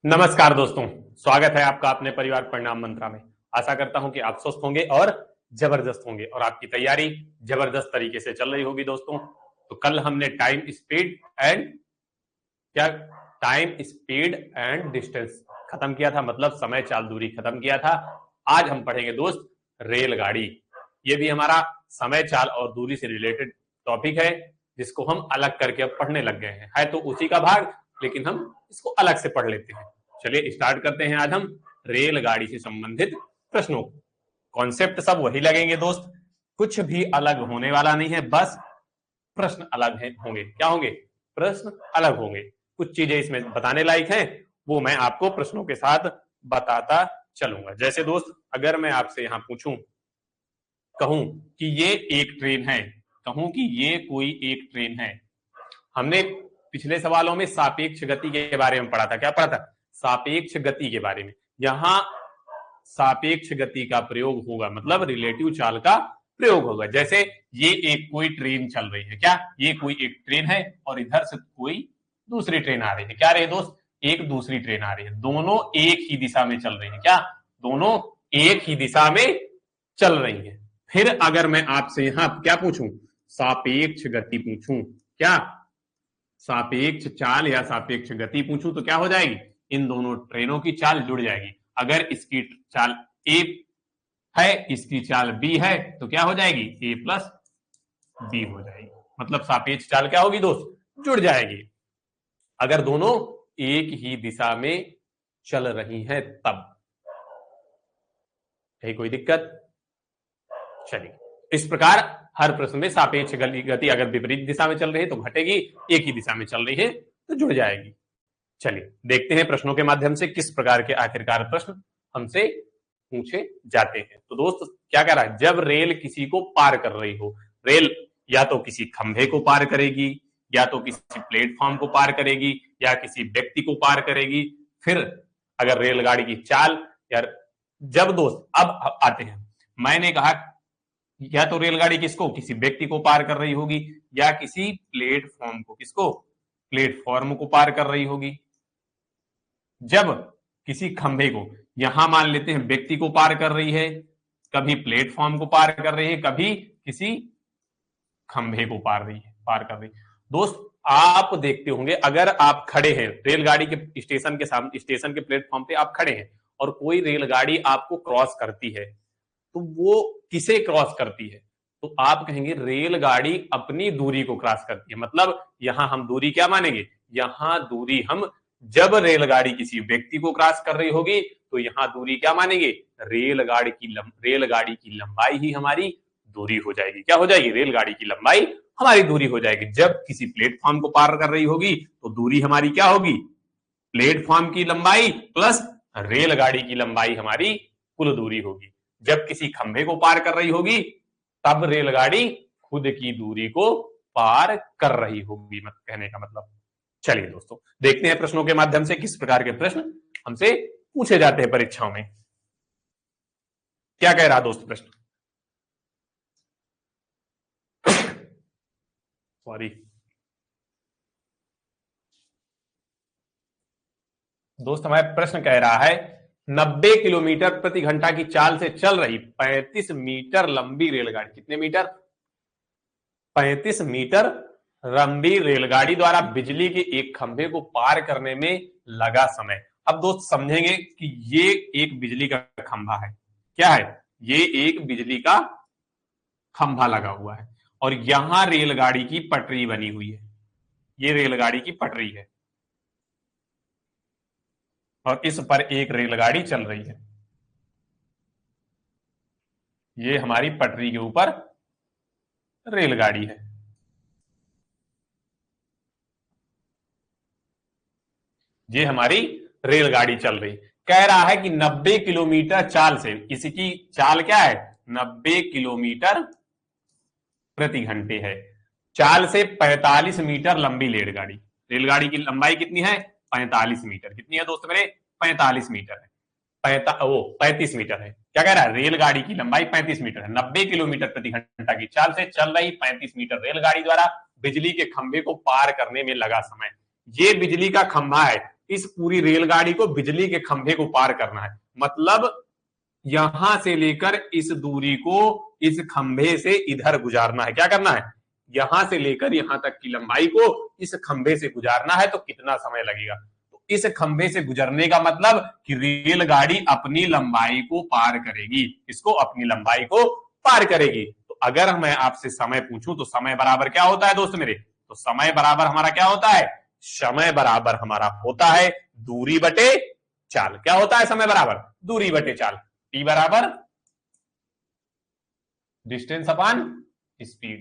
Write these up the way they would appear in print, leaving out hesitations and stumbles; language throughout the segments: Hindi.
नमस्कार दोस्तों, स्वागत है आपका अपने परिवार परिणाम मंत्रा में। आशा करता हूं कि आप स्वस्थ होंगे और जबरदस्त होंगे और आपकी तैयारी जबरदस्त तरीके से चल रही होगी दोस्तों। तो कल हमने टाइम स्पीड एंड डिस्टेंस खत्म किया था, मतलब समय चाल दूरी खत्म किया था। आज हम पढ़ेंगे दोस्त रेलगाड़ी। ये भी हमारा समय चाल और दूरी से रिलेटेड टॉपिक है, जिसको हम अलग करके अब पढ़ने लग गए हैं। है तो उसी का भाग, लेकिन हम इसको अलग से पढ़ लेते हैं। चलिए स्टार्ट करते हैं आज हम रेलगाड़ी से संबंधित प्रश्नों को। कॉन्सेप्ट सब वही लगेंगे दोस्त, कुछ भी अलग होने वाला नहीं है, बस प्रश्न अलग होंगे। क्या होंगे? प्रश्न अलग होंगे। कुछ चीजें इसमें बताने लायक हैं, वो मैं आपको प्रश्नों के साथ बताता चलूंगा। जैसे दोस्त, अगर मैं आपसे यहां पूछूं, कहूं कि ये एक ट्रेन है, कहूं कि ये कोई एक ट्रेन है। हमने पिछले सवालों में सापेक्ष गति के बारे में पढ़ा था। क्या पढ़ा था? सापेक्ष गति के बारे में। यहां सापेक्ष गति का प्रयोग होगा, मतलब रिलेटिव चाल का प्रयोग होगा। जैसे ये एक कोई ट्रेन चल रही है, क्या ये कोई एक ट्रेन है और इधर से कोई दूसरी ट्रेन आ रही है। क्या रही है दोस्त? एक दूसरी ट्रेन आ रही है, दोनों एक ही दिशा में चल रही है। क्या दोनों एक ही दिशा में चल रही है? फिर अगर मैं आपसे यहां क्या पूछूं, सापेक्ष गति पूछूं, क्या सापेक्ष चाल या सापेक्ष गति पूछूं, तो क्या हो जाएगी? इन दोनों ट्रेनों की चाल जुड़ जाएगी। अगर इसकी चाल ए है, इसकी चाल बी है, तो क्या हो जाएगी? ए प्लस बी हो जाएगी। मतलब सापेक्ष चाल क्या होगी दोस्त? जुड़ जाएगी। अगर दोनों एक ही दिशा में चल रही हैं तब। कहीं कोई दिक्कत? चलिए, इस प्रकार हर प्रश्न में सापेक्ष गति अगर विपरीत दिशा में चल रही है तो घटेगी, एक ही दिशा में चल रही है तो जुड़ जाएगी। चलिए देखते हैं प्रश्नों के माध्यम से किस प्रकार के आखिरकार प्रश्न हमसे पूछे जाते हैं। तो दोस्त क्या कह रहा है, जब रेल किसी को पार कर रही हो, रेल या तो किसी खंभे को पार करेगी, या तो किसी प्लेटफॉर्म को पार करेगी, या किसी व्यक्ति को पार करेगी। फिर अगर रेलगाड़ी की चाल यार, जब दोस्त अब आते हैं, मैंने कहा या तो रेलगाड़ी किसको, किसी व्यक्ति को पार कर रही होगी, या किसी प्लेटफॉर्म को, किसको, प्लेटफॉर्म को पार कर रही होगी। जब किसी खंभे को, यहां मान लेते हैं व्यक्ति को पार कर रही है, कभी प्लेटफॉर्म को पार कर रही है, कभी किसी खंभे को पार कर रही है। दोस्त आप देखते होंगे, अगर आप खड़े हैं रेलगाड़ी के स्टेशन के सामने, स्टेशन के प्लेटफॉर्म पे आप खड़े हैं और कोई रेलगाड़ी आपको क्रॉस करती है, तो वो किसे क्रॉस करती है? तो आप कहेंगे रेलगाड़ी अपनी दूरी को क्रॉस करती है। मतलब यहां हम दूरी क्या मानेंगे? यहां दूरी हम, जब रेलगाड़ी किसी व्यक्ति को क्रॉस कर रही होगी तो यहां दूरी क्या मानेंगे? रेलगाड़ी की लंबाई ही हमारी दूरी हो जाएगी। क्या हो जाएगी? रेलगाड़ी की लंबाई हमारी दूरी हो जाएगी। जब किसी प्लेटफॉर्म को पार कर रही होगी तो दूरी हमारी क्या होगी? प्लेटफॉर्म की लंबाई प्लस रेलगाड़ी की लंबाई हमारी कुल दूरी होगी। जब किसी खंभे को पार कर रही होगी तब रेलगाड़ी खुद की दूरी को पार कर रही होगी, मत कहने का मतलब। चलिए दोस्तों देखते हैं प्रश्नों के माध्यम से किस प्रकार के प्रश्न हमसे पूछे जाते हैं परीक्षाओं में। क्या कह रहा दोस्त प्रश्न? सॉरी दोस्त, हमारा प्रश्न कह रहा है 90 किलोमीटर प्रति घंटा की चाल से चल रही 35 मीटर लंबी रेलगाड़ी, कितने मीटर? 35 मीटर लंबी रेलगाड़ी द्वारा बिजली के एक खंभे को पार करने में लगा समय। अब दोस्त समझेंगे कि ये एक बिजली का खंभा है। क्या है? ये एक बिजली का खंभा लगा हुआ है और यहां रेलगाड़ी की पटरी बनी हुई है। ये रेलगाड़ी की पटरी है और इस पर एक रेलगाड़ी चल रही है। ये हमारी पटरी के ऊपर रेलगाड़ी है। ये हमारी रेलगाड़ी चल रही, कह रहा है कि 90 किलोमीटर चाल से, इसकी चाल क्या है? 90 किलोमीटर प्रति घंटे है। चाल से 45 मीटर लंबी रेलगाड़ी, रेलगाड़ी की लंबाई कितनी है? 45 मीटर। कितनी है दोस्त मेरे? 45 मीटर है। 35 मीटर है। क्या कह रहा है? रेलगाड़ी की लंबाई 35 मीटर है। 90 किलोमीटर प्रति घंटा की चाल से चल रही 35 मीटर रेलगाड़ी द्वारा बिजली के खंभे को पार करने में लगा समय। ये बिजली का खंभा है, इस पूरी रेलगाड़ी को बिजली के खंभे को पार करना है। मतलब यहां से लेकर इस दूरी को इस खंभे से इधर गुजारना है। क्या करना है? यहां से लेकर यहां तक की लंबाई को इस खंभे से गुजारना है। तो कितना समय लगेगा? तो इस खंभे से गुजरने का मतलब कि रेलगाड़ी अपनी लंबाई को पार करेगी, इसको अपनी लंबाई को पार करेगी। तो अगर मैं आपसे समय पूछूं तो समय बराबर क्या होता है दोस्त मेरे? तो समय बराबर हमारा क्या होता है? समय बराबर हमारा होता है दूरी बटे चाल। क्या होता है समय बराबर? दूरी बटे चाल। टी बराबर डिस्टेंस अपॉन स्पीड।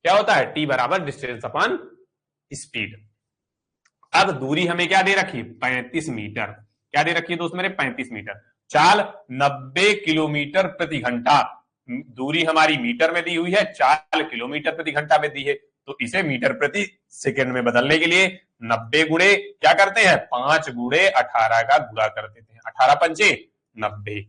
क्या होता है? टी बराबर डिस्टेंस अपॉन स्पीड। अब दूरी हमें क्या दे रखी? 35 मीटर। क्या दे रखी है दोस्त मेरे? 35 मीटर। चाल 90 किलोमीटर प्रति घंटा। दूरी हमारी मीटर में दी हुई है, चाल किलोमीटर प्रति घंटा में दी है। तो इसे मीटर प्रति सेकंड में बदलने के लिए 90 गुणे क्या करते हैं? 5 गुणे 18 का गुणा कर देते हैं। 18 पंचे 90,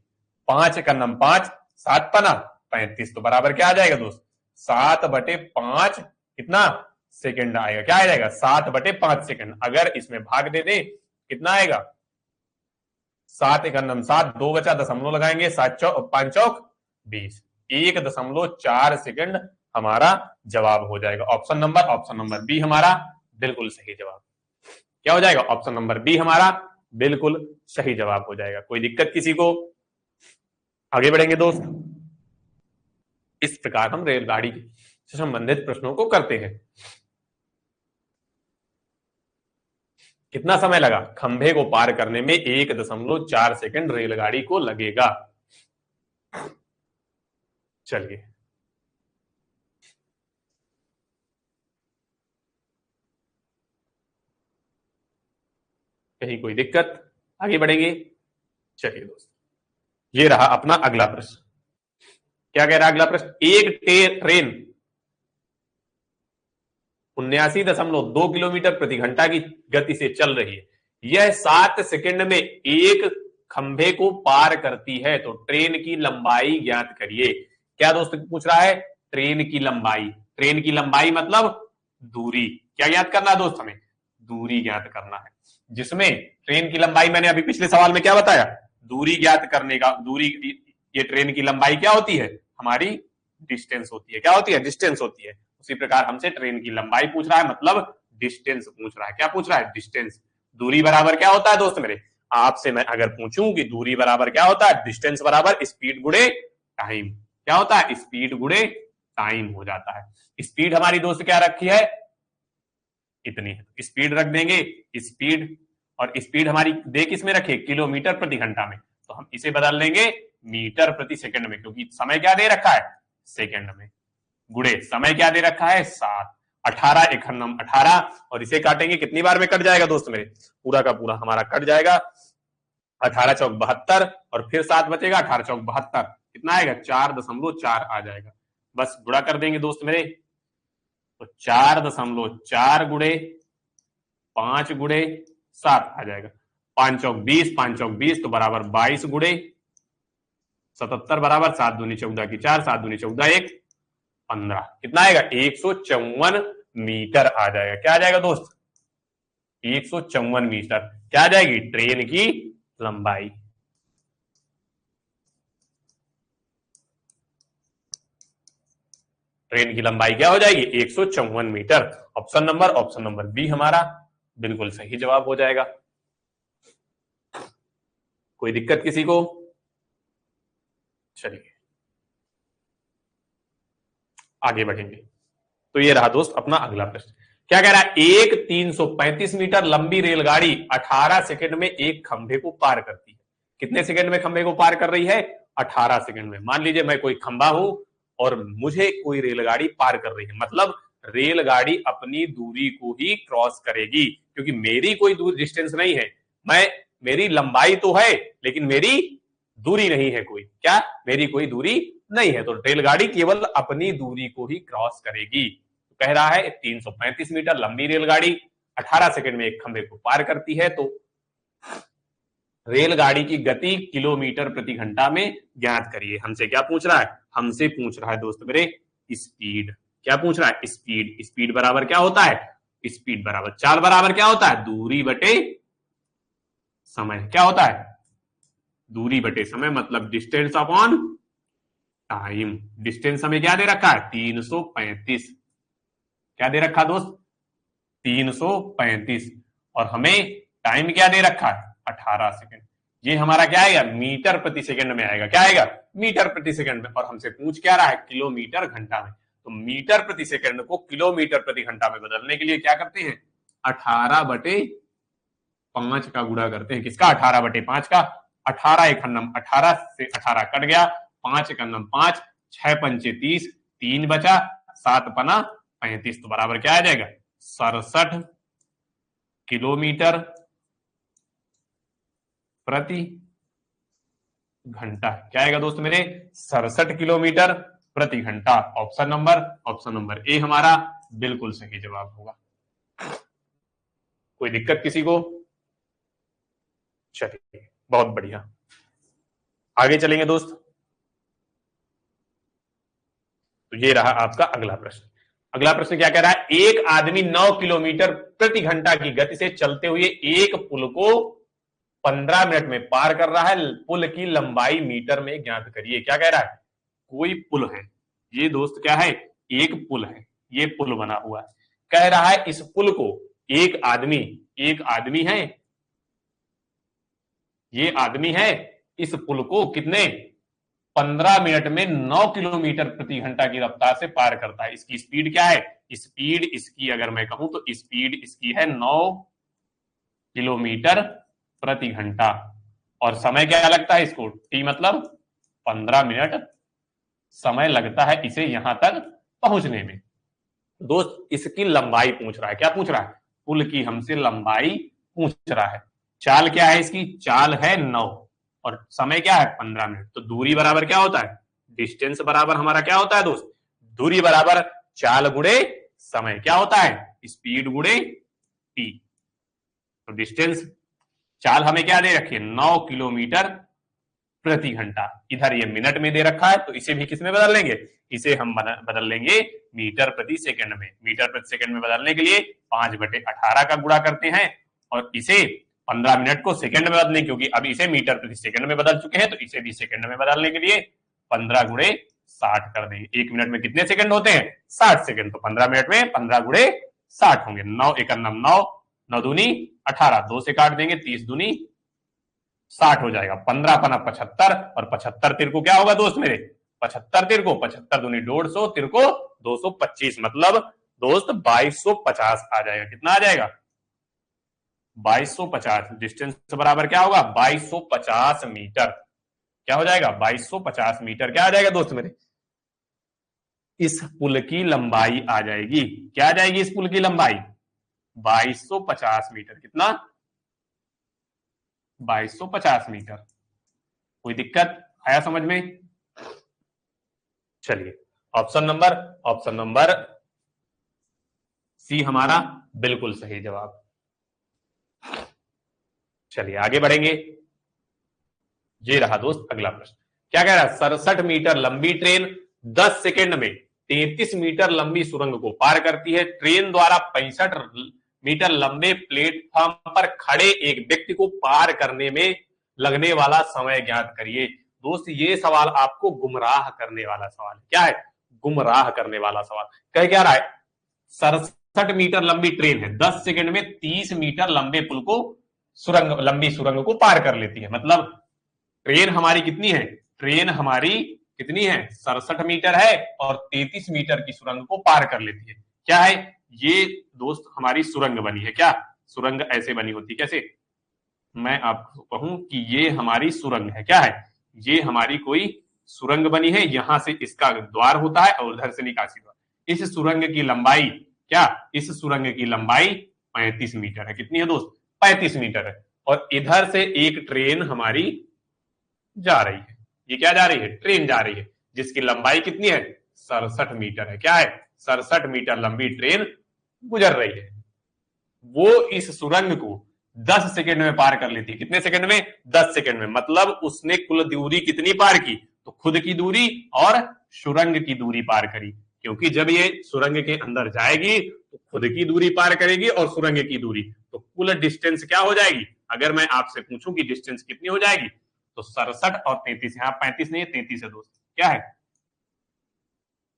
5 का नम 5, 7 पना 35। तो बराबर क्या आ जाएगा दोस्त? 7/5 कितना सेकंड आएगा? क्या आ जाएगा? 7/5 सेकंड। अगर इसमें भाग दे दे कितना आएगा? 7 एक नम 7, 2 बचा, दशमलव लगाएंगे, 5 चौक 20, 1.4 सेकंड हमारा जवाब हो जाएगा। ऑप्शन नंबर बी हमारा बिल्कुल सही जवाब। क्या हो जाएगा? ऑप्शन नंबर बी हमारा बिल्कुल सही जवाब हो जाएगा। कोई दिक्कत किसी को? आगे बढ़ेंगे दोस्त। इस प्रकार हम रेलगाड़ी से संबंधित प्रश्नों को करते हैं। कितना समय लगा? खंभे को पार करने में 1.4 सेकंड रेलगाड़ी को लगेगा। चलिए कहीं कोई दिक्कत? आगे बढ़ेंगे। चलिए दोस्त, ये रहा अपना अगला प्रश्न। क्या कह रहा है अगला प्रश्न? एक ट्रेन 79.2 किलोमीटर प्रति घंटा की गति से चल रही है। यह 7 सेकंड में एक खंभे को पार करती है। तो ट्रेन की लंबाई ज्ञात करिए। क्या दोस्त पूछ रहा है? ट्रेन की लंबाई। ट्रेन की लंबाई मतलब दूरी। क्या ज्ञात करना है दोस्त? हमें दूरी ज्ञात करना है, जिसमें ट्रेन की लंबाई मैंने अभी पिछले सवाल में क्या बताया? दूरी ज्ञात करने का। दूरी, ये ट्रेन की लंबाई क्या होती है? हमारी डिस्टेंस होती है। क्या होती है? डिस्टेंस होती है। उसी प्रकार हमसे ट्रेन की लंबाई पूछ रहा है, मतलब डिस्टेंस पूछ रहा है। क्या पूछ रहा है? डिस्टेंस। दूरी बराबर क्या होता है दोस्त मेरे? आपसे मैं अगर पूछूं कि दूरी बराबर क्या होता है? डिस्टेंस बराबर स्पीड गुणे टाइम। क्या होता है? स्पीड गुणे टाइम हो जाता है। स्पीड हमारी दोस्त क्या रखी है? इतनी है। स्पीड रख देंगे, स्पीड, और स्पीड हमारी दे किसमें रखे? किलोमीटर प्रति घंटा में। तो हम इसे बदल देंगे मीटर प्रति सेकंड में, क्योंकि समय क्या दे रखा है? सेकंड में। गुणे समय क्या दे रखा है? 7। 18 एक 18, और इसे काटेंगे कितनी बार में कट जाएगा दोस्त मेरे? पूरा का पूरा हमारा कट जाएगा। 18 चौक 72, और फिर 7 बचेगा। 18 चौक 72 कितना आएगा? 4.4 आ जाएगा। बस गुणा कर देंगे दोस्त मेरे। तो 4.4 गुणे 5 गुणे 7 आ जाएगा। 5 चौक 20, 5 चौक 20, तो बराबर 22 गुणे 77 बराबर 7 दूनी 14 की 4, 7 दूनी 14 1 15। कितना आएगा? 154 मीटर आ जाएगा। क्या आ जाएगा दोस्त? 154 मीटर। क्या आ जाएगी? ट्रेन की लंबाई। ट्रेन की लंबाई क्या हो जाएगी? 154 मीटर। ऑप्शन नंबर बी हमारा बिल्कुल सही जवाब हो जाएगा। कोई दिक्कत किसी को? चलिए आगे बढ़ेंगे। तो ये रहा दोस्त अपना अगला प्रश्न। क्या कह रहा है? एक 335 मीटर लंबी रेलगाड़ी 18 सेकंड में एक खंभे को पार करती है। कितने सेकंड में खंभे को पार कर रही है? 18 सेकंड में। मान लीजिए मैं कोई खंभा हूं और मुझे कोई रेलगाड़ी पार कर रही है, मतलब रेलगाड़ी अपनी दूरी को ही क्रॉस करेगी, क्योंकि मेरी कोई दूर डिस्टेंस नहीं है। मेरी लंबाई तो है, लेकिन मेरी दूरी नहीं है कोई। क्या? मेरी कोई दूरी नहीं है। तो रेलगाड़ी केवल अपनी दूरी को ही क्रॉस करेगी। तो कह रहा है 335 मीटर लंबी रेलगाड़ी 18 सेकंड में एक खंभे को पार करती है। तो रेलगाड़ी की गति किलोमीटर प्रति घंटा में ज्ञात करिए। हमसे क्या पूछ रहा है? हमसे पूछ रहा है दोस्त मेरे स्पीड। क्या पूछ रहा है? स्पीड। स्पीड बराबर क्या होता है? स्पीड बराबर चाल बराबर क्या होता है, दूरी बटे समय। क्या होता है, दूरी बटे समय, मतलब डिस्टेंस अपॉन टाइम। डिस्टेंस हमें क्या दे रखा है, 335। क्या दे रखा दोस्त, 335। और हमें टाइम क्या दे रखा है, 18 सेकंड। ये हमारा क्या आएगा, मीटर प्रति सेकंड में आएगा। क्या आएगा, मीटर प्रति सेकंड में। और हमसे पूछ क्या रहा है, किलोमीटर घंटा में। तो मीटर प्रति सेकंड को किलोमीटर प्रति घंटा में बदलने के लिए क्या करते हैं, 18/5 का गुणा करते हैं। किसका, 18/5 का। 18 एक नम 18 से 18 कट गया, 5 का नम 5, 6 पंचे 30, 3 बचा, 7 पना 35। तो बराबर क्या आ जाएगा, 67 किलोमीटर प्रति घंटा। क्या आएगा दोस्त मेरे, 67 किलोमीटर प्रति घंटा। ऑप्शन नंबर ए हमारा बिल्कुल सही जवाब होगा। कोई दिक्कत किसी को, चलिए बहुत बढ़िया, आगे चलेंगे दोस्त। तो ये रहा आपका अगला प्रश्न। अगला प्रश्न क्या कह रहा है, एक आदमी 9 किलोमीटर प्रति घंटा की गति से चलते हुए एक पुल को 15 मिनट में पार कर रहा है। पुल की लंबाई मीटर में ज्ञात करिए। क्या कह रहा है, कोई पुल है, ये दोस्त क्या है, एक पुल है, ये पुल बना हुआ है। कह रहा है इस पुल को एक आदमी है, ये आदमी है, इस पुल को कितने 15 मिनट में 9 किलोमीटर प्रति घंटा की रफ्तार से पार करता है। इसकी स्पीड क्या है, स्पीड इसकी अगर मैं कहूं तो स्पीड इसकी है 9 किलोमीटर प्रति घंटा। और समय क्या लगता है इसको, टी मतलब 15 मिनट समय लगता है इसे यहां तक पहुंचने में। दोस्त इसकी लंबाई पूछ रहा है। क्या पूछ रहा है, पुल की हमसे लंबाई पूछ रहा है। चाल क्या है इसकी, चाल है 9 और समय क्या है 15 मिनट। तो दूरी बराबर क्या होता है, डिस्टेंस बराबर हमारा क्या होता है दोस्त, दूरी बराबर चाल गुणे समय। क्या होता है, स्पीड गुणे टी। तो डिस्टेंस, चाल हमें क्या दे रखी है, 9 किलोमीटर प्रति घंटा। इधर ये मिनट में दे रखा है, तो इसे भी किस में बदल लेंगे, इसे हम बदल लेंगे मीटर प्रति सेकंड में। मीटर प्रति सेकंड में बदलने के लिए 5/18 का गुणा करते हैं और इसे 15 मिनट को सेकंड में बदलें, क्योंकि अब इसे मीटर प्रति सेकंड में बदल चुके हैं, तो इसे भी सेकंड में बदलने के लिए 15 गुणे 60 कर देंगे। एक मिनट में कितने सेकंड होते हैं, 60 सेकंड। तो 15 मिनट में 15 गुणे 60 होंगे। 9 एकन्नम 9, 9 दूनी 18, 2 से काट देंगे, 30 दूनी 60 हो जाएगा। 15 पना 75 और 75 तिरको क्या होगा दोस्त मेरे, 75 तिरको 75 दूनी 150, तिरको 225, मतलब दोस्त 2250 आ जाएगा। कितना आ जाएगा, 2250। डिस्टेंस बराबर क्या होगा, 2250 मीटर। क्या हो जाएगा, 2250 मीटर। क्या आ जाएगा दोस्त मेरे, इस पुल की लंबाई आ जाएगी। क्या आ जाएगी इस पुल की लंबाई, 2250 मीटर। कितना, 2250 मीटर। कोई दिक्कत आया समझ में, चलिए ऑप्शन नंबर सी हमारा बिल्कुल सही जवाब। चलिए आगे बढ़ेंगे। ये रहा दोस्त अगला प्रश्न। क्या कह रहा है, 67 मीटर लंबी ट्रेन 10 सेकंड में 33 मीटर लंबी सुरंग को पार करती है। ट्रेन द्वारा 65 मीटर लंबे प्लेटफॉर्म पर खड़े एक व्यक्ति को पार करने में लगने वाला समय ज्ञात करिए। दोस्त ये सवाल आपको गुमराह करने वाला सवाल है। क्या है, गुमराह करने वाला सवाल। कह क्या रहा है, 67 मीटर लंबी ट्रेन है, 10 सेकंड में 30 मीटर लंबे पुल को लंबी सुरंग को पार कर लेती है। मतलब ट्रेन हमारी कितनी है, ट्रेन हमारी कितनी है, 67 मीटर है और 33 मीटर की सुरंग को पार कर लेती है। क्या है ये दोस्त, हमारी सुरंग बनी है। क्या सुरंग ऐसे बनी होती, कैसे, मैं आपको कहूं कि ये हमारी सुरंग है। क्या है, ये हमारी कोई सुरंग बनी है, यहां से इसका द्वार होता है और उधर से निकासी द्वार। इस सुरंग की लंबाई क्या, इस सुरंग की लंबाई 35 मीटर है। कितनी है दोस्त, 35 मीटर है। और इधर से एक ट्रेन हमारी जा रही है। ये क्या जा रही है, ट्रेन जा रही है, जिसकी लंबाई कितनी है, 67 मीटर है। क्या है, 67 मीटर लंबी ट्रेन गुजर रही है। वो इस सुरंग को 10 सेकंड में पार कर लेती है। कितने सेकंड में, 10 सेकंड में। मतलब उसने कुल दूरी कितनी पार की, तो खुद की दूरी और सुरंग की दूरी पार करी। क्योंकि जब ये सुरंग के अंदर जाएगी तो खुद की दूरी पार करेगी और सुरंग की दूरी, तो कुल डिस्टेंस क्या हो जाएगी? अगर मैं आपसे पूछूं कि डिस्टेंस कितनी हो जाएगी, तो 67 और 33, यहाँ 35 नहीं है 33 है दोस्त, क्या है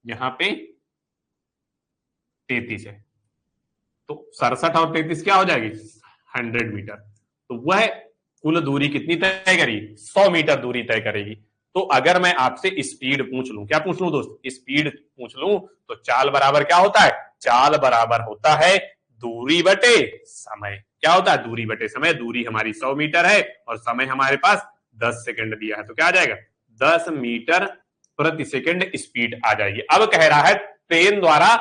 यहाँ पे 33 है, तो 67 और 33 क्या हो जाएगी 100 मीटर। तो वह कुल दूरी कितनी तय करेगी? 100 मीटर दूरी तय करेगी। तो अगर मैं आपसे स्पीड पूछ लूं, क्या पूछ लूं दोस्त? स्पीड पूछ लूं, तो चाल बराबर क्या होता है? चाल बराबर होता है दूरी बटे समय। क्या होता है? दूरी बटे समय। दूरी हमारी 100 मीटर है और समय हमारे पास 10 सेकंड दिया है, तो क्या आ जाएगा 10 मीटर प्रति सेकंड स्पीड आ जाएगी। अब कह रहा है ट्रेन द्वारा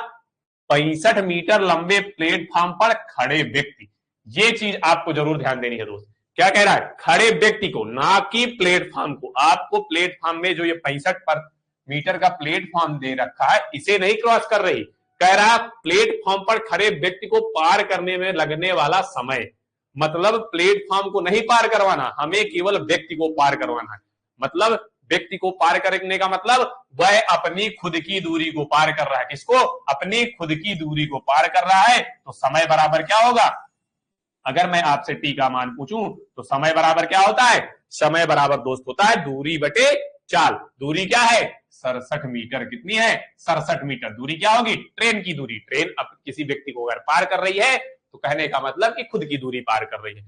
65 मीटर लंबे प्लेटफॉर्म पर खड़े व्यक्ति, ये चीज आपको जरूर ध्यान देनी है दोस्त। क्या कह रहा है? खड़े व्यक्ति को, ना कि प्लेटफॉर्म को। आपको प्लेटफॉर्म में जो ये 65 मीटर का प्लेटफॉर्म दे रखा है, इसे नहीं क्रॉस कर रही। कह रहा है प्लेटफॉर्म पर खड़े व्यक्ति को पार करने में लगने वाला समय, मतलब प्लेटफॉर्म को नहीं पार करवाना, हमें केवल व्यक्ति को पार करवाना है। मतलब व्यक्ति को पार करने का मतलब वह अपनी खुद की दूरी को पार कर रहा है। किसको? अपनी खुद की दूरी को पार कर रहा है। तो समय बराबर क्या होगा? अगर मैं आपसे टी का मान पूछूं तो समय बराबर क्या होता है? समय बराबर दोस्त होता है दूरी बटे चाल। दूरी क्या है? 67 मीटर। कितनी है? 67 मीटर। दूरी क्या होगी? ट्रेन की दूरी। ट्रेन अब किसी व्यक्ति को अगर पार कर रही है तो कहने का मतलब कि खुद की दूरी पार कर रही है।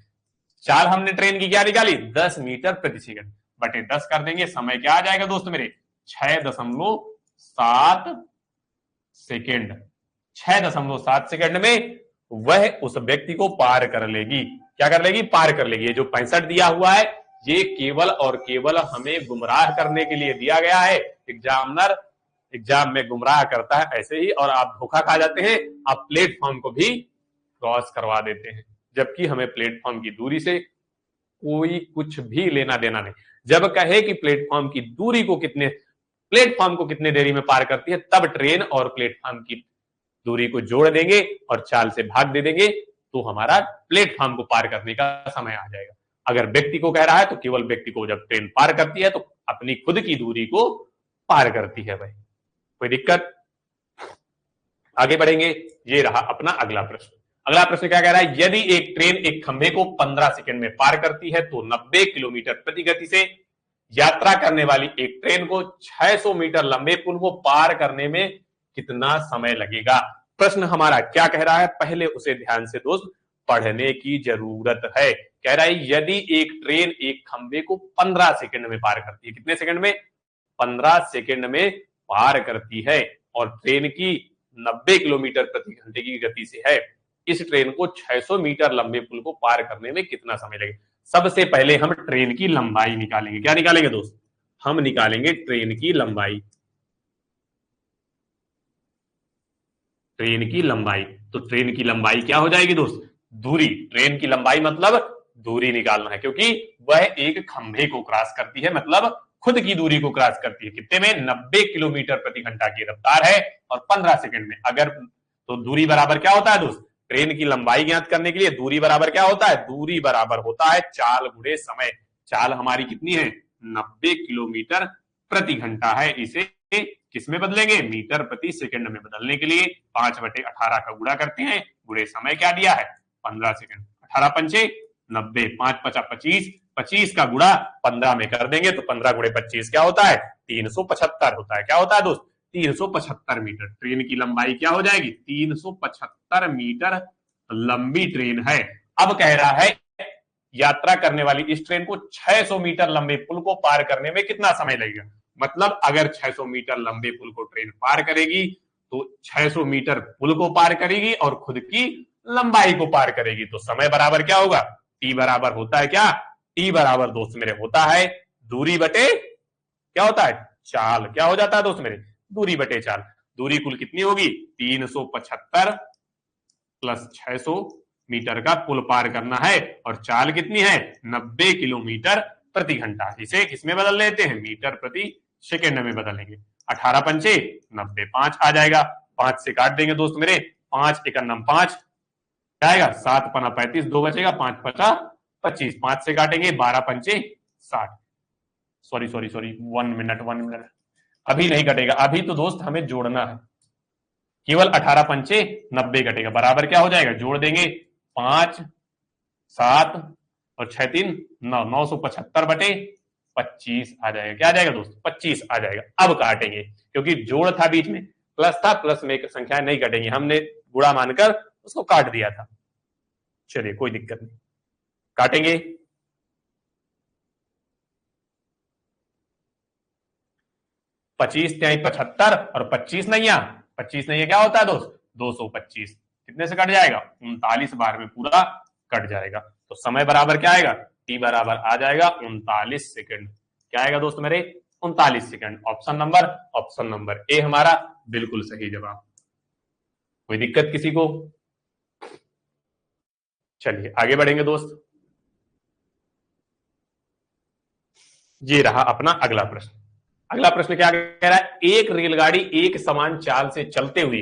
चाल हमने ट्रेन की क्या निकाली? 10 मीटर प्रति सेकंड बटे 10 कर देंगे, समय क्या आ जाएगा दोस्त मेरे? 6.7 सेकेंड। 6.7 सेकंड में वह उस व्यक्ति को पार कर लेगी। क्या कर लेगी? पार कर लेगी। ये जो 65 दिया हुआ है, ये केवल और केवल हमें गुमराह करने के लिए दिया गया है। एग्जामिनर एग्जाम में गुमराह करता है ऐसे ही, और आप धोखा खा जाते हैं, आप प्लेटफॉर्म को भी क्रॉस करवा देते हैं, जबकि हमें प्लेटफॉर्म की दूरी से कोई कुछ भी लेना देना नहीं। जब कहे कि प्लेटफॉर्म को कितने देरी में पार करती है, तब ट्रेन और प्लेटफॉर्म की दूरी को जोड़ देंगे और चाल से भाग दे देंगे, तो हमारा प्लेटफॉर्म को पार करने का समय आ जाएगा। अगर व्यक्ति को कह रहा है तो केवल व्यक्ति को जब ट्रेन पार करती है तो अपनी खुद की दूरी को पार करती है। भाई कोई दिक्कत? आगे बढ़ेंगे। ये रहा अपना अगला प्रश्न। अगला प्रश्न क्या कह रहा है? यदि एक ट्रेन एक खंभे को 15 सेकंड में पार करती है तो 90 किलोमीटर प्रति गति से यात्रा करने वाली एक ट्रेन को 600 मीटर लंबे पुल को पार करने में कितना समय लगेगा? प्रश्न हमारा क्या कह रहा है, पहले उसे ध्यान से दोस्त पढ़ने की जरूरत है। कह रहा है यदि एक ट्रेन एक खंभे को 15 सेकंड में पार करती है, कितने सेकंड में? 15 सेकंड में पार करती है, और ट्रेन की 90 किलोमीटर प्रति घंटे की गति से है, इस ट्रेन को 600 मीटर लंबे पुल को पार करने में कितना समय लगेगा? सबसे पहले हम ट्रेन की लंबाई निकालेंगे। क्या निकालेंगे दोस्त? हम निकालेंगे ट्रेन की लंबाई। ट्रेन की लंबाई, तो ट्रेन की लंबाई क्या हो जाएगी दोस्त? दूरी। ट्रेन की लंबाई मतलब दूरी निकालना है, क्योंकि वह एक खंभे को क्रॉस करती है, मतलब खुद की दूरी को क्रॉस करती है। कितने में? 90 किलोमीटर प्रति घंटा की रफ्तार है और 15 सेकंड में। अगर तो दूरी बराबर क्या होता है दोस्त? ट्रेन की लंबाई ज्ञात करने के लिए दूरी बराबर क्या होता है? दूरी बराबर होता है चाल गुणे समय। चाल हमारी कितनी है? 90 किलोमीटर प्रति घंटा है। इसे किसमें बदलेंगे? मीटर प्रति सेकंड में बदलने के लिए 5/18 का गुणा करते हैं, गुणे समय क्या दिया है? 15 सेकंड। 18 पंचे 90, 5 5 25, 25 का गुणा 15 में कर देंगे तो 15 गुणे 25 क्या होता है? 375 होता है। क्या होता है दोस्त? 375 मीटर। ट्रेन की लंबाई क्या हो जाएगी? 375 मीटर लंबी ट्रेन है। अब कह रहा है यात्रा करने वाली इस ट्रेन को 600 मीटर लंबे पुल को पार करने में कितना समय लगेगा? मतलब अगर 600 मीटर लंबे पुल को ट्रेन पार करेगी तो 600 मीटर पुल को पार करेगी और खुद की लंबाई को पार करेगी, तो समय बराबर क्या होगा? टी बराबर होता है क्या? टी बराबर दोस्त मेरे होता है दूरी बटे क्या होता है? चाल। क्या हो जाता है दोस्त मेरे? दूरी बटे चाल। दूरी कुल कितनी होगी? 375 प्लस 600 मीटर का पुल पार करना है, और चाल कितनी है? 90 किलोमीटर प्रति घंटा। इसे किसमें बदल लेते हैं? मीटर प्रति सेकंड में बदलेंगे। 18 पंचे 90, 5 आ जाएगा। 5 से काट देंगे दोस्त मेरे, 5 एकन्नम 5 आएगा, 7 पना 35, 2 बचेगा, 5 पचा 25, 5 से काटेंगे, 12 पंचे 60। सॉरी 1 मिनट, अभी नहीं कटेगा, अभी तो दोस्त हमें जोड़ना है। केवल 18 पंचे 90 कटेगा, बराबर क्या हो जाएगा, जोड़ देंगे 5 7 और 6 3 9, 975 बटे 25 आ जाएगा। क्या आ जाएगा दोस्त, 25 आ जाएगा। अब काटेंगे, क्योंकि जोड़ था बीच में, प्लस था, प्लस में संख्या नहीं कटेंगी, हमने गुणा मानकर उसको काट दिया था। चलिए कोई दिक्कत नहीं, काटेंगे। 25 त्याई 75 और 25 नैया, 25 नैया क्या होता है दोस्त, 225। कितने से कट जाएगा, 39 बार में पूरा कट जाएगा। तो समय बराबर क्या आएगा, टी बराबर आ जाएगा 39 सेकंड। क्या आएगा दोस्त मेरे, 39 सेकंड। ऑप्शन नंबर ए हमारा बिल्कुल सही जवाब। कोई दिक्कत किसी को? चलिए आगे बढ़ेंगे दोस्त। ये रहा अपना अगला प्रश्न। अगला प्रश्न क्या कह रहा है, एक रेलगाड़ी एक समान चाल से चलते हुए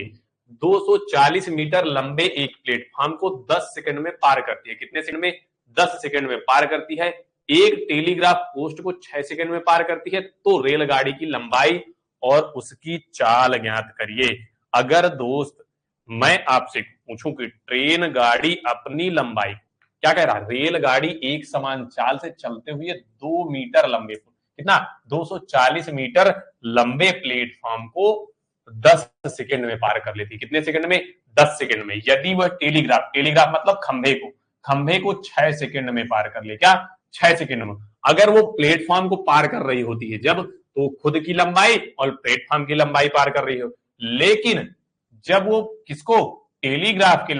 240 मीटर लंबे एक प्लेटफॉर्म को 10 सेकंड में पार करती है। कितने सेकंड में, 10 सेकंड में पार करती है। एक टेलीग्राफ पोस्ट को 6 सेकंड में पार करती है। तो रेलगाड़ी की लंबाई और उसकी चाल ज्ञात करिए। अगर दोस्त मैं आपसे पूछूं कि ट्रेन गाड़ी अपनी लंबाई, क्या कह रहा है, रेलगाड़ी एक समान चाल से चलते हुए 2 मीटर लंबे, कितना, 240 मीटर लंबे प्लेटफॉर्म को 10 सेकंड में पार कर लेती है। कितने सेकंड में, 10 सेकंड में। यदि वह टेलीग्राफ मतलब खंभे को 6 सेकंड में पार कर ले, क्या, 6 सेकंड में। अगर वो प्लेटफॉर्म को पार कर रही होती है जब, तो खुद की लंबाई और प्लेटफॉर्म की लंबाई पार कर रही हो। लेकिन जब वो किसको, टेलीग्राफ के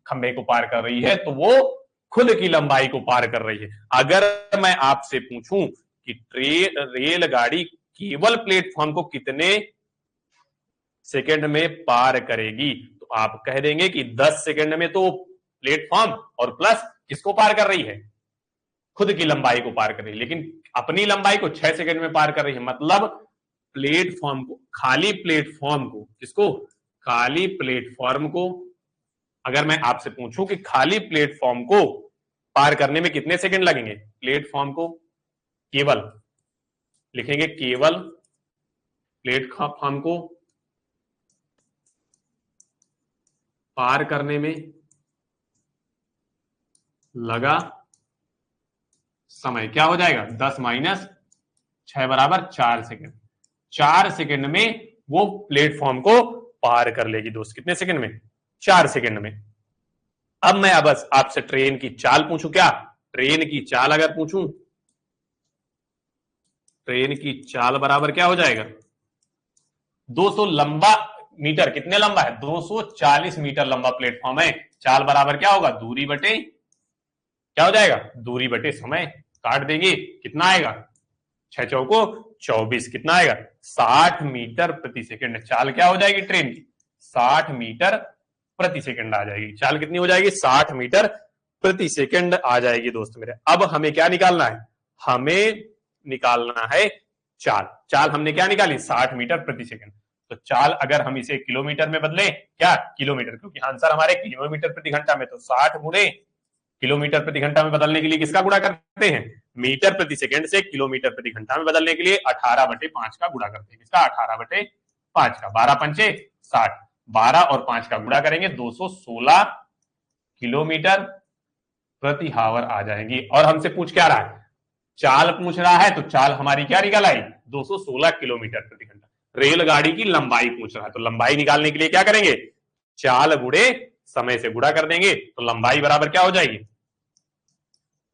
खंभे को पार कर रही है, तो वो खुद की लंबाई को पार कर रही है। अगर मैं आपसे पूछूं कि रेलगाड़ी केवल प्लेटफॉर्म को कितने सेकंड में पार करेगी, तो आप कह देंगे कि 10 सेकंड में तो प्लेटफॉर्म और प्लस किसको पार कर रही है, खुद की लंबाई को पार कर रही है। लेकिन अपनी लंबाई को 6 सेकंड में पार कर रही है। मतलब प्लेटफॉर्म को, खाली प्लेटफॉर्म को, किसको, खाली प्लेटफॉर्म को, अगर मैं आपसे पूछूं कि खाली प्लेटफॉर्म को पार करने में कितने सेकंड लगेंगे, प्लेटफॉर्म को केवल, लिखेंगे केवल प्लेटफॉर्म को पार करने में लगा समय क्या हो जाएगा, 10 माइनस 6 बराबर 4 सेकंड। 4 सेकंड में वो प्लेटफॉर्म को पार कर लेगी दोस्त। कितने सेकंड में, 4 सेकंड में। अब मैं बस आपसे ट्रेन की चाल पूछूं, क्या, ट्रेन की चाल अगर पूछूं, ट्रेन की चाल बराबर क्या हो जाएगा, 200 लंबा मीटर, कितने लंबा है, 240 मीटर लंबा प्लेटफॉर्म है। चाल बराबर क्या होगा, दूरी बटे, क्या हो जाएगा, दूरी बटे समय। काट देंगे, कितना आएगा, 6 चौको 24, कितना आएगा, 60 मीटर प्रति सेकंड। चाल क्या हो जाएगी ट्रेन की, 60 मीटर प्रति सेकंड आ जाएगी। चाल कितनी हो जाएगी, 60 मीटर प्रति सेकंड आ जाएगी दोस्त मेरे। अब हमें क्या निकालना है, हमें निकालना है चाल। चाल हमने क्या निकाली, 60 मीटर प्रति सेकंड। तो चाल अगर हम इसे किलोमीटर में बदले, क्या, किलोमीटर, क्योंकि आंसर हमारे किलोमीटर प्रति घंटा में, तो 60 गुणे किलोमीटर प्रति घंटा में बदलने के लिए किसका गुणा करते हैं, मीटर प्रति सेकंड से किलोमीटर प्रति घंटा में बदलने के लिए 18/5 का गुणा करते हैं। किसका, 18/5 का। 12 पंचे 60, 12 और 5 का गुणा करेंगे, 216 किलोमीटर प्रति हावर आ जाएंगी। और हमसे पूछ क्या रहा है, चाल पूछ रहा है, तो चाल हमारी क्या निकल आई, 216 किलोमीटर प्रति घंटा। रेलगाड़ी की लंबाई पूछ रहा है, तो लंबाई निकालने के लिए क्या करेंगे, चाल गुणे समय से गुणा कर देंगे। तो लंबाई बराबर क्या हो जाएगी,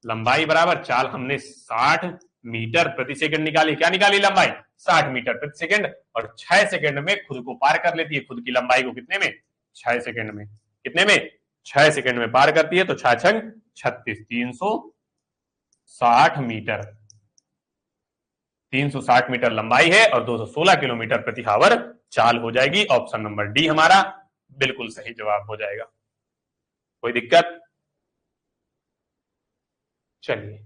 लंबाई बराबर, चाल हमने 60 मीटर प्रति सेकंड निकाली, क्या निकाली लंबाई, 60 मीटर प्रति सेकंड। और 6 सेकंड में खुद को पार कर लेती है, खुद की लंबाई को कितने में, 6 सेकंड में। कितने में, 6 सेकंड में पार करती है। तो 6 छंग 36, 360 मीटर, 360 मीटर लंबाई है और 216 किलोमीटर प्रति हावर चाल हो जाएगी। ऑप्शन नंबर डी हमारा बिल्कुल सही जवाब हो जाएगा। कोई दिक्कत? चलिए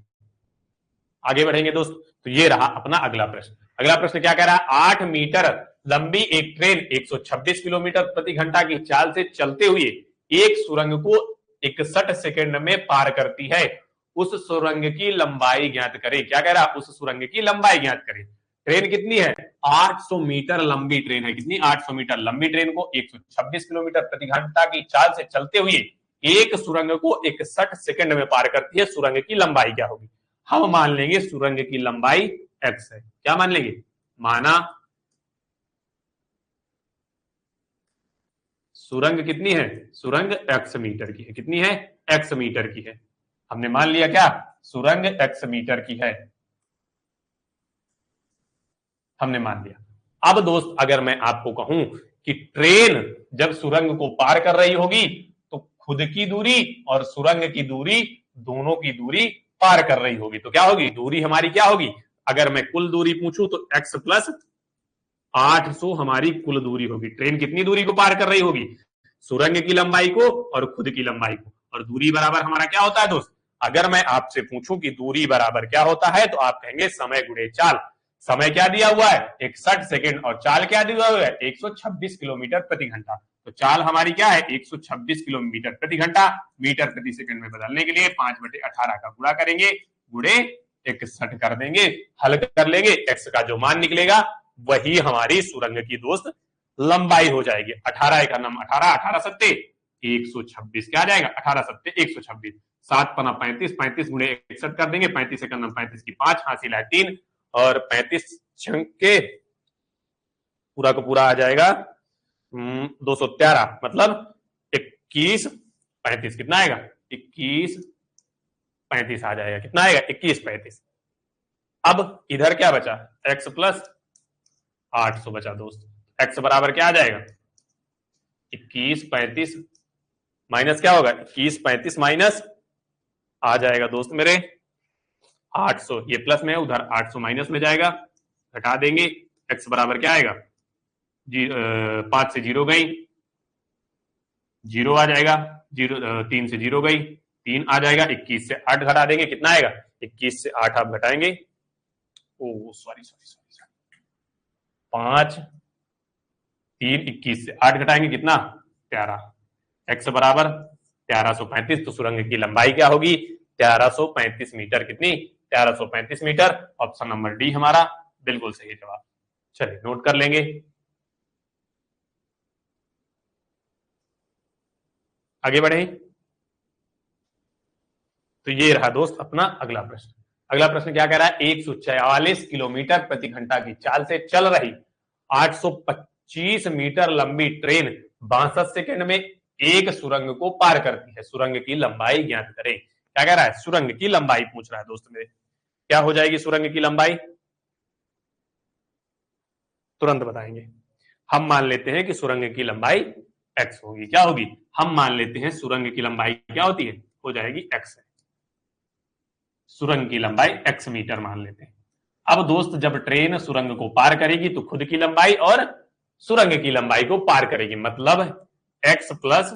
आगे बढ़ेंगे दोस्त। तो ये रहा अपना अगला प्रश्न। अगला प्रश्न क्या कह रहा है, 8 मीटर लंबी एक ट्रेन 126 किलोमीटर प्रति घंटा की चाल से चलते हुए एक सुरंग को 61 सेकंड में पार करती है। उस सुरंग की लंबाई ज्ञात करें। क्या कह रहा है, उस सुरंग की लंबाई ज्ञात करें। ट्रेन कितनी है? 800 मीटर लंबी ट्रेन है। कितनी? 800 मीटर लंबी ट्रेन को 126 किलोमीटर प्रति घंटा की चाल से चलते हुए एक सुरंग को 61 सेकंड में पार करती है। सुरंग की लंबाई क्या होगी? हम मान लेंगे सुरंग की लंबाई x है। क्या मान लेंगे? माना सुरंग कितनी है? सुरंग x मीटर की है। कितनी है? x मीटर की है। हमने मान लिया क्या? सुरंग x मीटर की है, हमने मान लिया। अब दोस्त अगर मैं आपको कहूं कि ट्रेन जब सुरंग को पार कर रही होगी तो खुद की दूरी और सुरंग की दूरी, दोनों की दूरी पार कर रही होगी, तो क्या होगी? दूरी हमारी क्या होगी? अगर मैं कुल दूरी पूछूं तो x प्लस 800 हमारी कुल दूरी होगी। ट्रेन कितनी दूरी को पार कर रही होगी? सुरंग की लंबाई को और खुद की लंबाई को। और दूरी बराबर हमारा क्या होता है दोस्त? अगर मैं आपसे पूछूं कि दूरी बराबर क्या होता है तो आप कहेंगे समय गुणे चाल। समय क्या दिया हुआ है? 61 सेकंड, और चाल क्या दिया हुआ है? 126 किलोमीटर प्रति घंटा। तो चाल हमारी क्या है? 126 किलोमीटर प्रति घंटा। मीटर प्रति सेकंड में बदलने के लिए 5/18 का गुणा करेंगे, गुणे 61 कर देंगे, हल कर लेंगे, एक्स का जो मान निकलेगा वही हमारी सुरंग की दोस्त लंबाई हो जाएगी। 18 का नाम 18, 18 सत्ते 126, क्या आ जाएगा? 18 सत्ते 126, 7 पना 35, 35 गुणे 61 कर देंगे, 35 का नाम 35 की 5, हासिल है 3, और 35 के पूरा को पूरा आ जाएगा 213, मतलब 21 35, कितना आएगा? 21 35 आ जाएगा। कितना आएगा? 21 35। अब इधर क्या बचा? x प्लस 800 बचा दोस्त। x बराबर क्या आ जाएगा? 21 35 माइनस क्या होगा? 21 35 माइनस आ जाएगा दोस्त मेरे 800, ये प्लस में है, उधर 800 माइनस में जाएगा, घटा देंगे। x बराबर क्या आएगा? 5 से 0 गई, 0 आ जाएगा, 3 से 0 गई, 3 आ जाएगा, 21 से 8 घटा देंगे, कितना आएगा? 21 से 8 आप घटाएंगे, ओ सॉरी 5 3 21 से 8 घटाएंगे, कितना? 13। x बराबर 1335। तो सुरंग की लंबाई क्या होगी? 1335 मीटर। कितनी? 1335 मीटर। ऑप्शन नंबर डी हमारा बिल्कुल सही जवाब। चलिए नोट कर लेंगे, आगे बढ़े। तो ये रहा दोस्त अपना अगला प्रश्न। अगला प्रश्न क्या कह रहा है? 144 किलोमीटर प्रति घंटा की चाल से चल रही 825 मीटर लंबी ट्रेन 62 सेकंड में एक सुरंग को पार करती है। सुरंग की लंबाई ज्ञात करें। क्या कह रहा है? सुरंग की लंबाई पूछ रहा है दोस्त मेरे। क्या हो जाएगी सुरंग की लंबाई? तुरंत बताएंगे। हम मान लेते हैं कि सुरंग की लंबाई x होगी। क्या होगी? हम मान लेते हैं सुरंग की लंबाई क्या होती है? हो जाएगी x। सुरंग की लंबाई x मीटर मान लेते हैं। अब दोस्त जब ट्रेन सुरंग को पार करेगी तो खुद की लंबाई और सुरंग की लंबाई को पार करेगी, मतलब x प्लस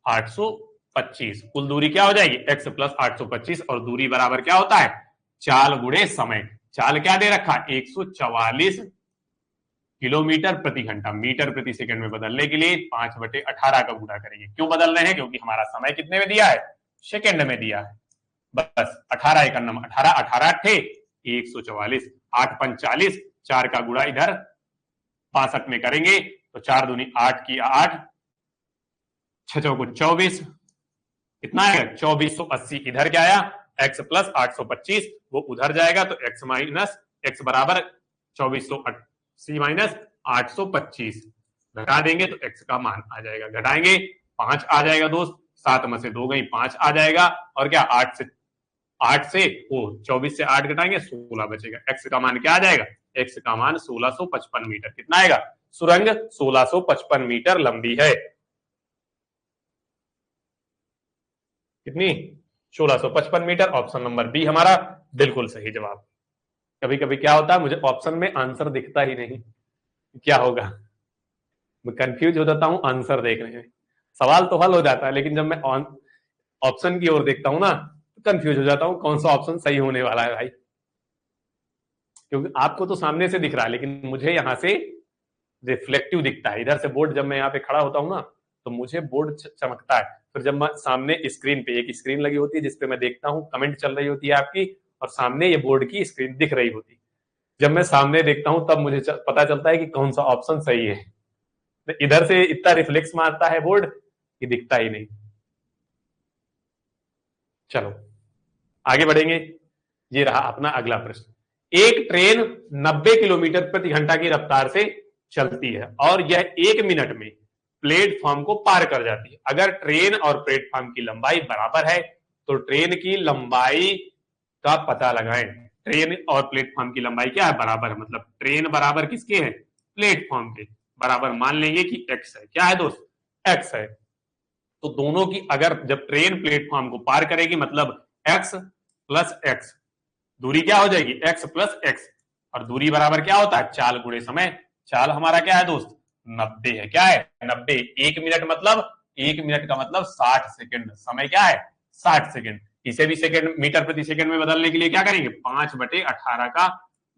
825। कुल दूरी क्या हो जाएगी? x प्लस 825, और दूरी बराबर क्या होता है? चाल गुणे समय। चाल क्या दे रखा? 144 किलोमीटर प्रति घंटा। मीटर प्रति सेकंड में बदलने के लिए 5/18 का गुणा करेंगे। क्यों बदल रहे हैं? क्योंकि हमारा समय कितने में दिया है? सेकंड में दिया है। बस 18 एक नंबर 18, 18 थे 144, 8 45, 4 का गुणा इधर 65 में करेंगे तो 4 दूनी 8 की 8, 6 चौको 24, कितना आएगा? 2480। इधर क्या आया? x प्लस 825, वो उधर जाएगा तो x माइनस x बराबर 2480 माइनस 825 घटा देंगे तो x का मान आ जाएगा। घटाएंगे 5 आ जाएगा दोस्त, 7 में से 2 गई 5 आ जाएगा, और क्या 8 से वो 24 से 8 घटाएंगे 16 बचेगा। x का मान क्या आ जाएगा? x का मान 1655 मीटर। कितना आएगा? सुरंग 1655 मीटर लंबी है। कितनी? 1655 मीटर। ऑप्शन नंबर बी हमारा बिल्कुल सही जवाब। कभी कभी क्या होता है, मुझे ऑप्शन में आंसर दिखता ही नहीं, क्या होगा, मैं कंफ्यूज हो जाता हूं आंसर देखने में। सवाल तो हल हो जाता है, लेकिन जब मैं ऑप्शन की ओर देखता हूं ना तो कंफ्यूज हो जाता हूं कौन सा ऑप्शन सही होने वाला है भाई। क्योंकि आपको तो सामने से दिख रहा है, लेकिन मुझे यहां से रिफ्लेक्टिव दिखता है। इधर से बोर्ड जब मैं यहाँ पे खड़ा होता हूँ ना तो मुझे बोर्ड चमकता है। फिर जब मैं सामने स्क्रीन पे, एक स्क्रीन लगी होती है जिसपे मैं देखता हूँ, कमेंट चल रही होती है आपकी, और सामने ये बोर्ड की स्क्रीन दिख रही होती है, जब मैं सामने देखता हूं तब मुझे पता चलता है कि कौन सा ऑप्शन सही है। इधर से इतना रिफ्लेक्स मारता है बोर्ड कि दिखता ही नहीं। चलो आगे बढ़ेंगे। ये रहा अपना अगला प्रश्न। एक ट्रेन 90 किलोमीटर प्रति घंटा की रफ्तार से चलती है और यह 1 मिनट में प्लेटफॉर्म को पार कर जाती है। अगर ट्रेन और प्लेटफॉर्म की लंबाई बराबर है तो ट्रेन की लंबाई का पता लगाएं। ट्रेन और प्लेटफॉर्म की लंबाई क्या है? बराबर है। मतलब ट्रेन बराबर किसके है? प्लेटफॉर्म के बराबर मान लेंगे कि एक्स है। क्या है दोस्त? एक्स है। तो दोनों की अगर जब ट्रेन प्लेटफॉर्म को पार करेगी मतलब एक्स प्लस एक्स, दूरी क्या हो जाएगी? X plus x. और दूरी बराबर क्या होता है? चाल गुणे समय। चाल हमारा क्या है दोस्त? 90 है। क्या है? 90। 1 मिनट मतलब 1 मिनट का मतलब 60 सेकंड। समय क्या है? 60 सेकंड। इसे भी सेकंड मीटर प्रति सेकंड में बदलने के लिए क्या करेंगे? 5/18 का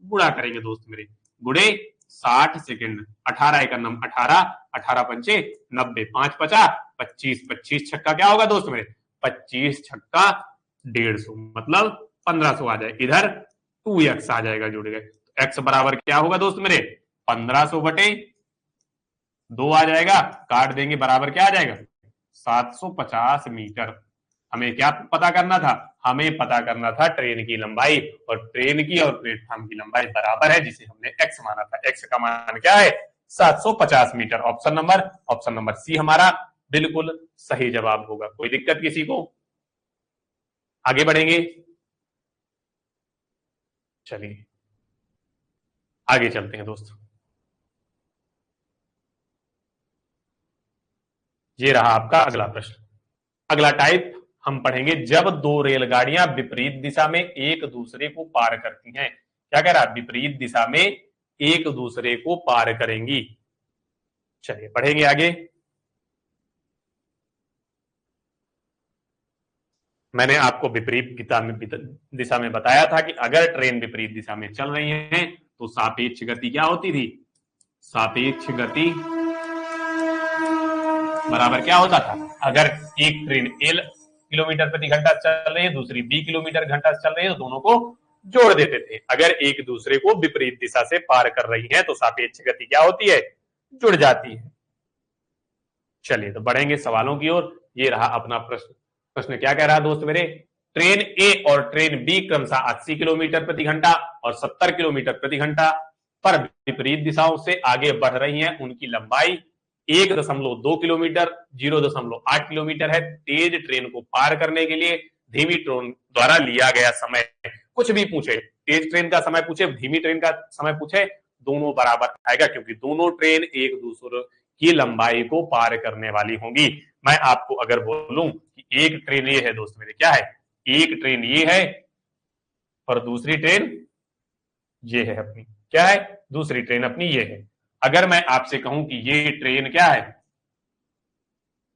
गुणा करेंगे दोस्त मेरे। गुणे 60 सेकंड। 18 एक नम 18, 18 पंचे 90, 5×5 = 25, 25 छक्का क्या होगा दोस्त मेरे? 25 छक्का 150 मतलब 1500 आ जाए। इधर 2x आ जाएगा जुड़ गए। x बराबर क्या होगा दोस्त मेरे? 1500/2 आ जाएगा। काट देंगे बराबर क्या आ जाएगा? 750 मीटर। हमें क्या पता करना था? हमें पता करना था ट्रेन की लंबाई। और ट्रेन की और प्लेटफॉर्म की लंबाई बराबर है जिसे हमने x माना था। x का मान क्या है? 750 मीटर। ऑप्शन नंबर सी हमारा बिल्कुल सही जवाब होगा। कोई दिक्कत किसी को? आगे बढ़ेंगे। चलिए आगे चलते हैं दोस्तों। ये रहा आपका अगला प्रश्न। अगला टाइप हम पढ़ेंगे। जब दो रेलगाड़ियां विपरीत दिशा में एक दूसरे को पार करती हैं। क्या कह रहा है? विपरीत दिशा में एक दूसरे को पार करेंगी। चलिए पढ़ेंगे आगे। मैंने आपको विपरीत दिशा में बताया था कि अगर ट्रेन विपरीत दिशा में चल रही है तो सापेक्ष गति क्या होती थी? सापेक्ष गति बराबर क्या होता था? अगर एक ट्रेन एल किलोमीटर प्रति घंटा चल रही है, दूसरी बी किलोमीटर घंटा चल रही है, तो दोनों को जोड़ देते थे। अगर एक दूसरे को विपरीत दिशा से पार कर रही है तो सापेक्ष गति क्या होती है? जुड़ जाती है। चलिए तो बढ़ेंगे सवालों की ओर। ये रहा अपना प्रश्न। प्रश्न क्या कह रहा है दोस्त मेरे? ट्रेन ए और ट्रेन बी क्रमशः 80 किलोमीटर प्रति घंटा और 70 किलोमीटर प्रति घंटा पर विपरीत दिशाओं से आगे बढ़ रही हैं। उनकी लंबाई 1.2 किलोमीटर 0.8 किलोमीटर है। तेज ट्रेन को पार करने के लिए धीमी ट्रेन द्वारा लिया गया समय कुछ भी पूछे, तेज ट्रेन का समय पूछे, धीमी ट्रेन का समय पूछे, दोनों बराबर आएगा क्योंकि दोनों ट्रेन एक दूसरे की लंबाई को पार करने वाली होंगी। मैं आपको अगर बोलूं कि एक ट्रेन ये है दोस्त मेरे, क्या है? एक ट्रेन ये है और दूसरी ट्रेन ये है अपनी। क्या है? दूसरी ट्रेन अपनी ये है। अगर मैं आपसे कहूं कि ये ट्रेन क्या है?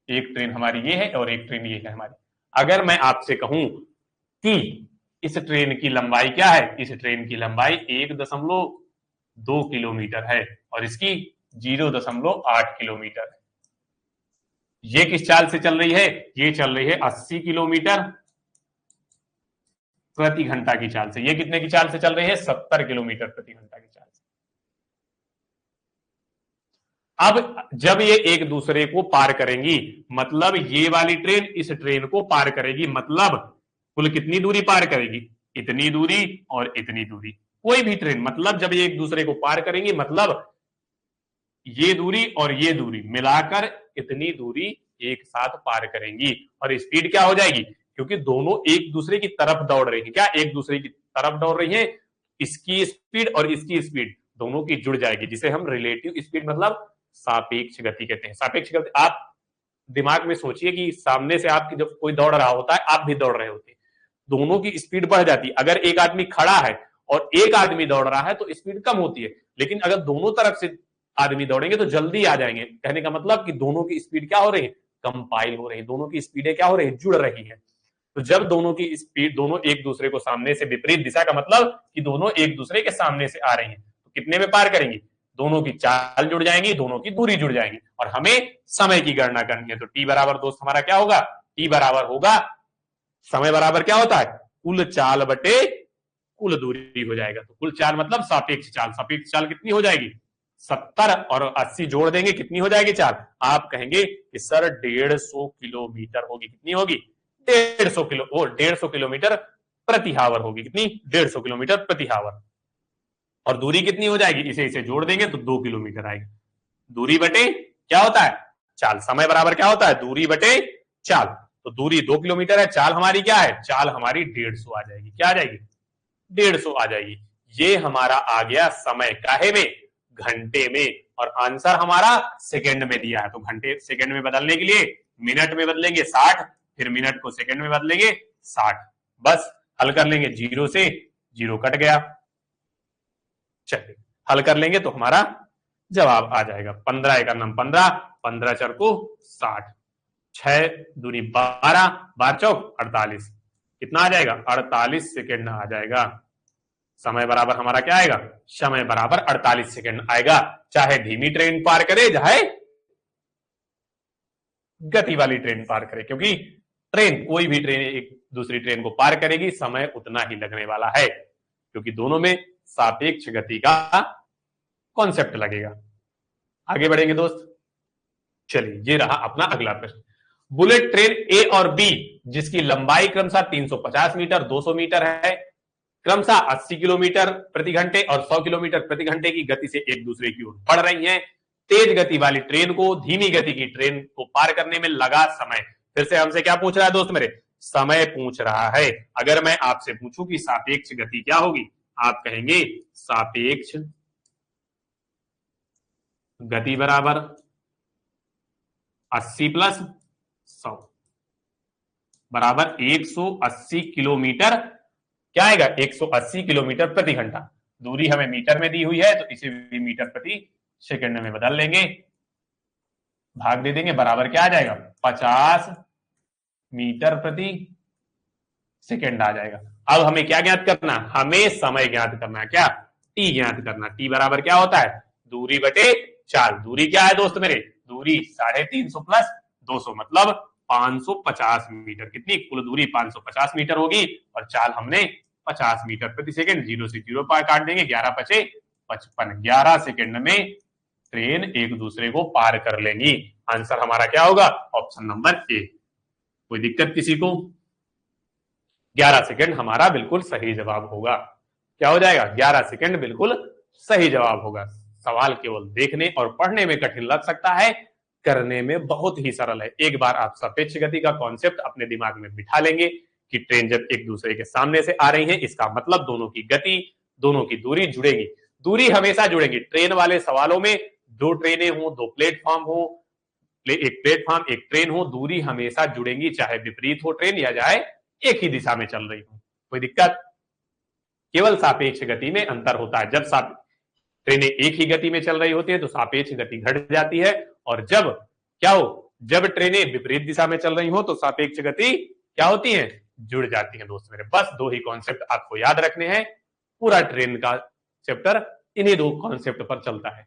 एक ट्रेन हमारी ये है और एक ट्रेन ये है हमारी। अगर मैं आपसे कहूं कि इस ट्रेन की लंबाई क्या है? इस ट्रेन की लंबाई 1.2 किलोमीटर है और इसकी 0.8 किलोमीटर है। ये किस चाल से चल रही है? ये चल रही है 80 किलोमीटर प्रति घंटा की चाल से। ये कितने की चाल से चल रही है? 70 किलोमीटर प्रति घंटा की चाल से। अब जब ये एक दूसरे को पार करेंगी मतलब ये वाली ट्रेन इस ट्रेन को पार करेगी, मतलब कुल कितनी दूरी पार करेगी? इतनी दूरी और इतनी दूरी। कोई भी ट्रेन मतलब जब ये एक दूसरे को पार करेंगी मतलब ये दूरी और ये दूरी मिलाकर इतनी दूरी एक साथ पार करेंगी। और स्पीड क्या हो जाएगी? क्योंकि दोनों एक दूसरे की तरफ दौड़ रही है। क्या? एक दूसरे की तरफ दौड़ रही है। इसकी स्पीड और इसकी स्पीड दोनों की जुड़ जाएगी, जिसे हम रिलेटिव स्पीड मतलब सापेक्ष गति कहते हैं। सापेक्ष गति आप दिमाग में सोचिए कि सामने से आपकी जब कोई दौड़ रहा होता है, आप भी दौड़ रहे होते हैं, दोनों की स्पीड बढ़ जाती है। अगर एक आदमी खड़ा है और एक आदमी दौड़ रहा है तो स्पीड कम होती है, लेकिन अगर दोनों तरफ से आदमी दौड़ेंगे तो जल्दी आ जाएंगे। कहने का मतलब कि दोनों की स्पीड क्या हो रही है? कंपाइल हो रही है। दोनों की स्पीडें क्या हो रही है? जुड़ रही है। तो जब दोनों की स्पीड दोनों एक दूसरे को सामने से विपरीत दिशा का मतलब कि दोनों एक दूसरे के सामने से आ रही हैं, तो कितने में पार करेंगी? दोनों की चाल जुड़ जाएंगी, दोनों की दूरी जुड़ जाएंगी और हमें समय की गणना करनी है। तो टी बराबर दोस्त हमारा क्या होगा? टी बराबर होगा, समय बराबर क्या होता है? कुल चाल बटे कुल दूरी हो जाएगा। तो कुल चाल मतलब सापेक्ष चाल। सापेक्ष चाल कितनी हो जाएगी? 70 और 80 जोड़ देंगे, कितनी हो जाएगी चाल? आप कहेंगे कि सर 150 किलोमीटर होगी। कितनी होगी? 150 किलोमीटर प्रति हावर होगी। कितनी? 150 किलोमीटर प्रति हावर। और दूरी कितनी हो जाएगी? इसे इसे जोड़ देंगे तो 2 किलोमीटर आएगी। दूरी बटे क्या होता है? चाल। समय बराबर क्या होता है? दूरी बटे चाल। तो दूरी 2 किलोमीटर है, चाल हमारी क्या है? चाल हमारी 150 आ जाएगी। क्या आ जाएगी? 150 आ जाएगी। ये हमारा आ गया समय। काहे में? घंटे में। और आंसर हमारा सेकंड में दिया है। तो घंटे सेकंड में बदलने के लिए मिनट में बदलेंगे 60, फिर मिनट को सेकंड में बदलेंगे 60। बस हल कर लेंगे, 0 से 0 कट गया। चलिए हल कर लेंगे तो हमारा जवाब आ जाएगा 15 एका नाम 15, 15 चर को 60, 6 दूनी 12, 12 चौक 48। कितना आ जाएगा? 48 सेकेंड आ जाएगा। समय बराबर हमारा क्या आएगा? समय बराबर 48 सेकेंड आएगा। चाहे धीमी ट्रेन पार करे, चाहे गति वाली ट्रेन पार करे, क्योंकि ट्रेन, कोई भी ट्रेन एक दूसरी ट्रेन को पार करेगी, समय उतना ही लगने वाला है, क्योंकि दोनों में सापेक्ष गति का कॉन्सेप्ट लगेगा। आगे बढ़ेंगे दोस्त। चलिए ये रहा अपना अगला प्रश्न। बुलेट ट्रेन ए और बी जिसकी लंबाई क्रमशः 350 मीटर 200 मीटर है, क्रमशः 80 किलोमीटर प्रति घंटे और 100 किलोमीटर प्रति घंटे की गति से एक दूसरे की ओर बढ़ रही हैं। तेज गति वाली ट्रेन को धीमी गति की ट्रेन को पार करने में लगा समय। फिर से हमसे क्या पूछ रहा है दोस्त मेरे? समय पूछ रहा है। अगर मैं आपसे पूछूं कि सापेक्ष गति क्या होगी, आप कहेंगे सापेक्ष गति बराबर 80 प्लस 100 बराबर 180 किलोमीटर। क्या आएगा? 180 किलोमीटर प्रति घंटा। दूरी हमें मीटर में दी हुई है तो इसे भी मीटर प्रति सेकंड में बदल लेंगे, भाग दे देंगे, बराबर क्या आ जाएगा? 50 मीटर प्रति सेकंड आ जाएगा। अब हमें क्या ज्ञात करना? हमें समय ज्ञात करना है। क्या? टी ज्ञात करना। टी बराबर क्या होता है? दूरी बटे चाल। दूरी क्या है दोस्त मेरे? दूरी 350 प्लस 200 मतलब 550 मीटर। कितनी? कुल दूरी 550 मीटर होगी और चाल हमने 50 मीटर प्रति सेकंड। 0 से 0 पार काट देंगे, 11 पचे 55। 11 सेकंड में ट्रेन एक दूसरे को पार कर लेंगी। आंसर हमारा क्या होगा? Option number A. कोई दिक्कत किसी को? 11 सेकंड हमारा बिल्कुल सही जवाब होगा। क्या हो जाएगा? 11 सेकंड बिल्कुल सही जवाब होगा। सवाल केवल देखने और पढ़ने में कठिन लग सकता है, करने में बहुत ही सरल है। एक बार आप सापेक्ष गति का कॉन्सेप्ट अपने दिमाग में बिठा लेंगे कि ट्रेन जब एक दूसरे के सामने से आ रही है, इसका मतलब दोनों की गति, दोनों की दूरी जुड़ेगी। दूरी हमेशा जुड़ेगी। ट्रेन वाले सवालों में दो ट्रेनें हो, दो प्लेटफॉर्म हो, एक प्लेटफॉर्म एक ट्रेन हो, दूरी हमेशा जुड़ेंगी, चाहे विपरीत हो ट्रेन या चाहे एक ही दिशा में चल रही हो। कोई दिक्कत? केवल सापेक्ष गति में अंतर होता है। जब ट्रेनें एक ही गति में चल रही होती है तो सापेक्ष गति घट जाती है, और जब क्या हो, जब ट्रेनें विपरीत दिशा में चल रही हो तो सापेक्ष गति क्या होती है? जुड़ जाती है। दोस्त मेरे, बस दो ही कॉन्सेप्ट आपको याद रखने हैं। पूरा ट्रेन का चैप्टर इन्हीं दो कॉन्सेप्ट पर चलता है।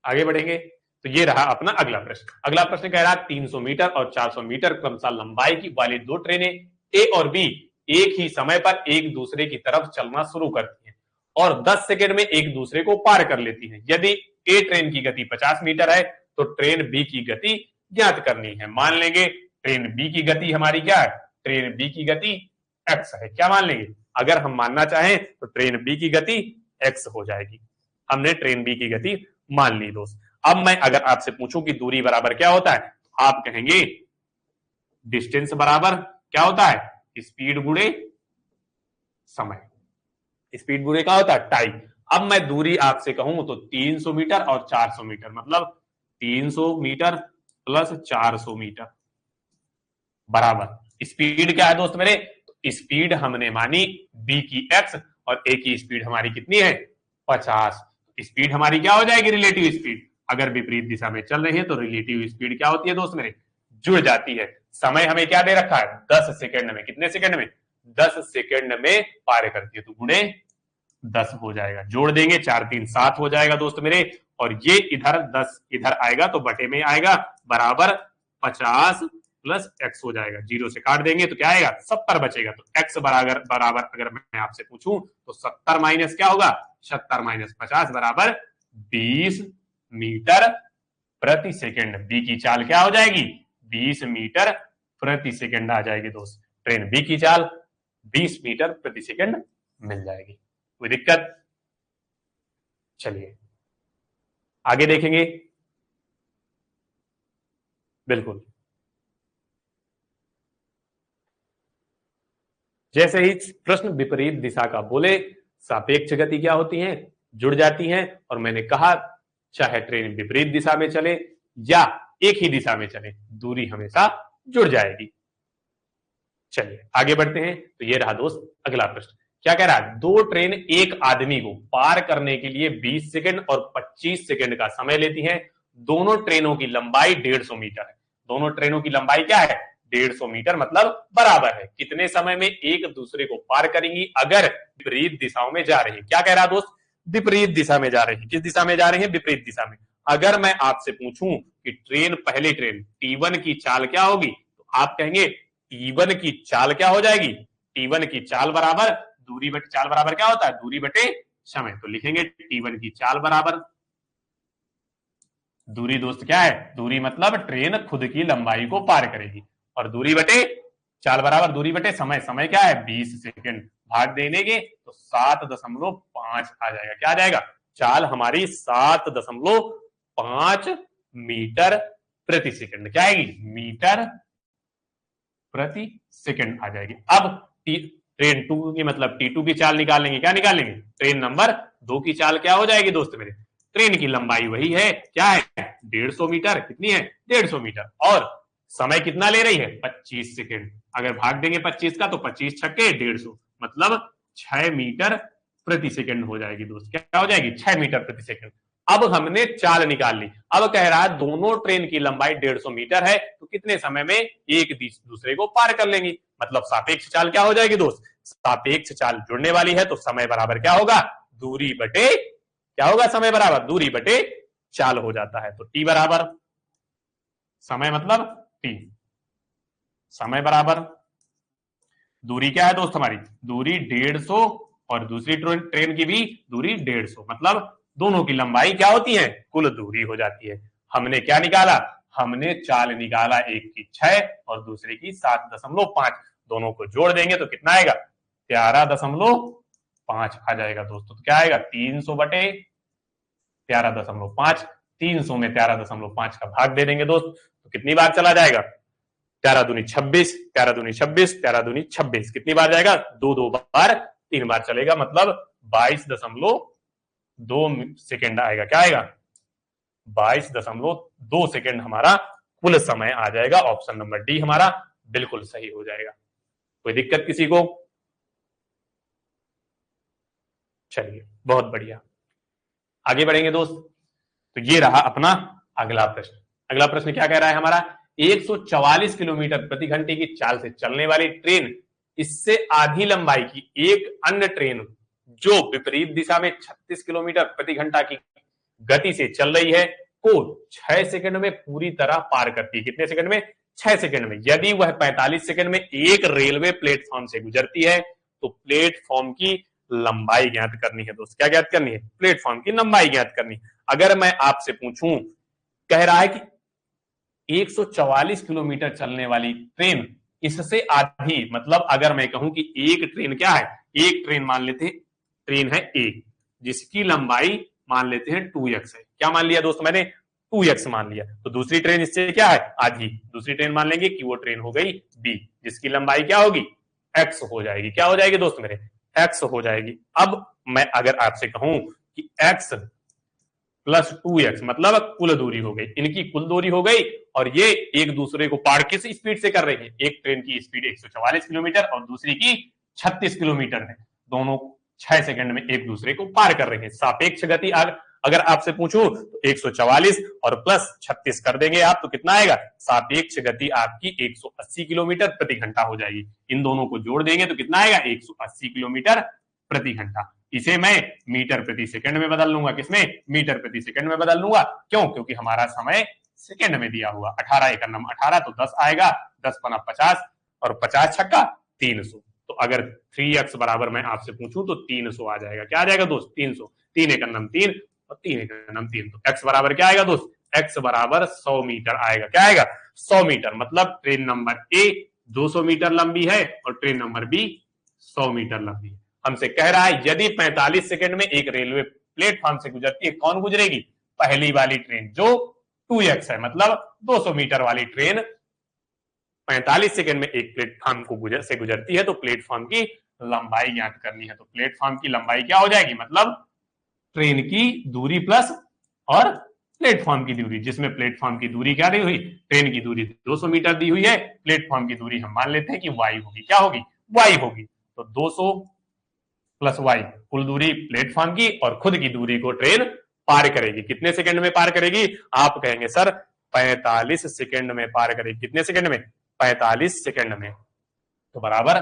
आगे बढ़ेंगे तो ये रहा अपना अगला प्रश्न। अगला प्रश्न कह रहा है 300 मीटर और 400 मीटर क्रमशः लंबाई की वाली दो ट्रेनें ए और बी एक ही समय पर एक दूसरे की तरफ चलना शुरू करती हैं और 10 सेकंड में एक दूसरे को पार कर लेती हैं। यदि ए ट्रेन की गति 50 मीटर है तो ट्रेन बी की गति ज्ञात करनी है। मान लेंगे ट्रेन बी की गति हमारी क्या है? ट्रेन बी की गति एक्स है। क्या मान लेंगे? अगर हम मानना चाहें तो ट्रेन बी की गति एक्स हो जाएगी। हमने ट्रेन बी की गति मान ली दोस्त। अब मैं अगर आपसे पूछूं कि दूरी बराबर क्या होता है, आप कहेंगे डिस्टेंस बराबर क्या होता है? स्पीड गुणे समय। स्पीड गुणे क्या होता है? टाइम। अब मैं दूरी आपसे कहूं तो 300 मीटर और 400 मीटर मतलब 300 मीटर प्लस 400 मीटर बराबर स्पीड क्या है दोस्त मेरे? तो स्पीड हमने मानी बी की एक्स और ए की स्पीड हमारी कितनी है? 50। स्पीड हमारी क्या हो जाएगी? Relative speed. अगर विपरीत दिशा में चल रही है तो रिलेटिव स्पीड क्या होती है दोस्त मेरे? जुड़ जाती है। समय हमें क्या दे रखा है? 10 सेकंड में। कितने सेकंड में? 10 सेकंड में पार करती है, तो गुणे 10 हो जाएगा। जोड़ देंगे 4 3 7 हो जाएगा दोस्त मेरे, और ये इधर 10 इधर आएगा तो बटे में आएगा, बराबर 50 प्लस एक्स हो जाएगा, 0 से काट देंगे तो क्या आएगा 70 बचेगा। तो एक्स बराबर बराबर अगर मैं आपसे पूछूं तो 70 माइनस क्या होगा 76 माइनस 50 बराबर 20 मीटर प्रति सेकंड। बी की चाल क्या हो जाएगी 20 मीटर प्रति सेकंड आ जाएगी दोस्त। ट्रेन बी की चाल 20 मीटर प्रति सेकंड मिल जाएगी। कोई दिक्कत? चलिए आगे देखेंगे। बिल्कुल, जैसे ही प्रश्न विपरीत दिशा का बोले, सापेक्ष गति क्या होती है जुड़ जाती है। और मैंने कहा चाहे ट्रेन विपरीत दिशा में चले या एक ही दिशा में चले, दूरी हमेशा जुड़ जाएगी। चलिए आगे बढ़ते हैं। तो ये रहा दोस्त अगला प्रश्न। क्या कह रहा है, दो ट्रेन एक आदमी को पार करने के लिए 20 सेकंड और 25 सेकंड का समय लेती हैं। दोनों ट्रेनों की लंबाई 150 मीटर है। दोनों ट्रेनों की लंबाई क्या है 150 मीटर, मतलब बराबर है। कितने समय में एक दूसरे को पार करेंगी अगर विपरीत दिशाओं में जा रही है। क्या कह रहा है दोस्त, विपरीत दिशा में जा रही है। किस दिशा में जा रही है विपरीत दिशा में। अगर मैं आपसे पूछूं कि ट्रेन पहली ट्रेन T1 की चाल क्या होगी, तो आप कहेंगे T1 की चाल क्या हो जाएगी, T1 की चाल बराबर दूरी बटे चाल बराबर क्या होता है दूरी बटे समय। तो लिखेंगे T1 की चाल बराबर दूरी दोस्त क्या है, दूरी मतलब ट्रेन खुद की लंबाई को पार करेगी, और दूरी बटे चाल बराबर दूरी बटे समय। समय क्या है 20 सेकंड, भाग देने के तो 7.5 आ जाएगा। क्या आ जाएगा, चाल हमारी 7.5 मीटर प्रति सेकंड क्या आएगी मीटर प्रति सेकंड आ जाएगी। अब ट्रेन 2 की मतलब T2 की चाल निकालेंगे। क्या निकालेंगे, ट्रेन नंबर 2 की चाल क्या हो जाएगी दोस्त मेरे, ट्रेन की लंबाई वही है क्या है 150 मीटर। कितनी है 150 मीटर, और समय कितना ले रही है 25 सेकंड। अगर भाग देंगे 25 का तो 25 छक्के 150, मतलब 6 मीटर प्रति सेकंड हो जाएगी दोस्त। क्या हो जाएगी 6 मीटर प्रति सेकंड। अब हमने चाल निकाल ली। अब कह रहा है दोनों ट्रेन की लंबाई 150 मीटर है, तो कितने समय में एक दूसरे को पार कर लेंगी। मतलब सापेक्ष चाल क्या हो जाएगी दोस्त, सापेक्ष चाल जुड़ने वाली है तो समय बराबर क्या होगा दूरी बटे क्या होगा समय बराबर दूरी बटे चाल हो जाता है। तो टी बराबर समय मतलब टी, समय बराबर दूरी क्या है दोस्त हमारी दूरी 150 और दूसरी ट्रेन की भी दूरी 150, मतलब दोनों की लंबाई क्या होती है कुल दूरी हो जाती है। हमने क्या निकाला, हमने चाल निकाला, एक की 6 और दूसरी की 7.5। दोनों को जोड़ देंगे तो कितना आएगा 13.5 आ जाएगा दोस्तों। तो क्या आएगा 300 बटे 13.5, 300 में 13.5 का भाग दे देंगे दोस्त, तो कितनी बार चला जाएगा 13 दूनी 26, 13 दूनी 26, 13 दूनी 26, कितनी बार जाएगा 2 बार 3 बार चलेगा, मतलब 22.2 सेकेंड आएगा। क्या आएगा 22.2 सेकेंड हमारा कुल समय आ जाएगा। ऑप्शन नंबर डी हमारा बिल्कुल सही हो जाएगा। कोई दिक्कत किसी को? चलिए बहुत बढ़िया, आगे बढ़ेंगे दोस्त। तो ये रहा अपना अगला प्रश्न। अगला प्रश्न क्या कह रहा है हमारा, 144 किलोमीटर प्रति घंटे की चाल से चलने वाली ट्रेन इससे आधी लंबाई की एक अन्य ट्रेन जो विपरीत दिशा में 36 किलोमीटर प्रति घंटा की गति से चल रही है को 6 सेकंड में पूरी तरह पार करती है। कितने सेकंड में 6 सेकंड में। यदि वह 45 सेकंड में एक रेलवे प्लेटफॉर्म से गुजरती है तो प्लेटफॉर्म की लंबाई ज्ञात करनी है दोस्त। क्या ज्ञात करनी है, प्लेटफॉर्म की लंबाई ज्ञात करनी। अगर मैं आपसे पूछूं, कह रहा है कि 144 किलोमीटर चलने वाली ट्रेन इससे आधी, मतलब अगर मैं कहूं कि एक ट्रेन क्या है, एक ट्रेन मान लेते हैं ट्रेन है ए जिसकी लंबाई मान लेते हैं 2x है। क्या मान लिया दोस्त मैंने 2x मान लिया, तो दूसरी ट्रेन इससे क्या है आधी। दूसरी ट्रेन मान लेंगे कि वो ट्रेन हो गई बी जिसकी लंबाई क्या होगी x हो जाएगी। क्या हो जाएगी दोस्त मेरे x हो जाएगी। अब मैं अगर आपसे कहूं कि x प्लस 2x मतलब कुल दूरी हो गई, इनकी कुल दूरी हो गई, और ये एक दूसरे को पार किस स्पीड से कर रही है, एक ट्रेन की स्पीड 144 किलोमीटर और दूसरी की 36 किलोमीटर है। दोनों 6 सेकंड में एक दूसरे को पार कर रहे हैं। सापेक्ष गति अगर आपसे पूछूं तो 144 और प्लस 36 कर देंगे आप तो कितना आएगा, सापेक्ष गति आपकी 180 किलोमीटर प्रति घंटा हो जाएगी। इन दोनों को जोड़ देंगे तो कितना आएगा 180 किलोमीटर प्रति घंटा। इसे मैं मीटर प्रति सेकंड में बदल लूंगा, किसमें मीटर प्रति सेकंड में बदल लूंगा। क्यों, क्योंकि हमारा समय सेकंड में दिया हुआ। 18 एकम नम 18 तो 10 आएगा, 10 पना 50 और 50 छक्का 300। तो अगर 3x बराबर मैं आपसे पूछूं तो 300 आ जाएगा। क्या आ जाएगा दोस्त? 300। 3 एकम नम 3 और 3 एकम नम 3, तो x बराबर क्या आएगा दोस्त? x बराबर 100 मीटर आएगा। क्या आएगा? 100 मीटर। मतलब ट्रेन नंबर ए 200 मीटर लंबी है और ट्रेन नंबर बी 100 मीटर लंबी है। हमसे कह रहा है यदि 45 सेकंड में एक रेलवे प्लेटफॉर्म से गुजरती है, कौन गुजरेगी? पहली वाली ट्रेन जो 2x है, मतलब 200 मीटर वाली ट्रेन 45 सेकंड में एक प्लेटफॉर्म को गुजरती है, तो प्लेटफॉर्म की लंबाई ज्ञात करनी है। तो प्लेटफॉर्म की लंबाई क्या हो जाएगी? मतलब ट्रेन की दूरी प्लस और प्लेटफॉर्म की दूरी, जिसमें प्लेटफॉर्म की दूरी क्या दी हुई? ट्रेन की दूरी 200 मीटर दी हुई है, प्लेटफॉर्म की दूरी हम मान लेते हैं कि y होगी। क्या होगी? y होगी। तो 200 प्लस y कुल दूरी प्लेटफॉर्म की और खुद की दूरी को ट्रेन पार करेगी। कितने सेकंड में पार करेगी? आप कहेंगे सर 45 सेकंड में पार करेगी। कितने सेकंड में? 45 सेकंड में। तो बराबर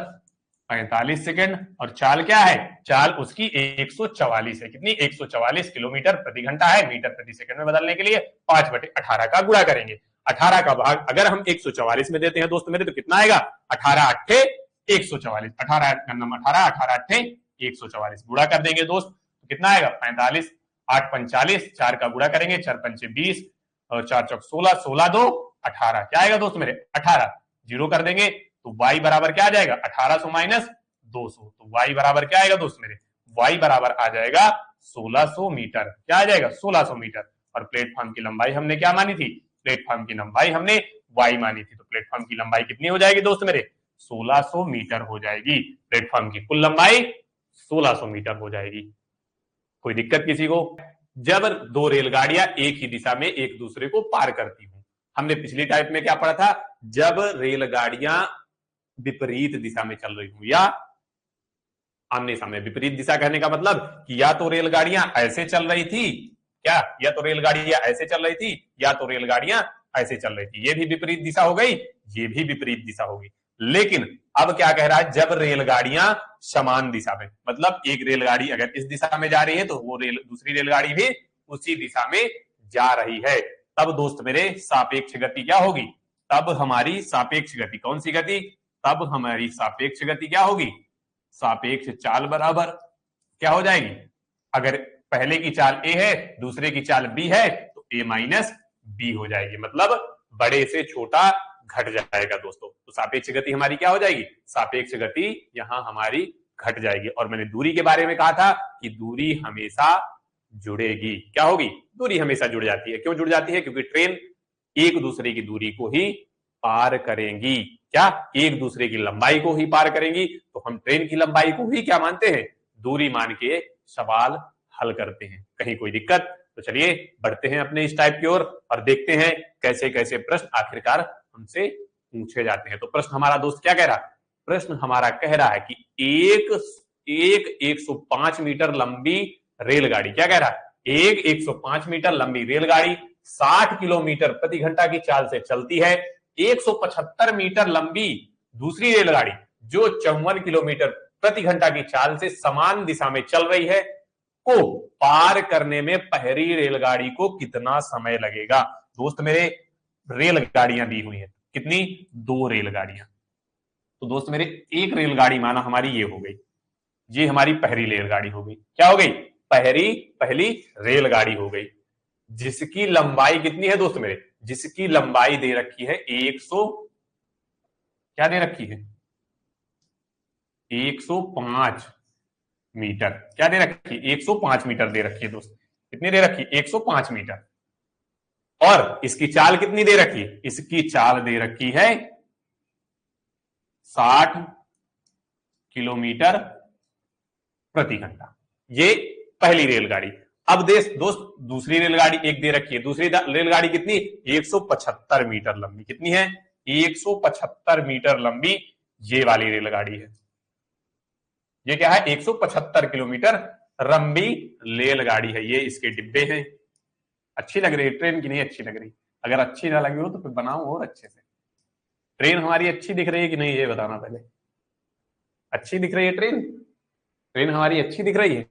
45 सेकंड और चाल क्या है? चाल उसकी 144 है। कितनी? 144 किलोमीटर प्रति घंटा है। मीटर प्रति सेकंड में बदलने के लिए 5/18 का गुणा करेंगे। 18 का भाग अगर हम 144 में देते हैं दोस्त मेरे, तो कितना आएगा? 18 अट्ठे 144, 18 गन्नम 18, 18 अट्ठे 144 गुणा कर देंगे दोस्त, तो कितना आएगा? 45, 8 45, 4 का गुणा करेंगे, 4 पंचे 20 और 4 चौक 16, 16 2 18। क्या आएगा दोस्त मेरे? 18। जीरो कर देंगे तो y बराबर क्या आ जाएगा? 1800 माइनस 200। तो y बराबर क्या आएगा दोस्त मेरे? y बराबर आ जाएगा 1600 मीटर। क्या आ जाएगा? 1600 मीटर। और प्लेटफॉर्म की लंबाई हमने क्या मानी थी? प्लेटफॉर्म की लंबाई हमने y मानी थी। तो प्लेटफॉर्म की लंबाई कितनी हो जाएगी दोस्त मेरे? 1600 मीटर हो जाएगी। प्लेटफॉर्म की कुल लंबाई 1600 मीटर हो जाएगी। कोई दिक्कत किसी को? जब दो रेलगाड़ियां एक ही दिशा में एक दूसरे को पार करती हूं, हमने पिछली टाइप में क्या पढ़ा था? जब रेलगाड़ियां विपरीत दिशा में चल रही हूं या आमने सामने। विपरीत दिशा कहने का मतलब कि या तो रेलगाड़ियां ऐसे चल रही थी, क्या? या तो रेलगाड़ियां ऐसे चल रही थी या तो रेलगाड़ियां ऐसे चल रही थी। ये भी विपरीत दिशा हो गई, ये भी विपरीत दिशा होगी। लेकिन अब क्या कह रहा है? जब रेलगाड़ियां समान दिशा में, मतलब एक रेलगाड़ी अगर इस दिशा में जा रही है तो वो दूसरी रेलगाड़ी भी उसी दिशा में जा रही है, तब दोस्त मेरे सापेक्ष गति क्या होगी? तब हमारी सापेक्ष गति कौन सी गति? तब हमारी सापेक्ष गति क्या होगी? सापेक्ष चाल बराबर क्या हो जाएगी? अगर पहले की चाल ए है, दूसरे की चाल बी है, तो ए माइनस बी हो जाएगी। मतलब बड़े से छोटा घट जाएगा दोस्तों। तो सापेक्ष गति हमारी क्या हो जाएगी? सापेक्ष गति यहां हमारी घट जाएगी। और मैंने दूरी के बारे में कहा था कि दूरी हमेशा जुड़ेगी। क्या होगी? दूरी हमेशा जुड़ जाती है। क्यों जुड़ जाती है? क्योंकि ट्रेन एक दूसरे की दूरी को ही पार करेंगी। क्या? एक दूसरे की लंबाई को ही पार करेंगी। तो हम ट्रेन की लंबाई को ही क्या मानते हैं? दूरी मान के सवाल हल करते हैं। कहीं कोई दिक्कत? तो चलिए बढ़ते हैं अपने इस टाइप की ओर और देखते हैं कैसे कैसे प्रश्न आखिरकार हमसे पूछे जाते हैं। तो प्रश्न हमारा दोस्त क्या कह रहा है? प्रश्न हमारा कह रहा है कि एक 105 मीटर लंबी रेलगाड़ी, क्या कह रहा है? एक 105 मीटर लंबी रेलगाड़ी 60 किलोमीटर प्रति घंटा की चाल से चलती है। 175 मीटर लंबी दूसरी रेलगाड़ी जो 54 किलोमीटर प्रति घंटा की चाल से समान दिशा में चल रही है को पार करने में पहली रेलगाड़ी को कितना समय लगेगा? दोस्त मेरे रेलगाड़ियां दी हुई हैं। कितनी? 2 रेलगाड़ियां। तो दोस्त मेरे एक रेलगाड़ी माना हमारी ये हो गई, ये हमारी पहली रेलगाड़ी हो गई। क्या हो गई? पहली रेलगाड़ी हो गई, जिसकी लंबाई कितनी है दोस्त मेरे? जिसकी लंबाई दे रखी है 100, क्या दे रखी है? 105 मीटर। क्या दे रखी है? 105 मीटर दे रखी है दोस्त। कितनी दे रखी है? 105 मीटर। और इसकी चाल कितनी दे रखी है? इसकी चाल दे रखी है 60 किलोमीटर प्रति घंटा। ये पहली रेलगाड़ी। अब दोस्त दूसरी रेलगाड़ी एक दे रखी है। दूसरी रेलगाड़ी कितनी? 175 मीटर लंबी। कितनी है? 175 मीटर लंबी ये वाली रेलगाड़ी है। ये क्या है? 175 किलोमीटर लंबी रेलगाड़ी है। ये इसके डिब्बे हैं। अच्छी लग रही है ट्रेन की? नहीं अच्छी लग रही? अगर अच्छी ना लगी हो तो फिर बनाओ और अच्छे से। ट्रेन हमारी अच्छी दिख रही है कि नहीं ये बताना पहले। अच्छी दिख रही है ट्रेन? ट्रेन हमारी अच्छी दिख रही है?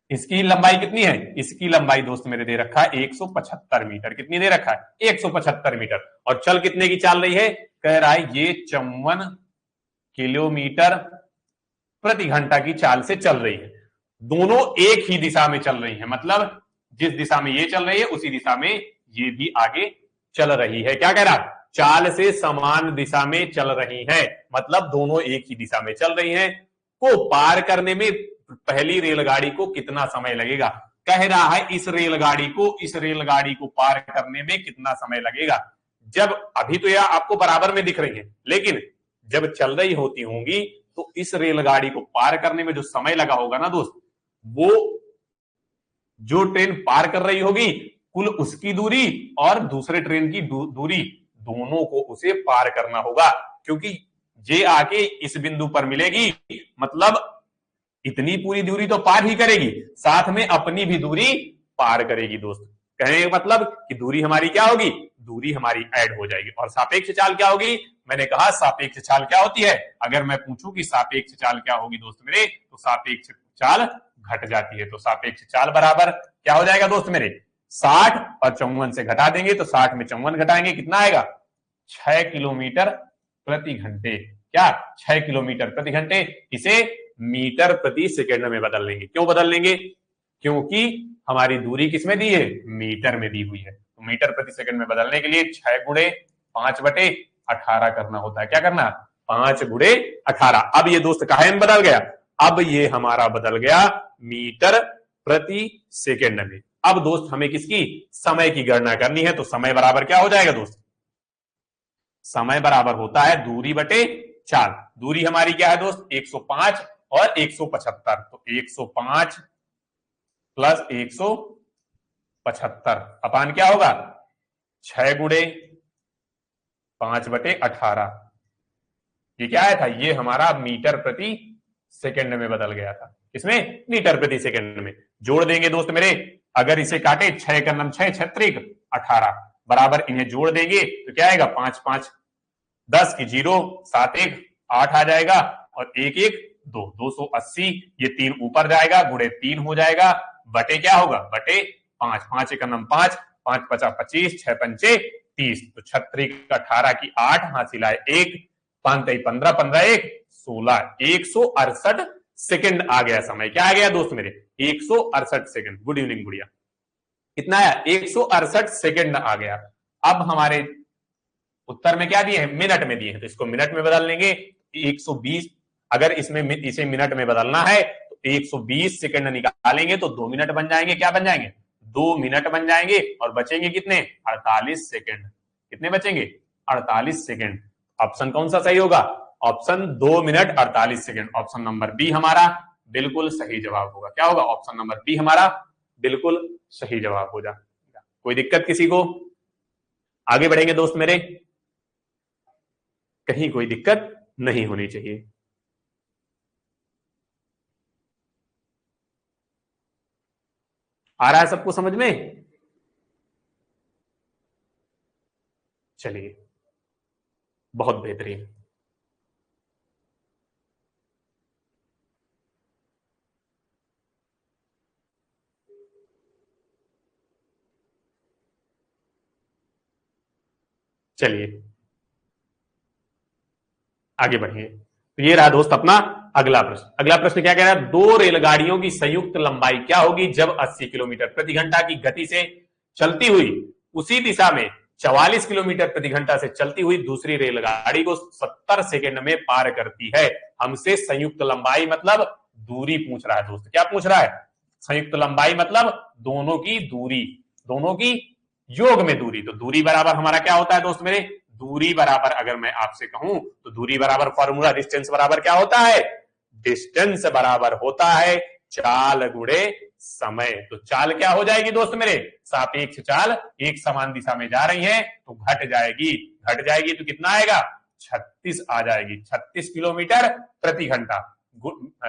इसकी लंबाई कितनी है? इसकी लंबाई दोस्त मेरे दे रखा है 175 मीटर। कितनी दे रखा है? 175 मीटर। और चल कितने की चाल रही है? कह रहा है ये 54 किलोमीटर प्रति घंटा की चाल से चल रही है। दोनों एक ही दिशा में चल रही है, मतलब जिस दिशा में ये चल रही है उसी दिशा में ये भी आगे चल रही है। क्या कह रहा है? चाल से समान दिशा में चल रही है, मतलब दोनों एक ही दिशा में चल रही हैं। को पार करने में पहली रेलगाड़ी को कितना समय लगेगा? कह रहा है इस रेलगाड़ी को पार करने में कितना समय लगेगा। जब अभी तो यह आपको बराबर में दिख रही है, लेकिन जब चल रही होती होंगी तो इस रेलगाड़ी को पार करने में जो समय लगा होगा ना दोस्त, वो जो ट्रेन पार कर रही होगी कुल उसकी दूरी और दूसरे ट्रेन की दूरी, दोनों को उसे पार करना होगा। क्योंकि जे आके इस बिंदु पर मिलेगी, मतलब इतनी पूरी दूरी तो पार ही करेगी, साथ में अपनी भी दूरी पार करेगी दोस्त। कहने का मतलब कि दूरी हमारी क्या होगी? दूरी हमारी ऐड हो जाएगी। और सापेक्ष चाल क्या होगी? मैंने कहा सापेक्ष चाल क्या होती है। अगर मैं पूछूं कि सापेक्ष चाल क्या होगी दोस्त मेरे, तो सापेक्ष चाल घट जाती है। तो सापेक्ष चाल बराबर क्या हो जाएगा दोस्त मेरे? 60 और 54 से घटा देंगे तो 60 में 54 घटाएंगे, कितना आएगा? 6 किलोमीटर प्रति घंटे। क्या? 6 किलोमीटर प्रति घंटे। इसे मीटर प्रति सेकंड में बदल लेंगे। क्यों बदल लेंगे? क्योंकि हमारी दूरी किसमें दी है? मीटर में दी हुई है। तो मीटर प्रति सेकंड में बदलने के लिए 6 गुणे 5/18 करना होता है। क्या करना? 5 गुणे 18। अब ये दोस्त काहे में बदल गया? अब ये हमारा बदल गया मीटर प्रति सेकंड में। अब दोस्त हमें किसकी? समय की गणना करनी है। तो समय बराबर क्या हो जाएगा दोस्त? समय बराबर होता है दूरी बटे चाल। दूरी हमारी क्या है दोस्त? 105 और 175। तो 105 प्लस 175 अपान क्या होगा? 6 गुणे 5/18। ये क्या आया था? ये हमारा मीटर प्रति सेकंड में बदल गया था। इसमें मीटर प्रति सेकंड में जोड़ देंगे दोस्त मेरे। अगर इसे काटे 6 का नम 6 6 18 बराबर, इन्हें जोड़ देंगे तो क्या आएगा? 5 5 10 की 0 7 1 8 आ जाएगा और 1 1 2 280। ये 3 ऊपर जाएगा, गुणे 3 हो जाएगा, बटे क्या होगा? बटे 5 5 एक नम 5 5 50 25 6 पंचे 30। तो 36 18 की 8 हासिल आए 1 5 15 15 1 16 168 सेकंड आ गया समय। क्या आ गया दोस्त मेरे? 168 सेकंड। गुड इवनिंग गुड़िया। कितना आया? 168 सेकंड आ गया। अब हमारे उत्तर में क्या दिए हैं? मिनट में दिए हैं, तो इसको मिनट में बदल लेंगे। 120, अगर इसमें इसे मिनट में बदलना है तो 120 सेकंड निकालेंगे तो 2 मिनट बन जाएंगे। क्या बन जाएंगे? 2 मिनट बन जाएंगे। और बचेंगे कितने? 48 सेकंड। कितने बचेंगे? 48 सेकंड। ऑप्शन कौन सा सही होगा? Option 2 minute 48 second. Option number B हमारा बिल्कुल सही जवाब होगा। क्या होगा? ऑप्शन नंबर बी हमारा बिल्कुल सही जवाब हो जाएगा। कोई दिक्कत किसी को? आगे बढ़ेंगे दोस्त मेरे, कहीं कोई दिक्कत नहीं होनी चाहिए। आ रहा है सबको समझ में? चलिए, बहुत बेहतरीन। चलिए आगे बढ़िए। तो ये रहा दोस्त अपना अगला प्रश्न। अगला प्रश्न क्या कह रहा है? 2 रेलगाड़ियों की संयुक्त लंबाई क्या होगी जब 80 किलोमीटर प्रति घंटा की गति से चलती हुई उसी दिशा में 44 किलोमीटर प्रति घंटा से चलती हुई दूसरी रेलगाड़ी को 70 सेकंड में पार करती है। हमसे संयुक्त लंबाई मतलब दूरी पूछ रहा है दोस्त। क्या पूछ रहा है? संयुक्त लंबाई मतलब दोनों की दूरी, दोनों की योग में दूरी। तो दूरी बराबर हमारा क्या होता है दोस्त मेरे? दूरी बराबर अगर मैं आपसे कहूं तो दूरी बराबर फॉर्मूला डिस्टेंस बराबर क्या होता है? डिस्टेंस बराबर होता है चाल गुणे समय। तो चाल क्या हो जाएगी दोस्त मेरे? सापेक्ष चाल एक समान दिशा में जा रही है तो घट जाएगी। घट जाएगी तो कितना आएगा? 36 आ जाएगी। 36 किलोमीटर प्रति घंटा।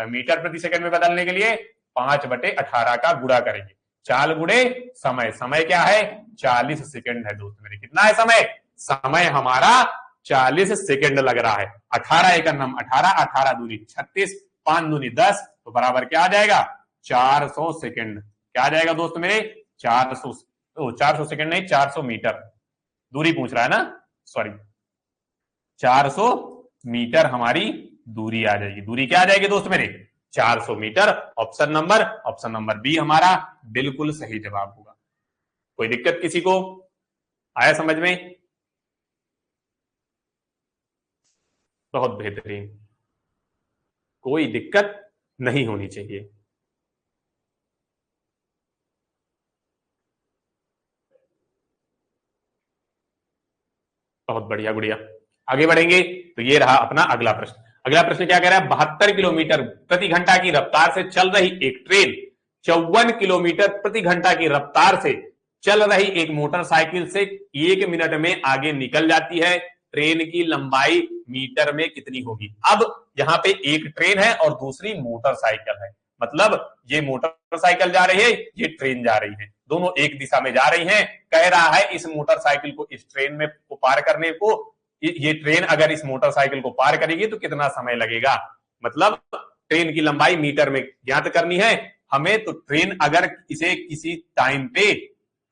मीटर प्रति सेकंड में बदलने के लिए 5/18 का गुणा करेंगे। चाल गुणे समय। समय क्या है? 40 सेकंड है दोस्त मेरे। कितना है समय? समय हमारा 40 सेकंड लग रहा है। 18 एक नम 18 18 दूनी 36 5 दूनी 10 तो बराबर क्या आ जाएगा? 400 सेकंड। क्या आ जाएगा दोस्त मेरे? 400 सेकंड नहीं, 400 मीटर दूरी पूछ रहा है ना, सॉरी 400 मीटर हमारी दूरी आ जाएगी। दूरी क्या आ जाएगी दोस्त मेरे? 400 मीटर। ऑप्शन नंबर बी हमारा बिल्कुल सही जवाब होगा। कोई दिक्कत किसी को? आया समझ में? बहुत बेहतरीन, कोई दिक्कत नहीं होनी चाहिए। बहुत बढ़िया गुड़िया, आगे बढ़ेंगे। तो ये रहा अपना अगला प्रश्न। अगला प्रश्न क्या कह रहा है? 72 किलोमीटर प्रति घंटा की रफ्तार से चल रही एक ट्रेन 54 किलोमीटर प्रति घंटा की रफ्तार से चल रही एक मोटरसाइकिल से 1 मिनट में आगे निकल जाती है। ट्रेन की लंबाई मीटर में कितनी होगी? अब यहाँ पे एक ट्रेन है और दूसरी मोटरसाइकिल है, मतलब ये मोटरसाइकिल जा रही है, ये ट्रेन जा रही है, दोनों एक दिशा में जा रही हैं। कह रहा है इस मोटरसाइकिल को इस ट्रेन में को पार करने को, ये ट्रेन अगर इस मोटरसाइकिल को पार करेगी तो कितना समय लगेगा? मतलब ट्रेन की लंबाई मीटर में ज्ञात करनी है हमें। तो ट्रेन अगर इसे किसी टाइम पे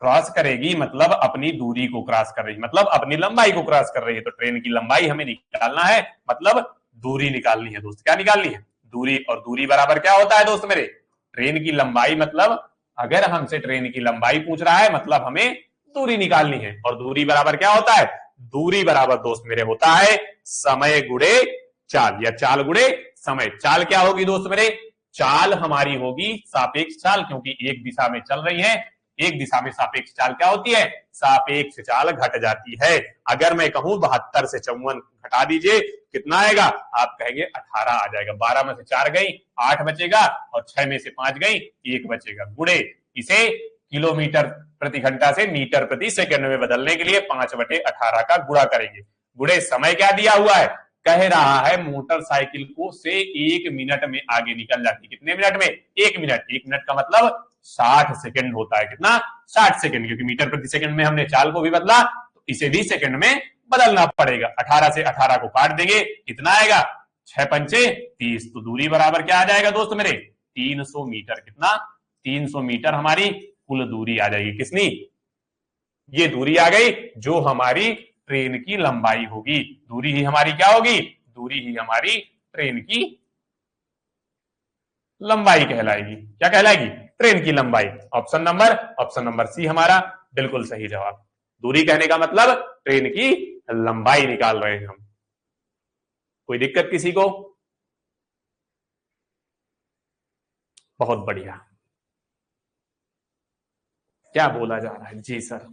क्रॉस करेगी, मतलब अपनी दूरी को क्रॉस कर रही है, मतलब अपनी लंबाई को क्रॉस कर रही है, तो ट्रेन की लंबाई हमें निकालना है, मतलब दूरी निकालनी है दोस्त। क्या निकालनी है? दूरी। और दूरी बराबर क्या होता है दोस्त मेरे? ट्रेन की लंबाई। मतलब अगर हमसे ट्रेन की लंबाई पूछ रहा है मतलब हमें दूरी निकालनी है। और दूरी बराबर क्या होता है? दूरी बराबर दोस्त मेरे होता है समय गुणे चाल, या चाल गुणे समय। चाल क्या होगी दोस्त मेरे? चाल हमारी होगी सापेक्ष चाल, क्योंकि एक दिशा में चल रही है। एक दिशा में सापेक्ष चाल क्या होती है? सापेक्ष चाल घट जाती है। अगर मैं कहूं 72 से 54 घटा दीजिए, कितना आएगा? आप कहेंगे 18 आ जाएगा। 12 में से 4 गई, 8 बचेगा, और 6 में से 5 गई, 1 बचेगा। गुणे इसे किलोमीटर प्रति घंटा से मीटर प्रति सेकंड में बदलने के लिए 5/18 का गुणा करेंगे। गुणे समय क्या दिया हुआ है? कह रहा है मोटरसाइकिल को से 1 मिनट में आगे निकल जाती है। कितने मिनट में? 1 मिनट। 1 मिनट का मतलब 60 सेकंड होता है। कितना? 60 सेकंड, क्योंकि मीटर प्रति सेकंड में हमने चाल को भी बदला, तो इसे भी सेकंड में बदलना पड़ेगा। 18 से 18 को काट देंगे, कितना आएगा? 6 पंचे 30। तो दूरी बराबर क्या आ जाएगा दोस्त मेरे? 300 मीटर। कितना? 300 मीटर हमारी कुल दूरी आ जाएगी। किसनी? ये दूरी आ गई जो हमारी ट्रेन की लंबाई होगी। दूरी ही हमारी क्या होगी? दूरी ही हमारी ट्रेन की लंबाई कहलाएगी। क्या कहलाएगी? ट्रेन की लंबाई। ऑप्शन नंबर सी हमारा बिल्कुल सही जवाब। दूरी कहने का मतलब ट्रेन की लंबाई निकाल रहे हैं हम। कोई दिक्कत किसी को? बहुत बढ़िया। क्या बोला जा रहा है? जी सर,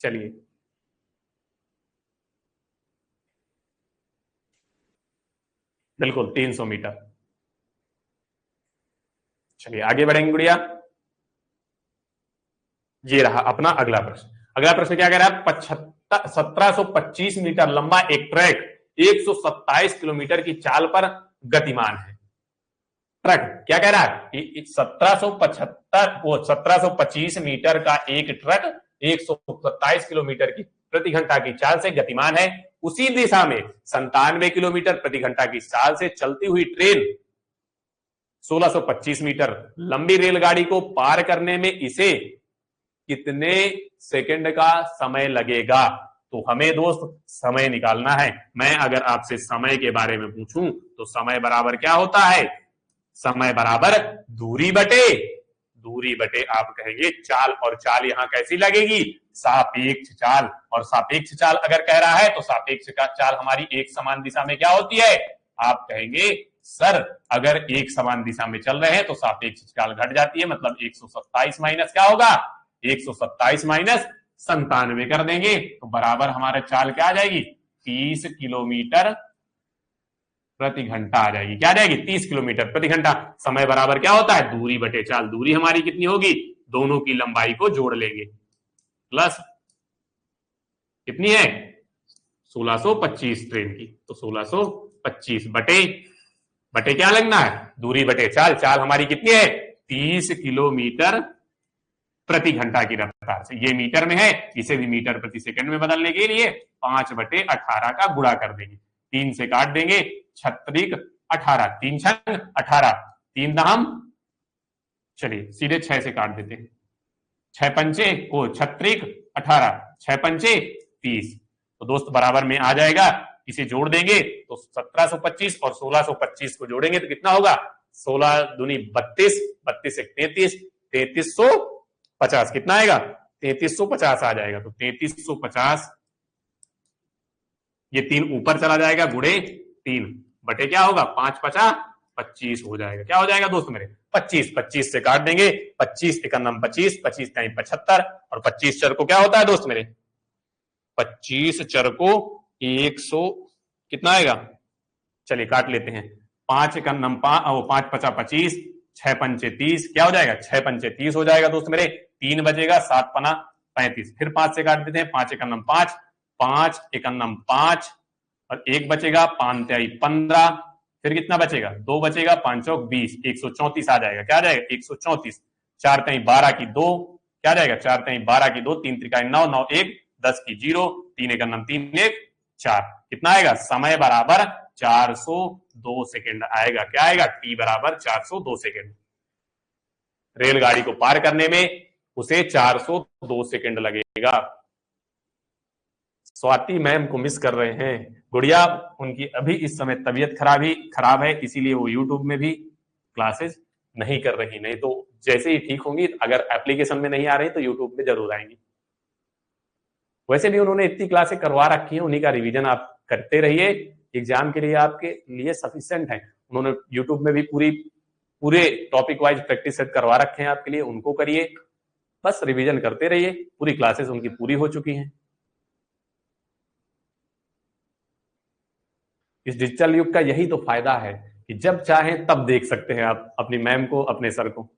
चलिए बिल्कुल 300 मीटर। चलिए आगे बढ़ेंगे गुड़िया। ये रहा अपना अगला प्रश्न। अगला प्रश्न क्या कह रहा है? 1725 मीटर लंबा एक ट्रैक 127 किलोमीटर की चाल पर गतिमान है। ट्रक क्या कह रहा है? 1725 मीटर का एक ट्रक 127 किलोमीटर की प्रति घंटा की चाल से गतिमान है। उसी दिशा में 97 किलोमीटर प्रति घंटा की चाल से चलती हुई ट्रेन 1625 मीटर लंबी रेलगाड़ी को पार करने में इसे कितने सेकंड का समय लगेगा? तो हमें दोस्त समय निकालना है। मैं अगर आपसे समय के बारे में पूछूं तो समय बराबर क्या होता है? समय बराबर दूरी बटे आप कहेंगे चाल। और चाल यहां कैसी लगेगी? सापेक्ष चाल। और सापेक्ष चाल अगर कह रहा है तो सापेक्ष का चाल हमारी एक समान दिशा में क्या होती है? आप कहेंगे सर अगर एक समान दिशा में चल रहे हैं तो सापेक्ष चाल घट जाती है, मतलब 127 माइनस क्या होगा? 127 माइनस 97 कर देंगे तो बराबर हमारा चाल क्या आ जाएगी? 30 किलोमीटर प्रति घंटा आ जाएगी। क्या आ जाएगी? 30 किलोमीटर प्रति घंटा। समय बराबर क्या होता है? दूरी बटे चाल। दूरी हमारी कितनी होगी? दोनों की लंबाई को जोड़ लेंगे, प्लस कितनी है? 1625 ट्रेन की, तो 1625 बटे क्या लगना है? दूरी बटे चाल। चाल हमारी कितनी है? 30 किलोमीटर प्रति घंटा की रफ्तार से। ये मीटर में है, इसे भी मीटर प्रति सेकंड में बदलने के लिए 5/18 का गुणा कर देंगे। 3 से काट देंगे, 6 × 18, 3 × 18, 3 दहम चलिए सीधे 6 से काट देते हैं। 6 पंचे को छत्रिक 18, 6 पंचे 30, तो दोस्त बराबर में आ जाएगा। इसे जोड़ देंगे तो 1725 और 1625 को जोड़ेंगे तो कितना होगा, 16 दूनी 32, 32 एक 33, 3350 कितना आएगा, 3350 आ जाएगा। तो 3350 ये 3 ऊपर चला जाएगा, गुणे 3 बटे क्या होगा, 5 पचा 25 हो जाएगा। क्या हो जाएगा दोस्त मेरे, 25, 25 से काट देंगे, 25 एकम 25, 25 टाइम 75 और 25 चर को क्या होता है दोस्त मेरे, 25 चर को 100 कितना आएगा, चलिए काट लेते हैं। 5 एकम 5 पचा 25, 6 पंचे 30, क्या हो जाएगा, 6 पंचे 30 हो जाएगा दोस्त मेरे। 3 बचेगा, 7 पना 35, फिर 5 से काट देते हैं। 5 एकम 5, 5 एकम 5 और 1 बचेगा, 5 तिहाई 15, फिर कितना बचेगा, 2 बचेगा, 5 चौक 20, 134 आ जाएगा। क्या आ जाएगा, 134। 4 तिहाई 12 की 2, क्या आ जाएगा, 4 तिहाई 12 की 2, 3 त्रिकाई 9, 9 1, 10 की 0, 3 एकम 3 1 4, कितना आएगा, समय बराबर 402 सेकेंड आएगा। क्या आएगा, टी बराबर 402 सेकेंड। रेलगाड़ी को पार करने में उसे 402 सेकेंड लगेगा। स्वाति मैम को मिस कर रहे हैं। गुड़िया उनकी अभी इस समय तबीयत खराब है, इसीलिए वो यूट्यूब में भी क्लासेस नहीं कर रही, नहीं तो जैसे ही ठीक होंगी, अगर एप्लीकेशन में नहीं आ रही तो यूट्यूब में जरूर आएंगी। वैसे भी उन्होंने इतनी क्लासेस करवा रखी हैं, उन्हीं का रिवीजन आप करते रहिए, एग्जाम के लिए आपके लिए सफिशिएंट है। उन्होंने यूट्यूब में भी पूरे टॉपिक वाइज प्रैक्टिस सेट करवा रखे हैं आपके लिए, उनको करिए, बस रिवीजन करते रहिए। पूरी क्लासेस उनकी पूरी हो चुकी हैं। इस डिजिटल युग का यही तो फायदा है कि जब चाहें तब देख सकते हैं आप अपनी मैम को, अपने सर को।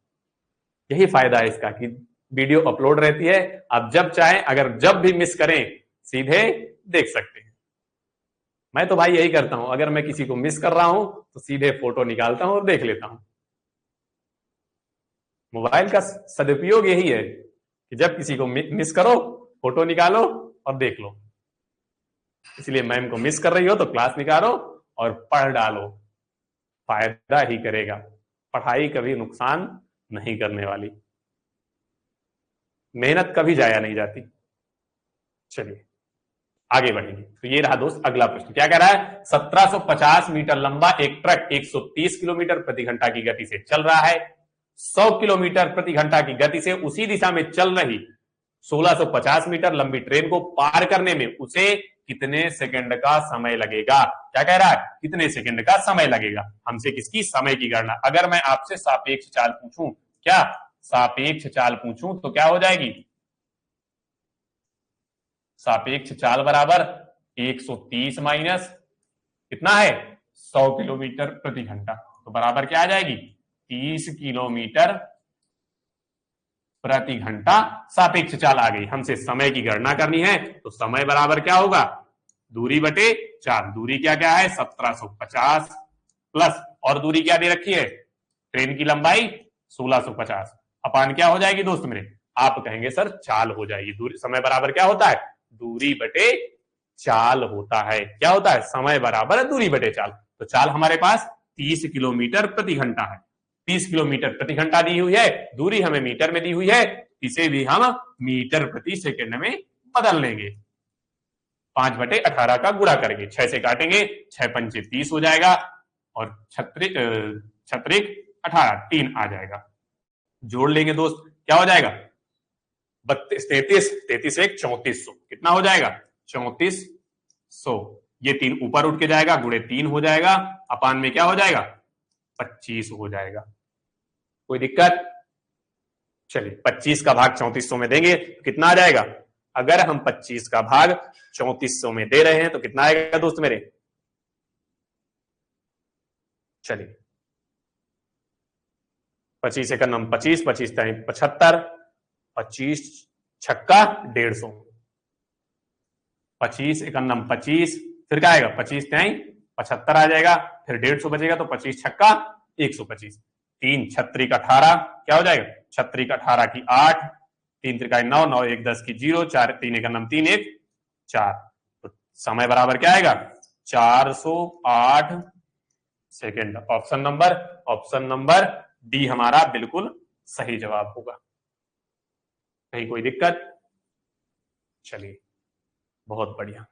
यही फायदा है इसका कि वीडियो अपलोड रहती है, आप जब चाहें, अगर जब भी मिस करें सीधे देख सकते हैं। मैं तो भाई यही करता हूं, अगर मैं किसी को मिस कर रहा हूं तो सीधे फोटो निकालता हूं और देख लेता हूं। मोबाइल का सदुपयोग यही है कि जब किसी को मिस करो, फोटो निकालो और देख लो। इसलिए मैम को मिस कर रही हो तो क्लास निकालो और पढ़ डालो, फायदा ही करेगा। पढ़ाई कभी नुकसान नहीं करने वाली, मेहनत कभी जाया नहीं जाती। चलिए आगे बढ़ेंगे। तो ये रहा दोस्त अगला प्रश्न, क्या कह रहा है, 1750 मीटर लंबा एक ट्रक 130 किलोमीटर प्रति घंटा की गति से चल रहा है। 100 किलोमीटर प्रति घंटा की गति से उसी दिशा में चल रही 1650 मीटर लंबी ट्रेन को पार करने में उसे कितने सेकंड का समय लगेगा। क्या कह रहा है, कितने सेकंड का समय लगेगा। हमसे किसकी, समय की गणना। अगर मैं आपसे सापेक्ष चाल पूछूं, क्या सापेक्ष चाल पूछूं तो क्या हो जाएगी, सापेक्ष चाल बराबर 130 माइनस कितना है, 100 किलोमीटर प्रति घंटा, तो बराबर क्या आ जाएगी, 30 किलोमीटर प्रति घंटा सापेक्ष चाल आ गई। हमसे समय की गणना करनी है तो समय बराबर क्या होगा, दूरी बटे 4। दूरी क्या क्या है, 1750 प्लस और दूरी क्या दे रखी है, ट्रेन की लंबाई 1650 अपान क्या हो जाएगी दोस्त मेरे, आप कहेंगे सर चाल हो जाएगी। दूरी, समय बराबर क्या होता है, दूरी बटे चाल होता है। क्या होता है, समय बराबर दूरी बटे चाल। तो चाल हमारे पास 30 किलोमीटर प्रति घंटा है। 30 किलोमीटर प्रति घंटा दी हुई है, दूरी हमें मीटर में दी हुई है, इसे भी हम मीटर प्रति सेकंड में बदल लेंगे। 5/18 का गुणा करेंगे, 6 से काटेंगे, 6 पंचे 30 हो जाएगा और छत्रिक 18 3 आ जाएगा। जोड़ लेंगे दोस्त, क्या हो जाएगा, 32 33 एक 3400 कितना हो जाएगा, 3400। ये 3 ऊपर उठ के जाएगा, गुणे 3 हो जाएगा, अपान में क्या हो जाएगा, 25 हो जाएगा। कोई दिक्कत, चलिए 25 का भाग 3400 में देंगे तो कितना आ जाएगा। अगर हम 25 का भाग 3400 में दे रहे हैं तो कितना आएगा दोस्त मेरे, चलिए 25 एकम 25, 25 टाइम 75, 25 छक्का 150, 25 एकम 25, फिर क्या आएगा, 25 टाइम 75 आ जाएगा, फिर 150 बचेगा तो 25 छक्का 125, 3 छत्रिक 18 क्या हो जाएगा, छत्रिक 18 की 8, 3 त्रिकाई 9, 9 1 10 की 0, 4 3 एकम 3 1 4, तो समय बराबर क्या आएगा, 408 सेकेंड। ऑप्शन नंबर डी हमारा बिल्कुल सही जवाब होगा। कहीं कोई दिक्कत? चलिए, बहुत बढ़िया,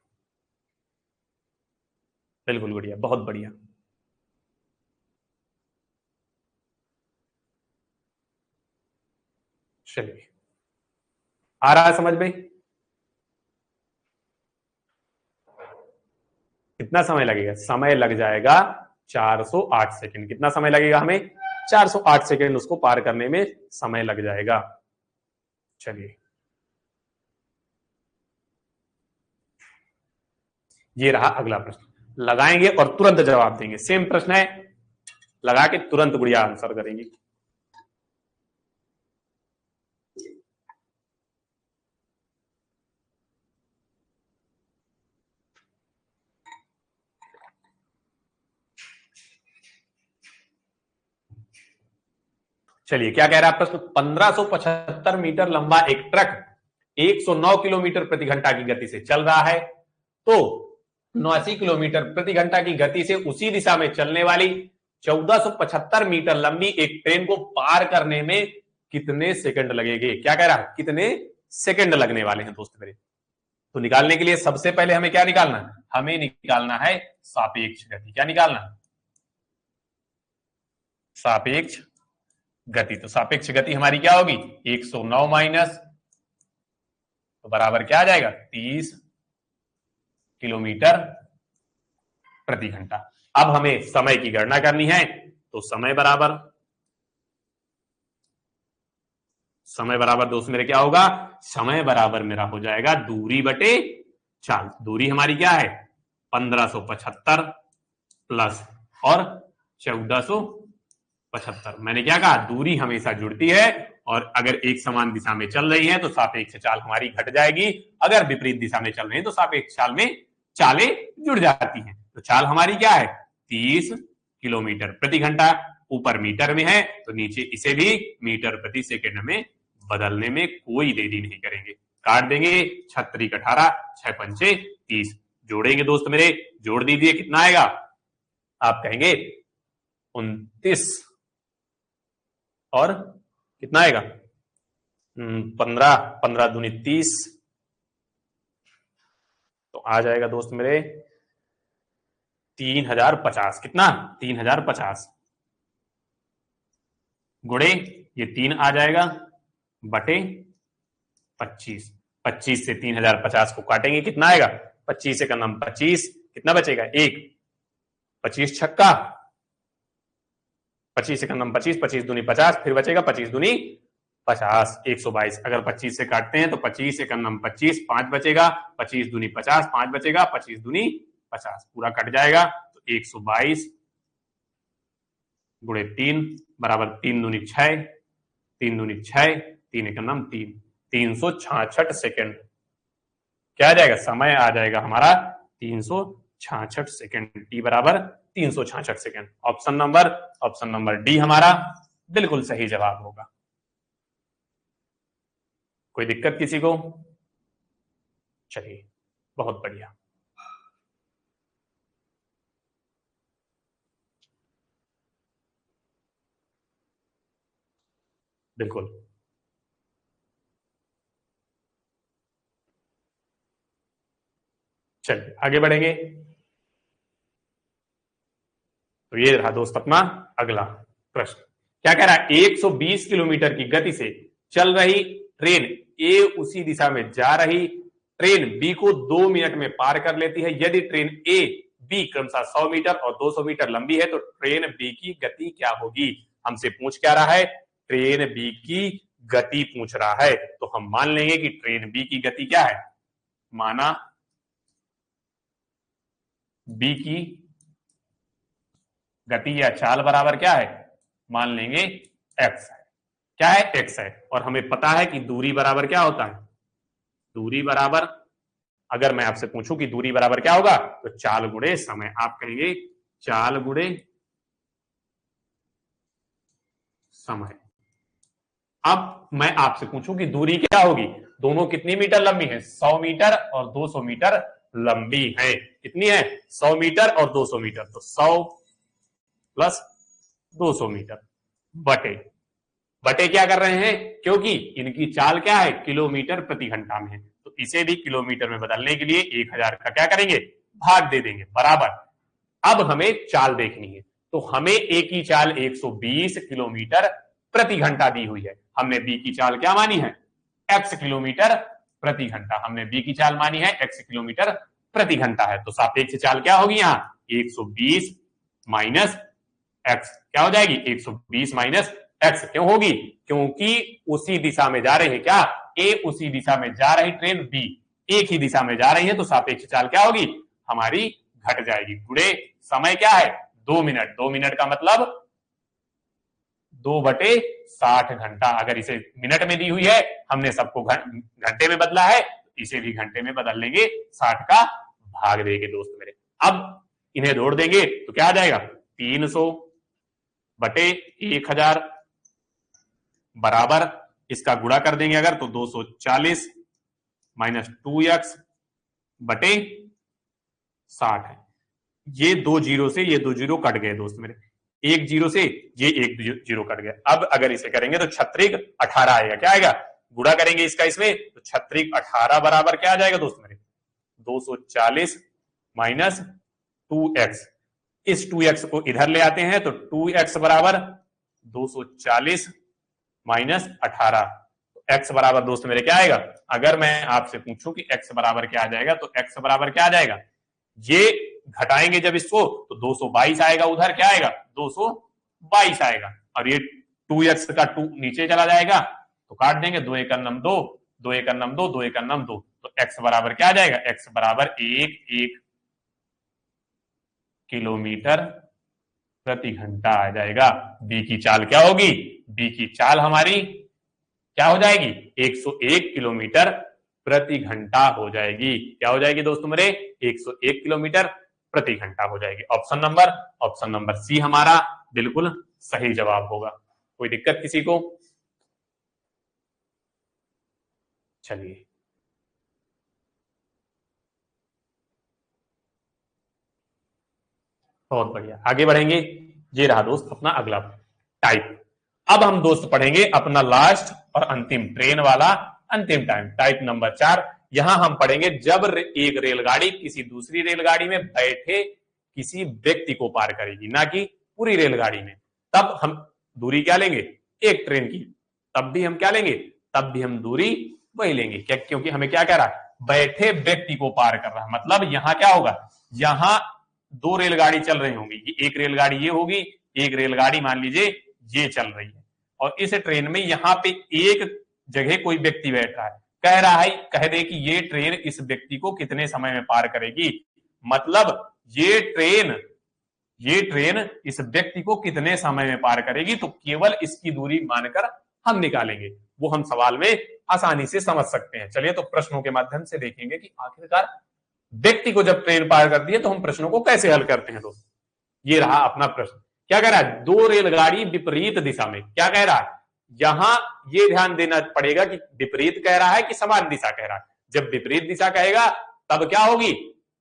बिल्कुल बढ़िया, बहुत बढ़िया। चलिए, आ रहा है समझ में? कितना समय लगेगा? समय लग जाएगा 408 सेकंड। कितना समय लगेगा हमें? 408 सेकंड उसको पार करने में समय लग जाएगा। चलिए, ये रहा अगला प्रश्न। लगाएंगे और तुरंत जवाब देंगे। सेम प्रश्न है, लगा के तुरंत गुड़िया आंसर करेंगे। चलिए, क्या कह रहा है प्रश्न? 1575 मीटर लंबा एक ट्रक 109 किलोमीटर प्रति घंटा की गति से चल रहा है, तो 79 किलोमीटर प्रति घंटा की गति से उसी दिशा में चलने वाली 1475 मीटर लंबी एक ट्रेन को पार करने में कितने सेकंड लगेंगे? क्या कह रहा है? कितने सेकंड लगने वाले हैं दोस्त मेरे? तो निकालने के लिए सबसे पहले हमें क्या निकालना है? हमें निकालना है सापेक्ष गति। क्या निकालना है? सापेक्ष गति। तो सापेक्ष गति हमारी क्या होगी? 109 माइनस, तो बराबर क्या आ जाएगा? 30 किलोमीटर प्रति घंटा। अब हमें समय की गणना करनी है, तो समय बराबर दोस्त मेरे क्या होगा? समय बराबर मेरा हो जाएगा दूरी बटे चाल। दूरी हमारी क्या है? 1575 प्लस और 1475। मैंने क्या कहा? दूरी हमेशा जुड़ती है, और अगर एक समान दिशा में चल रही है तो सापेक्ष चाल हमारी घट जाएगी। अगर विपरीत दिशा में चल रही है तो सापेक्ष चाल में चालें जुड़ जाती हैं। तो चाल हमारी क्या है? 30 किलोमीटर प्रति घंटा। ऊपर मीटर में है तो नीचे इसे भी मीटर प्रति सेकंड में बदलने में कोई देरी नहीं करेंगे। काट देंगे, 36 18, 6 पंचे 30। जोड़ेंगे दोस्त मेरे, जोड़ दीजिए, कितना आएगा? आप कहेंगे 29 और कितना आएगा? 15, 15 दूनी 30, तो आ जाएगा दोस्त मेरे 3050। कितना? 3050 गुणे ये 3 आ जाएगा बटे 25। 25 से 3050 को काटेंगे, कितना आएगा? 25 से कम 25, कितना बचेगा? 1। 25 छक्का, 25 से कम 25, 25 दूनी 50, फिर बचेगा 25 दूनी 50, 122। अगर 25 से काटते हैं तो 25 से कम 25, 5 बचेगा, 25 दूनी 50, 5 बचेगा, 25 दूनी 50, पूरा कट जाएगा। तो 122 गुणे 3 बराबर 3 दूनी 6, 3 दूनी 6, 3 एकम 3, 366 सेकेंड। क्या आ जाएगा? समय आ जाएगा हमारा 366 सेकेंड। टी बराबर 366 सेकेंड। ऑप्शन नंबर डी हमारा बिल्कुल सही जवाब होगा। कोई दिक्कत किसी को? चलिए, बहुत बढ़िया। बिल्कुल, चलिए आगे बढ़ेंगे। तो ये रहा दोस्त अपना अगला प्रश्न। क्या कह रहा है? 120 किलोमीटर की गति से चल रही ट्रेन ए उसी दिशा में जा रही ट्रेन बी को 2 मिनट में पार कर लेती है। यदि ट्रेन ए बी क्रमशः 100 मीटर और 200 मीटर लंबी है तो ट्रेन बी की गति क्या होगी? हमसे पूछ क्या रहा है? ट्रेन बी की गति पूछ रहा है। तो हम मान लेंगे कि ट्रेन बी की गति क्या है? माना बी की गति या चाल बराबर क्या है? मान लेंगे एक्स है। क्या है? एक्स है। और हमें पता है कि दूरी बराबर क्या होता है? दूरी बराबर, अगर मैं आपसे पूछूं कि दूरी बराबर क्या होगा, तो चाल गुणे समय। आप कहेंगे चाल गुणे समय। अब मैं आपसे पूछूं कि दूरी क्या होगी? दोनों कितनी मीटर लंबी है? 100 मीटर और 200 मीटर लंबी है। कितनी है? 100 मीटर और 200 मीटर। तो 100 प्लस 200 मीटर बटे बटे क्या कर रहे हैं, क्योंकि इनकी चाल क्या है, किलोमीटर प्रति घंटा में है, तो इसे भी किलोमीटर में बदलने के लिए 1000 का क्या करेंगे, भाग दे देंगे, बराबर। अब हमें चाल देखनी है, तो हमें ए की चाल 120 किलोमीटर प्रति घंटा दी हुई है, हमने बी की चाल क्या मानी है, x किलोमीटर प्रति घंटा, हमने बी की चाल मानी है x किलोमीटर प्रति घंटा है, तो सापेक्ष चाल क्या होगी यहां, 120 माइनस x, क्या हो जाएगी, 120 माइनस x। क्यों होगी, क्योंकि उसी दिशा में जा रहे हैं, क्या, ए उसी दिशा में जा रही ट्रेन बी एक ही दिशा में जा रही है, तो सापेक्ष चाल क्या होगी हमारी, घट जाएगी। गुणे समय क्या है, 2 मिनट, 2 मिनट का मतलब 2/60 घंटा, अगर इसे मिनट में दी हुई है, हमने सबको घंटे में बदला है, इसे भी घंटे में बदल लेंगे, 60 का भाग देंगे दोस्त मेरे। अब इन्हें जोड़ देंगे तो क्या आ जाएगा, 300/1000 बराबर, इसका गुणा कर देंगे अगर तो 240 माइनस 2x/60 है। ये 2 जीरो से ये 2 जीरो कट गए दोस्त मेरे, 1 जीरो से ये 1 जीरो कट गया। अब अगर इसे करेंगे तो 6×18 आएगा, क्या आएगा, गुणा करेंगे इसका इसमें तो 6×18 बराबर क्या आ जाएगा दोस्त मेरे, 240 माइनस 2x। इस 2x को इधर ले आते हैं तो 2x बराबर 240 माइनस 18, x बराबर दोस्त मेरे क्या आएगा, अगर मैं आपसे पूछूं कि x बराबर क्या आ जाएगा तो x बराबर क्या आ जाएगा, ये घटाएंगे जब इसको तो 222 आएगा, उधर क्या आएगा 222 आएगा, और ये 2x का 2 नीचे चला जाएगा तो काट देंगे, 2 1 9 2, 2 1 9 2, 2 1 9 2, तो x बराबर क्या आ जाएगा, x बराबर 1 किलोमीटर प्रति घंटा आ जाएगा। बी की चाल क्या होगी, बी की चाल हमारी क्या हो जाएगी, 101 किलोमीटर प्रति घंटा हो जाएगी, क्या हो जाएगी दोस्तों मेरे, 101 किलोमीटर प्रति घंटा हो जाएगी। ऑप्शन नंबर सी हमारा बिल्कुल सही जवाब होगा। कोई दिक्कत किसी को, चलिए बहुत बढ़िया, आगे बढ़ेंगे। ये रहा दोस्त अपना अगला टाइप। अब हम दोस्त पढ़ेंगे अपना लास्ट और अंतिम ट्रेन वाला अंतिम टाइप नंबर 4। यहां हम पढ़ेंगे जब एक रेलगाड़ी किसी दूसरी रेलगाड़ी में बैठे किसी व्यक्ति को पार करेगी, ना कि पूरी रेलगाड़ी में, तब हम दूरी क्या लेंगे, एक ट्रेन की, तब भी हम क्या लेंगे, तब भी हम दूरी वही लेंगे, क्या, क्योंकि हमें क्या कह रहा है, बैठे व्यक्ति को पार कर रहा है, मतलब यहां क्या होगा, यहां 2 रेलगाड़ी चल रही होंगी, एक रेलगाड़ी ये होगी, एक रेलगाड़ी मान लीजिए ये चल रही है, और इस ट्रेन में यहां पे एक जगह कोई व्यक्ति बैठ रहा है, कह रहा है, कह दे कि ये ट्रेन इस व्यक्ति को कितने समय में पार करेगी, मतलब ये ट्रेन इस व्यक्ति को कितने समय में पार करेगी, तो केवल इसकी दूरी मानकर हम निकालेंगे, वो हम सवाल में आसानी से समझ सकते हैं। चलिए तो प्रश्नों के माध्यम से देखेंगे कि आखिरकार व्यक्ति को जब ट्रेन पार करती है तो हम प्रश्नों को कैसे हल करते हैं दोस्तों। ये रहा अपना प्रश्न, क्या कह रहा है, 2 रेलगाड़ी विपरीत दिशा में, क्या कह रहा है, यहां ये ध्यान देना पड़ेगा कि विपरीत कह रहा है कि समान दिशा कह रहा है। जब विपरीत दिशा कहेगा तब क्या होगी,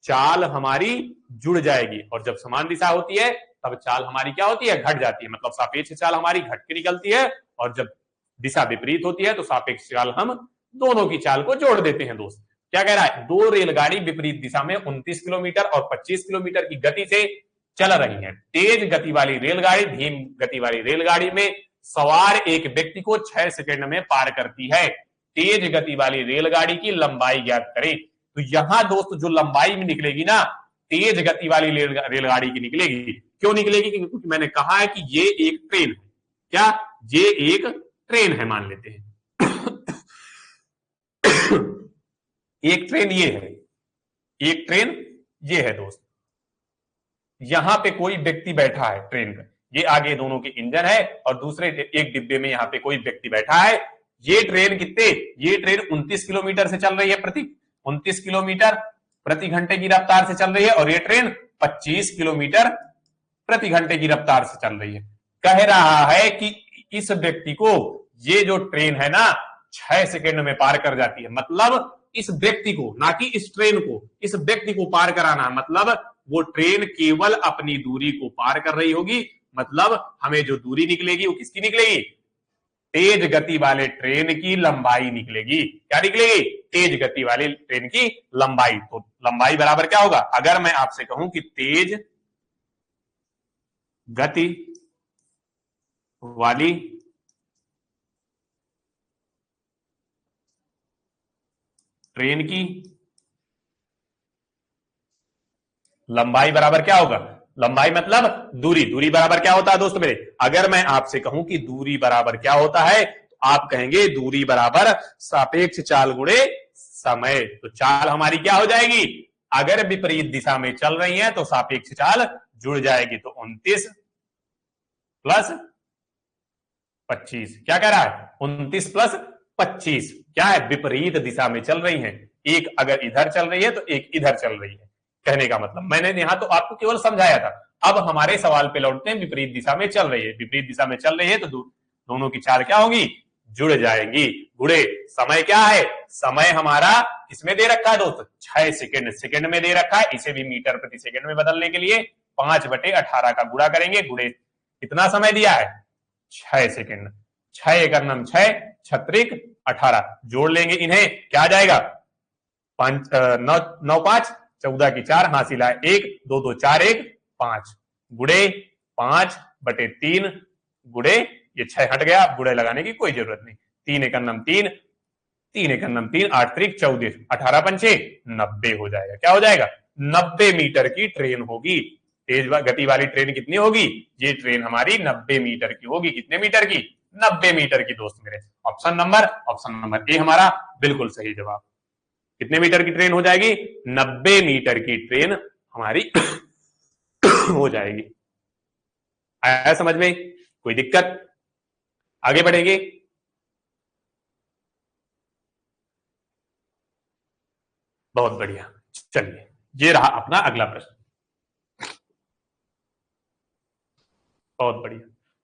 चाल हमारी जुड़ जाएगी, और जब समान दिशा होती है तब चाल हमारी क्या होती है, घट जाती है, मतलब सापेक्ष चाल हमारी घट के निकलती है, और जब दिशा विपरीत होती है तो सापेक्ष चाल हम दोनों की चाल को जोड़ देते हैं दोस्त। क्या कह रहा है, 2 रेलगाड़ी विपरीत दिशा में 29 किलोमीटर और 25 किलोमीटर की गति से चल रही है। तेज गति वाली रेलगाड़ी धीमी गति वाली रेलगाड़ी में सवार एक व्यक्ति को 6 सेकंड में पार करती है। तेज गति वाली रेलगाड़ी की लंबाई ज्ञात करें। तो यहां दोस्त जो लंबाई में निकलेगी ना, तेज गति वाली रेलगाड़ी की निकलेगी। क्यों निकलेगी, क्योंकि मैंने कहा है कि ये एक ट्रेन है, क्या, ये एक ट्रेन है मान लेते हैं एक ट्रेन ये है, एक ट्रेन ये है दोस्त, यहां पे कोई व्यक्ति बैठा है ट्रेन का, ये आगे दोनों के इंजन है और दूसरे एक डिब्बे में यहां पे कोई व्यक्ति बैठा है। ये ट्रेन कितने, ये ट्रेन 29 किलोमीटर से चल रही है, 29 किलोमीटर प्रति घंटे की रफ्तार से चल रही है, और ये ट्रेन 25 किलोमीटर प्रति घंटे की रफ्तार से चल रही है। कह रहा है कि इस व्यक्ति को ये जो ट्रेन है ना 6 सेकंड में पार कर जाती है, मतलब इस व्यक्ति को, ना कि इस ट्रेन को, इस व्यक्ति को पार कराना, मतलब वो ट्रेन केवल अपनी दूरी को पार कर रही होगी, मतलब हमें जो दूरी निकलेगी वो किसकी निकलेगी, तेज गति वाले ट्रेन की लंबाई निकलेगी। क्या निकलेगी? तेज गति वाली ट्रेन की लंबाई। तो लंबाई बराबर क्या होगा? अगर मैं आपसे कहूं कि तेज गति वाली ट्रेन की लंबाई बराबर क्या होगा? लंबाई मतलब दूरी। दूरी बराबर क्या होता है दोस्त मेरे? अगर मैं आपसे कहूं कि दूरी बराबर क्या होता है, तो आप कहेंगे दूरी बराबर सापेक्ष चाल गुणे समय। तो चाल हमारी क्या हो जाएगी? अगर विपरीत दिशा में चल रही है तो सापेक्ष चाल जुड़ जाएगी। तो 29 प्लस 25 क्या कह रहा है? 29 प्लस 25 क्या है? विपरीत दिशा में चल रही है। एक अगर इधर चल रही है तो एक इधर चल रही है। कहने का मतलब मैंने यहां तो आपको केवल समझाया था। अब हमारे सवाल पे लौटते हैं। विपरीत दिशा में चल रही है, विपरीत दिशा में चल रही है तो दोनों की चाल क्या होगी? जुड़ जाएंगी। गुणे समय क्या है? समय हमारा किसमें दे रखा है दोस्त? 6 सेकेंड। सेकेंड में दे रखा है। इसे भी मीटर प्रति सेकेंड में बदलने के लिए 5/18 का गुणा करेंगे। गुणे कितना समय दिया है? 6 सेकेंड। 6 एक नम 6 छत्रिक 18 जोड़ लेंगे इन्हें। क्या आ जाएगा? 5 9 5 14 की 4 हासिल है 1 2 2 4 1 5 गुड़े 5/3 गुड़े ये 6 हट गया। गुड़े लगाने की कोई जरूरत नहीं। 3 एक नम 3 3 एक नम 3 8 त्रिक 14 18 पंचे 90 हो जाएगा। क्या हो जाएगा? 90 मीटर की ट्रेन होगी। तेज गति वाली ट्रेन कितनी होगी? ये ट्रेन हमारी 90 मीटर की होगी। कितने मीटर की? 90 मीटर की दोस्त मेरे। ऑप्शन नंबर ए हमारा बिल्कुल सही जवाब। कितने मीटर की ट्रेन हो जाएगी? 90 मीटर की ट्रेन हमारी हो जाएगी। आया समझ में? कोई दिक्कत? आगे बढ़ेंगे। बहुत बढ़िया। चलिए ये रहा अपना अगला प्रश्न। बहुत बढ़िया।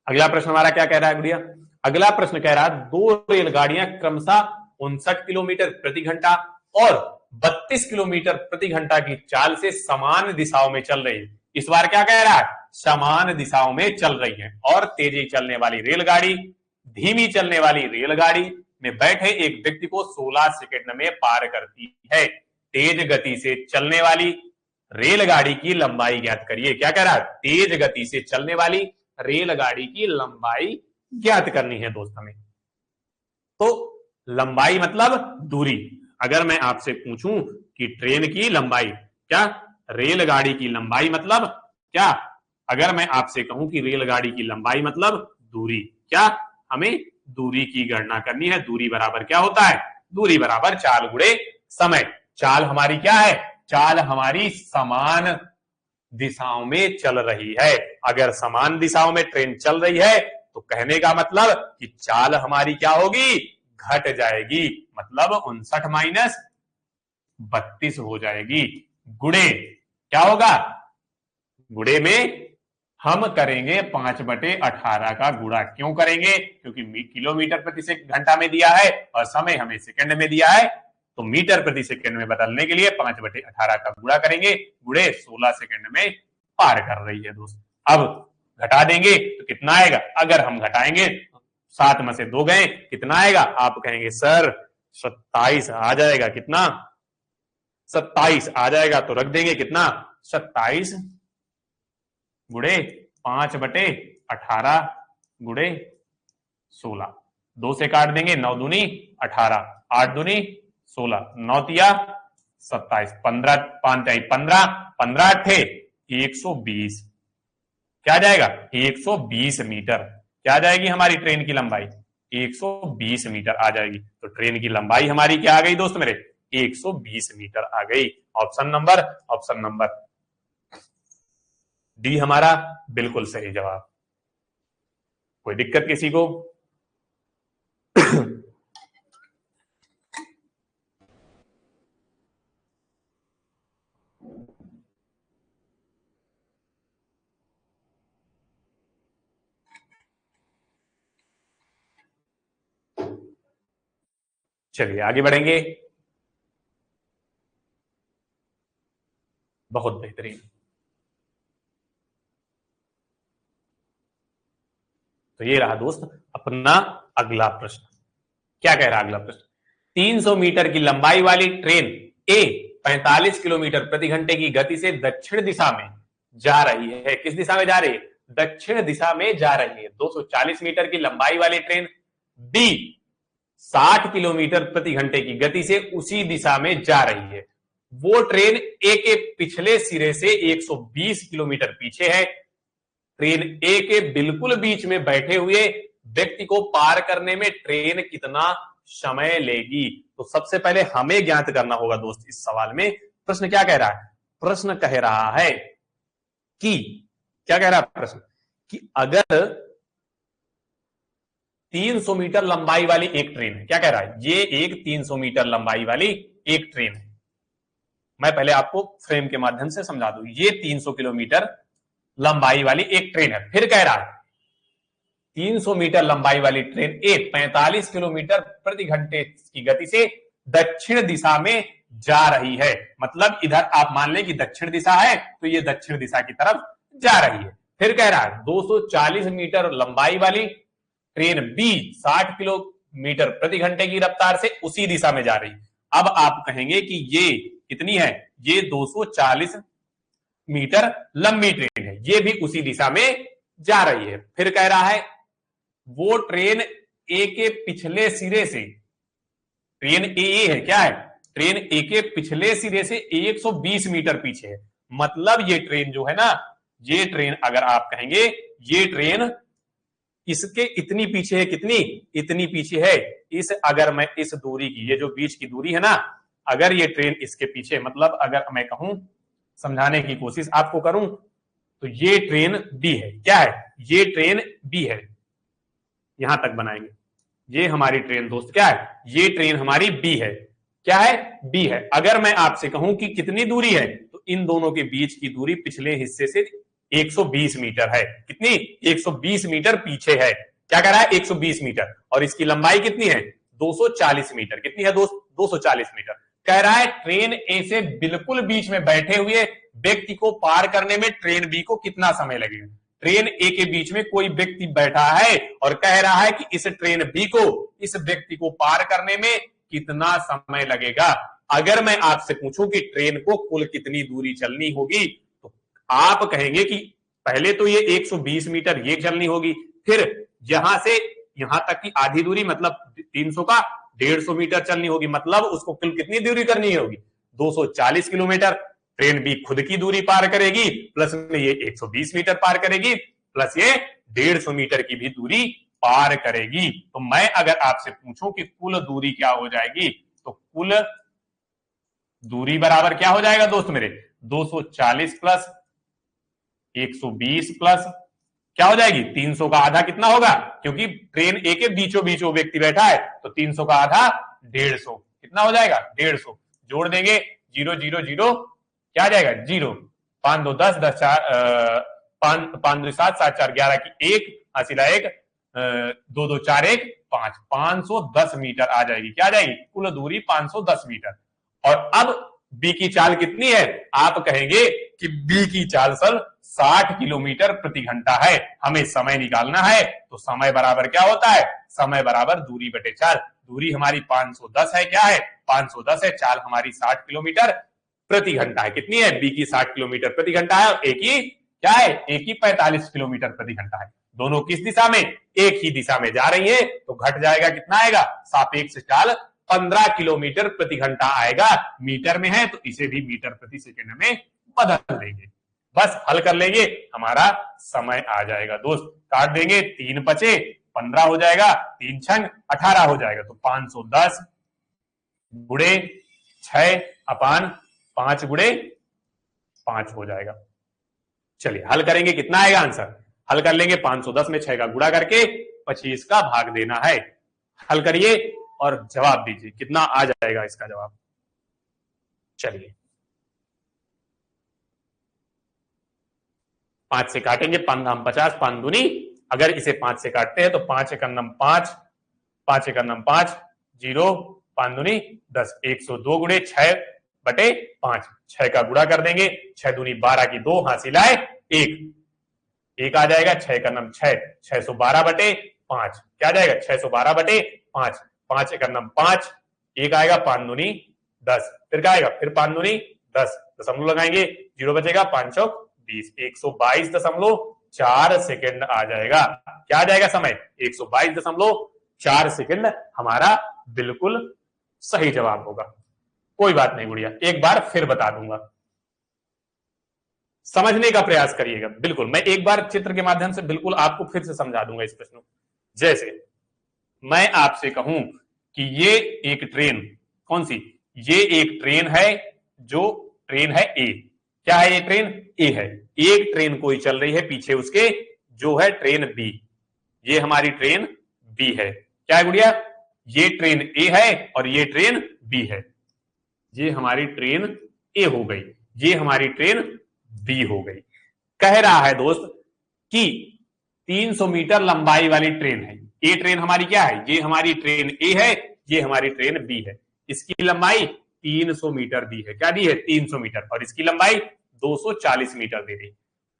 अगला प्रश्न हमारा क्या कह रहा है गुड़िया? अगला प्रश्न कह रहा है दो रेलगाड़ियां क्रमशः 59 किलोमीटर प्रति घंटा और 32 किलोमीटर प्रति घंटा की चाल से समान दिशाओं में चल रही है। इस बार क्या कह रहा है? समान दिशाओं में चल रही है और तेजी चलने वाली रेलगाड़ी धीमी चलने वाली रेलगाड़ी में बैठे एक व्यक्ति को 16 सेकंड में पार करती है। तेज गति से चलने वाली रेलगाड़ी की लंबाई ज्ञात करिए। क्या कह रहा है? तेज गति से चलने वाली रेलगाड़ी की लंबाई ज्ञात करनी है दोस्त हमें। तो लंबाई मतलब दूरी। अगर मैं आपसे पूछूं कि ट्रेन की लंबाई, क्या रेलगाड़ी की लंबाई मतलब क्या? अगर मैं आपसे कहूं कि रेलगाड़ी की लंबाई मतलब दूरी, क्या हमें दूरी की गणना करनी है। दूरी बराबर क्या होता है? दूरी बराबर चाल गुणे समय। चाल हमारी क्या है? चाल हमारी समान दिशाओं में चल रही है। अगर समान दिशाओं में ट्रेन चल रही है तो कहने का मतलब कि चाल हमारी क्या होगी? घट जाएगी। मतलब 59 माइनस 32 हो जाएगी। गुणे क्या होगा? गुणे में हम करेंगे 5/18 का गुणा। क्यों करेंगे? क्योंकि किलोमीटर प्रति घंटा में दिया है और समय हमें सेकंड में दिया है। तो मीटर प्रति सेकंड में बदलने के लिए 5/18 का गुणा करेंगे। गुणे 16 सेकंड में पार कर रही है दोस्त। अब घटा देंगे तो कितना आएगा? अगर हम घटाएंगे 7 में से 2 गए, कितना आएगा? आप कहेंगे सर 27 आ जाएगा। कितना? 27 आ जाएगा। तो रख देंगे कितना? 27 गुणे 5/18 गुणे 16। 2 से काट देंगे। 9 दूनी 18 8 दूनी 16 9 तिया 27 15 5 15 15 अट्ठे 120। क्या जाएगा? 120 मीटर। क्या जाएगी हमारी ट्रेन की लंबाई? 120 मीटर आ जाएगी। तो ट्रेन की लंबाई हमारी क्या आ गई दोस्त मेरे? 120 मीटर आ गई। ऑप्शन नंबर डी हमारा बिल्कुल सही जवाब। कोई दिक्कत किसी को? चलिए आगे बढ़ेंगे। बहुत बेहतरीन। तो ये रहा दोस्त अपना अगला प्रश्न क्या कह रहा है? अगला प्रश्न, 300 मीटर की लंबाई वाली ट्रेन ए 45 किलोमीटर प्रति घंटे की गति से दक्षिण दिशा में जा रही है। किस दिशा में जा रही है? दक्षिण दिशा में जा रही है। 240 मीटर की लंबाई वाली ट्रेन बी 60 किलोमीटर प्रति घंटे की गति से उसी दिशा में जा रही है। वो ट्रेन ए के पिछले सिरे से 120 किलोमीटर पीछे है। ट्रेन ए के बिल्कुल बीच में बैठे हुए व्यक्ति को पार करने में ट्रेन कितना समय लेगी? तो सबसे पहले हमें ज्ञात करना होगा दोस्त इस सवाल में। प्रश्न क्या कह रहा है? प्रश्न कह रहा है कि क्या कह रहा है प्रश्न? कि अगर 300 मीटर लंबाई वाली एक ट्रेन है, क्या कह रहा है? ये एक 300 मीटर लंबाई वाली एक ट्रेन है। मैं पहले आपको फ्रेम के माध्यम से समझा दूं। ये 300 किलोमीटर लंबाई वाली एक ट्रेन है। फिर कह रहा है 300 मीटर लंबाई वाली ट्रेन ए 45 किलोमीटर प्रति घंटे की गति से दक्षिण दिशा में जा रही है। मतलब इधर आप मान लें कि दक्षिण दिशा है, तो ये दक्षिण दिशा की तरफ जा रही है। फिर कह रहा है 240 मीटर लंबाई वाली ट्रेन बी 60 किलोमीटर प्रति घंटे की रफ्तार से उसी दिशा में जा रही है। अब आप कहेंगे कि ये कितनी है? ये 240 मीटर लंबी ट्रेन है, ये भी उसी दिशा में जा रही है। फिर कह रहा है वो ट्रेन ए के पिछले सिरे से, ट्रेन ए है, क्या है? ट्रेन ए के पिछले सिरे से 120 मीटर पीछे है। मतलब ये ट्रेन जो है ना, ये ट्रेन अगर आप कहेंगे ये ट्रेन इसके इतनी पीछे है, कितनी? इतनी पीछे है। इस अगर मैं इस दूरी की, ये जो बीच की दूरी है ना, अगर ये ट्रेन इसके पीछे, मतलब अगर मैं कहूं, समझाने की कोशिश आपको करूं, तो ये ट्रेन बी है। क्या है? ये ट्रेन बी है। यहां तक बनाएंगे। ये हमारी ट्रेन दोस्त क्या है? ये ट्रेन हमारी बी है। क्या है? बी है। अगर मैं आपसे कहूं कि कितनी दूरी है, तो इन दोनों के बीच की दूरी पिछले हिस्से से 120 मीटर है। कितनी? 120 मीटर पीछे है। क्या कह रहा है? 120 मीटर। और इसकी लंबाई कितनी है? 240 मीटर। कितनी है दोस्त? 240 मीटर। कह रहा है ट्रेन ए से बिल्कुल बीच में बैठे हुए व्यक्ति को पार करने में ट्रेन बी को कितना समय लगेगा? ट्रेन ए के बीच में कोई व्यक्ति बैठा है और कह रहा है कि इस ट्रेन बी को, इस व्यक्ति को पार करने में कितना समय लगेगा। अगर मैं आपसे पूछूं कि ट्रेन को कुल कितनी दूरी चलनी होगी, तो आप कहेंगे कि पहले तो ये 120 मीटर ये चलनी होगी, फिर यहां से यहां तक की आधी दूरी, मतलब 300 का 150 मीटर चलनी होगी। मतलब उसको कुल कितनी दूरी करनी होगी? 240 किलोमीटर। ट्रेन बी खुद की दूरी पार करेगी, प्लस में ये 120 मीटर पार करेगी, प्लस ये 150 मीटर की भी दूरी पार करेगी। तो मैं अगर आपसे पूछूं कि कुल दूरी क्या हो जाएगी, तो कुल दूरी बराबर क्या हो जाएगा दोस्त मेरे? 240 प्लस 120 प्लस क्या हो जाएगी? 300 का आधा कितना होगा? क्योंकि ट्रेन ए के बीचों बीच वो व्यक्ति बैठा है, तो 300 का आधा 150। कितना हो जाएगा? 150। जोड़ देंगे 0 0 0, क्या आ जाएगा? 0। 5 2 10 10 4 5 2 7 7 4 11 की 1 हासिला 1 2 2 4 1 5 510 मीटर आ जाएगी। क्या आ जाएगी? कुल दूरी 510 मीटर। और अब बी की चाल कितनी है? आप कहेंगे कि बी की चाल सर 60 किलोमीटर प्रति घंटा है। हमें समय निकालना है, तो समय बराबर क्या होता है? समय बराबर दूरी बटे चाल। दूरी हमारी 510 है। क्या है? 510 है। चाल हमारी 60 किलोमीटर प्रति घंटा है। कितनी है? बी की 60 किलोमीटर प्रति घंटा है, और ए की क्या है? ए की 45 किलोमीटर प्रति घंटा है। दोनों किस दिशा में? एक ही दिशा में जा रही है, तो घट जाएगा। कितना आएगा? सापेक्ष चाल 15 किलोमीटर प्रति घंटा आएगा। मीटर में है तो इसे भी मीटर प्रति सेकंड में बदल देंगे। बस हल कर लेंगे, हमारा समय आ जाएगा दोस्त। काट देंगे, 3 बचे 15 हो जाएगा, 3 छंग 18 हो जाएगा। तो 510 गुणे 6 अपान 5 गुणे 5 हो जाएगा। चलिए हल करेंगे, कितना आएगा आंसर? हल कर लेंगे, 510 में 6 का गुणा करके 25 का भाग देना है। हल करिए और जवाब दीजिए, कितना आ जाएगा इसका जवाब। चलिए 5 से काटेंगे, 5 धाम 50, 5 दूनी, अगर इसे 5 से काटते हैं तो 5 एकम 5, 5 एकम 5, 0, 5 दूनी 10, 102 गुणे 6 बटे 5, 6 का गुणा कर देंगे, 6 दूनी 12 की 2 हासिलाए 1 आ जाएगा, 6 का नम 6, 612 बटे 5, क्या आ जाएगा 612/5, 5 एक नम 5, एक आएगा 5 दूनी 10, फिर क्या आएगा फिर 5 दूनी 10, दशमलव लगाएंगे 0 बचेगा 5 चौक 20, 122.4 सेकेंड आ जाएगा। क्या आ जाएगा समय 122.4 सेकेंड हमारा बिल्कुल सही जवाब होगा। कोई बात नहीं गुड़िया, एक बार फिर बता दूंगा, समझने का प्रयास करिएगा। बिल्कुल मैं एक बार चित्र के माध्यम से बिल्कुल आपको फिर से समझा दूंगा इस प्रश्न को। जैसे मैं आपसे कहूं कि ये एक ट्रेन, कौन सी, ये एक ट्रेन है, जो ट्रेन है ए, क्या है ये ट्रेन ए है, एक ट्रेन कोई चल रही है पीछे उसके जो है ट्रेन बी, ये हमारी ट्रेन बी है, क्या है गुड़िया, ये ट्रेन ए है और ये ट्रेन बी है, ये हमारी ट्रेन ए हो गई, ये हमारी ट्रेन बी हो गई। कह रहा है दोस्त कि 300 मीटर लंबाई वाली ट्रेन है, ए ट्रेन हमारी क्या है, ये हमारी ट्रेन ए है, ये हमारी ट्रेन बी है, इसकी लंबाई 300 मीटर दी है, क्या दी है 300 मीटर, और इसकी लंबाई 240 मीटर दे दी।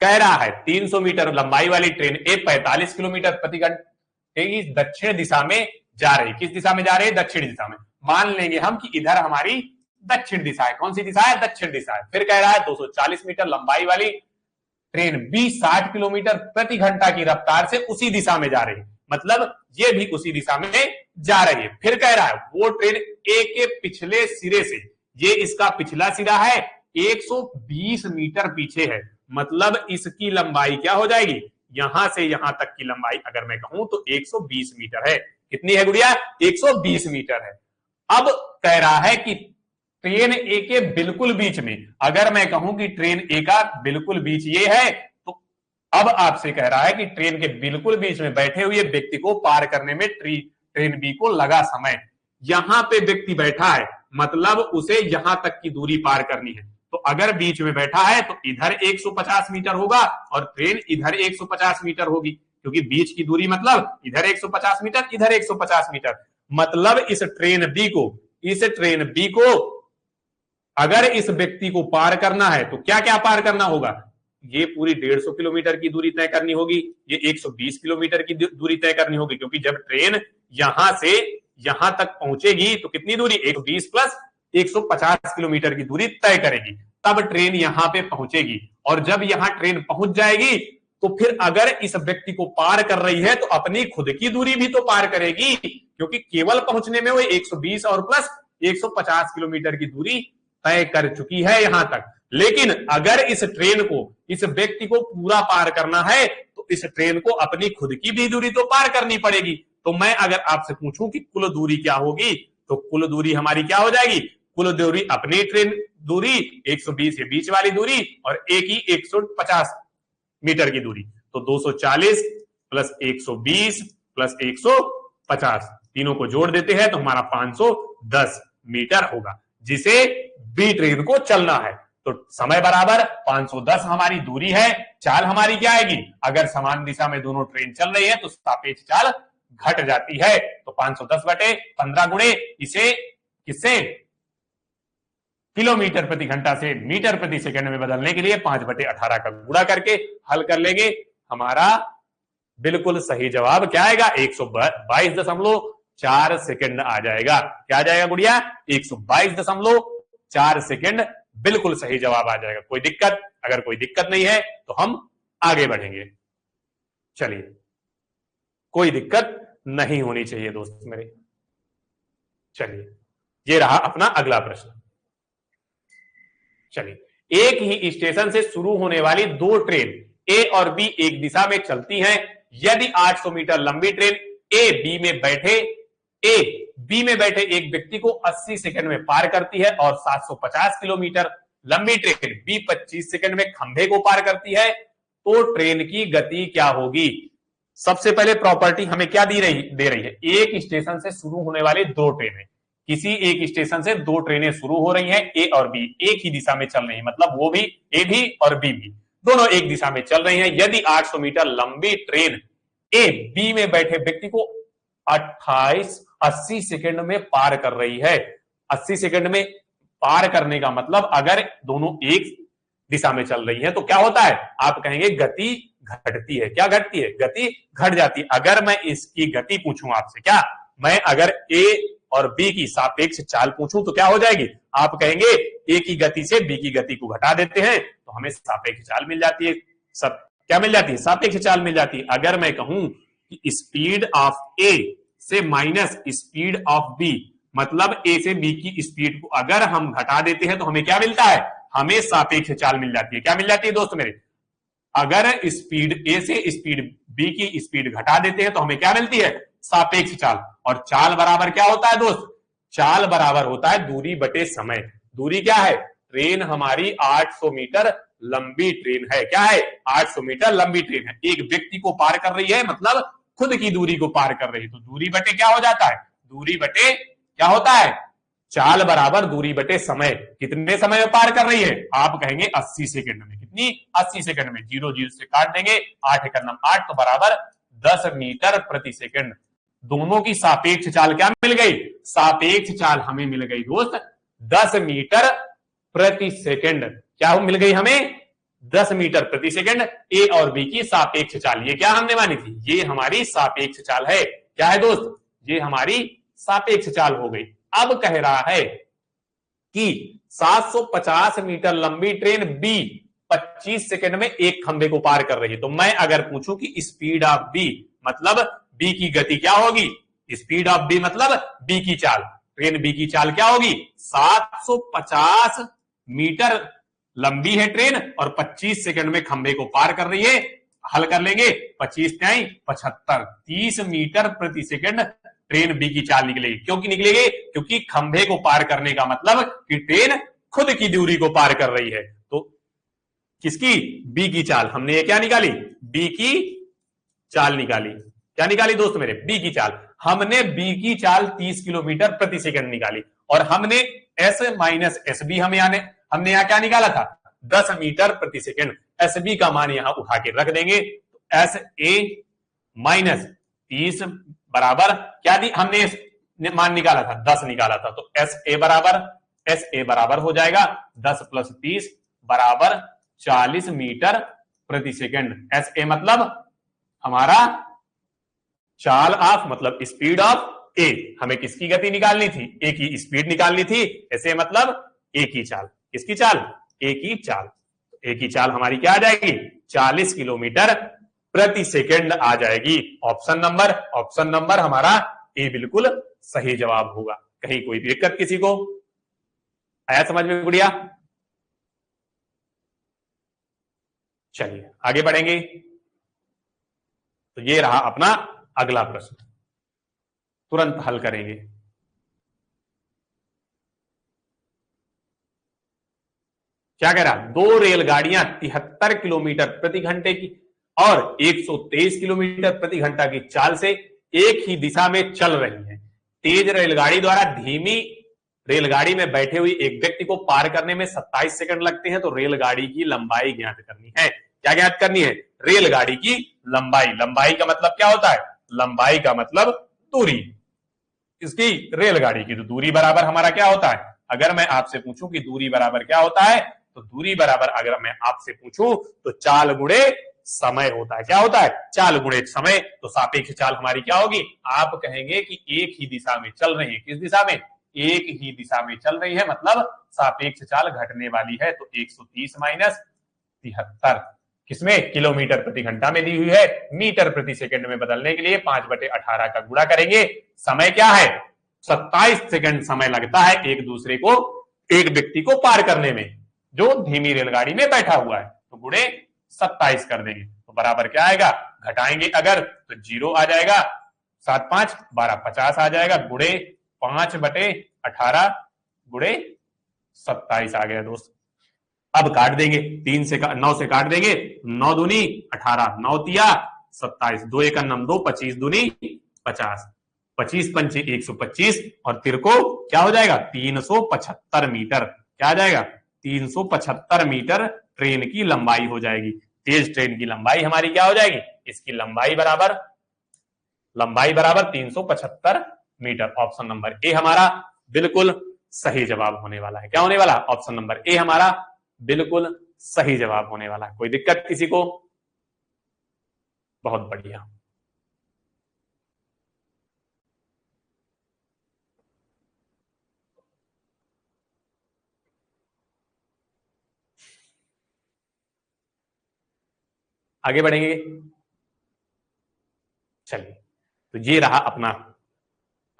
कह रहा है 300 मीटर लंबाई वाली ट्रेन ए 45 किलोमीटर प्रति घंटे दक्षिण दिशा में जा रही, किस दिशा में जा रही है, दक्षिण दिशा में। मान लेंगे हम कि इधर हमारी दक्षिण दिशा है, कौन सी दिशा है, दक्षिण दिशा है। फिर कह रहा है 240 मीटर लंबाई वाली ट्रेन बी 60 किलोमीटर प्रति घंटा की रफ्तार से उसी दिशा में जा रही है, मतलब ये भी उसी दिशा में जा रही है। फिर कह रहा है वो ट्रेन ए के पिछले सिरे से, ये इसका पिछला सिरा है, 120 मीटर पीछे है, मतलब इसकी लंबाई क्या हो जाएगी, यहां से यहां तक की लंबाई अगर मैं कहूं तो 120 मीटर है। कितनी है गुड़िया, 120 मीटर है। अब कह रहा है कि ट्रेन ए के बिल्कुल बीच में, अगर मैं कहूं कि ट्रेन ए का बिल्कुल बीच ये है, तो अब आपसे कह रहा है कि ट्रेन के बिल्कुल बीच में बैठे हुए व्यक्ति को पार करने में ट्रेन बी को लगा समय। यहां पे व्यक्ति बैठा है, मतलब उसे यहां तक की दूरी पार करनी है, तो अगर बीच में बैठा है तो इधर 150 मीटर होगा और ट्रेन इधर 150 मीटर होगी, क्योंकि बीच की दूरी मतलब इधर 150 मीटर इधर 150 मीटर, मतलब इस ट्रेन बी को अगर इस व्यक्ति को पार करना है तो क्या क्या पार करना होगा, ये पूरी 150 किलोमीटर की दूरी तय करनी होगी, ये 120 किलोमीटर की दूरी तय करनी होगी, क्योंकि जब ट्रेन यहां से यहां तक पहुंचेगी तो कितनी दूरी, 120 प्लस 150 किलोमीटर की दूरी तय करेगी, तब ट्रेन यहां पे पहुंचेगी। और जब यहां ट्रेन पहुंच जाएगी तो फिर अगर इस व्यक्ति को पार कर रही है तो अपनी खुद की दूरी भी तो पार करेगी, क्योंकि केवल पहुंचने में वो 120 और प्लस 150 किलोमीटर की दूरी तय कर चुकी है यहां तक। लेकिन अगर इस ट्रेन को, इस व्यक्ति को पूरा पार करना है तो इस ट्रेन को अपनी खुद की भी दूरी तो पार करनी पड़ेगी। तो मैं अगर आपसे पूछूं कि कुल दूरी क्या होगी, तो कुल दूरी हमारी क्या हो जाएगी, कुल दूरी अपनी ट्रेन दूरी 120 ये बीच वाली दूरी और एक ही 150 मीटर की दूरी, तो 240 प्लस 120 प्लस 150 तीनों को जोड़ देते हैं तो हमारा 510 मीटर होगा, जिसे बी ट्रेन को चलना है। तो समय बराबर 510 हमारी दूरी है, चाल हमारी क्या आएगी, अगर समान दिशा में दोनों ट्रेन चल रही है तो सापेक्ष चाल घट जाती है, तो 510/15 गुणे इसे किससे, किलोमीटर प्रति घंटा से मीटर प्रति सेकंड में बदलने के लिए 5/18 का गुणा करके हल कर लेंगे, हमारा बिल्कुल सही जवाब क्या आएगा, 122.4 सेकंड आ जाएगा। क्या आ जाएगा गुड़िया, 122.4 सेकंड बिल्कुल सही जवाब आ जाएगा। कोई दिक्कत, अगर कोई दिक्कत नहीं है तो हम आगे बढ़ेंगे। चलिए, कोई दिक्कत नहीं होनी चाहिए दोस्त मेरे। चलिए, ये रहा अपना अगला प्रश्न। चलिए, एक ही स्टेशन से शुरू होने वाली दो ट्रेन ए और बी एक दिशा में चलती हैं, यदि 800 मीटर लंबी ट्रेन ए बी में बैठे एक व्यक्ति को 80 सेकंड में पार करती है और 750 किलोमीटर लंबी ट्रेन बी 25 सेकंड में खंभे को पार करती है, तो ट्रेन की गति क्या होगी। सबसे पहले प्रॉपर्टी हमें क्या दे रही है, एक स्टेशन से शुरू होने वाली दो ट्रेनें, किसी एक स्टेशन से दो ट्रेनें शुरू हो रही हैं, ए और बी एक ही दिशा में चल रही हैं, मतलब वो भी ए भी और बी भी दोनों एक दिशा में चल रही हैं। यदि 800 मीटर लंबी ट्रेन ए बी में बैठे व्यक्ति को 80 सेकंड में पार कर रही है, 80 सेकंड में पार करने का मतलब अगर दोनों एक दिशा में चल रही है तो क्या होता है, आप कहेंगे गति घटती है। क्या घटती है? गति घट जाती है। अगर मैं इसकी गति पूछूं आपसे, क्या मैं अगर ए और बी की सापेक्ष चाल पूछूं तो क्या हो जाएगी? आप कहेंगे ए की गति से बी की गति को घटा देते हैं तो हमें सापेक्ष चाल मिल जाती है। सब क्या मिल जाती है? सापेक्ष चाल मिल जाती है। अगर मैं कहूं कि स्पीड ऑफ ए से माइनस स्पीड ऑफ बी, मतलब ए से बी की स्पीड को अगर हम घटा देते हैं तो हमें क्या मिलता है? हमें सापेक्ष चाल मिल जाती है। क्या मिल जाती है दोस्त मेरे? अगर स्पीड ए से स्पीड बी की स्पीड घटा देते हैं तो हमें क्या मिलती है? सापेक्ष चाल। और चाल बराबर क्या होता है दोस्त? चाल बराबर होता है दूरी बटे समय। दूरी क्या है? ट्रेन हमारी 800 मीटर लंबी ट्रेन है। क्या है? 800 मीटर लंबी ट्रेन है। एक व्यक्ति को पार कर रही है, मतलब खुद की दूरी को पार कर रही है। तो दूरी बटे क्या हो जाता है? दूरी बटे क्या होता है? चाल बराबर दूरी बटे समय। कितने समय में पार कर रही है? आप कहेंगे 80 सेकंड में। कितनी? 80 सेकंड में। 0 0 से काट देंगे, 8 × 9 8 तो बराबर 10 मीटर प्रति सेकंड। दोनों की सापेक्ष चाल क्या मिल गई? सापेक्ष चाल हमें मिल गई दोस्त 10 मीटर प्रति सेकंड। क्या मिल गई हमें? 10 मीटर प्रति सेकंड। ए और बी की सापेक्ष चाल, ये क्या हमने मानी थी? ये हमारी सापेक्ष चाल है। क्या है दोस्त? ये हमारी सापेक्ष चाल हो गई। अब कह रहा है कि 750 मीटर लंबी ट्रेन बी 25 सेकंड में एक खंबे को पार कर रही है। तो मैं अगर पूछूं कि स्पीड ऑफ बी, मतलब बी की गति क्या होगी? स्पीड ऑफ बी मतलब बी की चाल, ट्रेन बी की चाल क्या होगी? 750 मीटर लंबी है ट्रेन और 25 सेकंड में खंबे को पार कर रही है। हल कर लेंगे, 25 × 75, 30 मीटर प्रति सेकंड ट्रेन बी की चाल निकलेगी। क्यों की निकलेगी? क्योंकि खंबे को पार करने का मतलब कि ट्रेन खुद की दूरी को पार कर रही है। तो किसकी? बी की चाल। हमने ये क्या निकाली? बी की चाल निकाली। क्या निकाली दोस्त मेरे? बी की चाल। हमने बी की चाल 30 किलोमीटर प्रति सेकंड निकाली और हमने एस माइनस एस बी हमने यहाँ क्या निकाला था? 10 मीटर प्रति सेकंड। एस बी का मान यहां उठा के रख देंगे। तो एस ए माइनस 30 बराबर क्या हमने मान निकाला था? 10 निकाला था। तो एस ए बराबर हो जाएगा 10 + 30 बराबर 40 मीटर प्रति सेकंड। एस ए मतलब हमारा चाल ऑफ, मतलब स्पीड ऑफ ए। हमें किसकी गति निकालनी थी? ए की स्पीड निकालनी थी। ऐसे मतलब ए की चाल। किसकी चाल? ए की चाल। ए की चाल हमारी क्या आ जाएगी? 40 किलोमीटर प्रति सेकंड आ जाएगी। ऑप्शन नंबर हमारा ए बिल्कुल सही जवाब होगा। कहीं कोई दिक्कत किसी को? आया समझ में गुड़िया? चलिए आगे बढ़ेंगे। तो ये रहा अपना अगला प्रश्न, तुरंत हल करेंगे। क्या कह रहा? 2 रेलगाड़ियां 73 किलोमीटर प्रति घंटे की और 123 किलोमीटर प्रति घंटा की चाल से एक ही दिशा में चल रही हैं। तेज रेलगाड़ी द्वारा धीमी रेलगाड़ी में बैठे हुए एक व्यक्ति को पार करने में 27 सेकंड लगते हैं। तो रेलगाड़ी की लंबाई ज्ञात करनी है। क्या ज्ञात करनी है? रेलगाड़ी की लंबाई। लंबाई का मतलब क्या होता है? लंबाई का मतलब दूरी। इसकी रेलगाड़ी की तो दूरी बराबर हमारा क्या होता है? अगर मैं आपसे पूछूं कि दूरी बराबर क्या होता है, तो दूरी बराबर अगर मैं आपसे पूछूं तो चाल गुणे समय होता है। क्या होता है? चाल गुणे समय। तो सापेक्ष चाल हमारी क्या होगी? आप कहेंगे कि एक ही दिशा में चल रही है। किस दिशा में? एक ही दिशा में चल रही है, मतलब सापेक्ष चाल घटने वाली है। तो 130 माइनस 73 किसमें? किलोमीटर प्रति घंटा में दी हुई है। मीटर प्रति सेकंड में बदलने के लिए 5/18 का गुणा करेंगे। समय क्या है? 27 सेकंड समय लगता है एक व्यक्ति को पार करने में, जो धीमी रेलगाड़ी में बैठा हुआ है। तो गुणे 27 कर देंगे तो बराबर क्या आएगा? घटाएंगे अगर तो 0 आ जाएगा। 7 5 12 50 आ जाएगा। गुणे 5/18 गुणे 27 आ गया दोस्त। अब काट देंगे, 9 से काट देंगे। 9 दूनी 18, 9 तिया 27, 2 1 9 2, 25 दूनी 50, 25 पंचे 125 और तिरको क्या हो जाएगा? 375 मीटर। क्या आ जाएगा? 375 मीटर ट्रेन की लंबाई हो जाएगी। तेज ट्रेन की लंबाई हमारी क्या हो जाएगी? इसकी लंबाई बराबर 375 मीटर। ऑप्शन नंबर ए हमारा बिल्कुल सही जवाब होने वाला है। क्या होने वाला? ऑप्शन नंबर ए हमारा बिल्कुल सही जवाब होने वाला है। कोई दिक्कत किसी को? बहुत बढ़िया। आगे बढ़ेंगे। चलिए, तो ये रहा अपना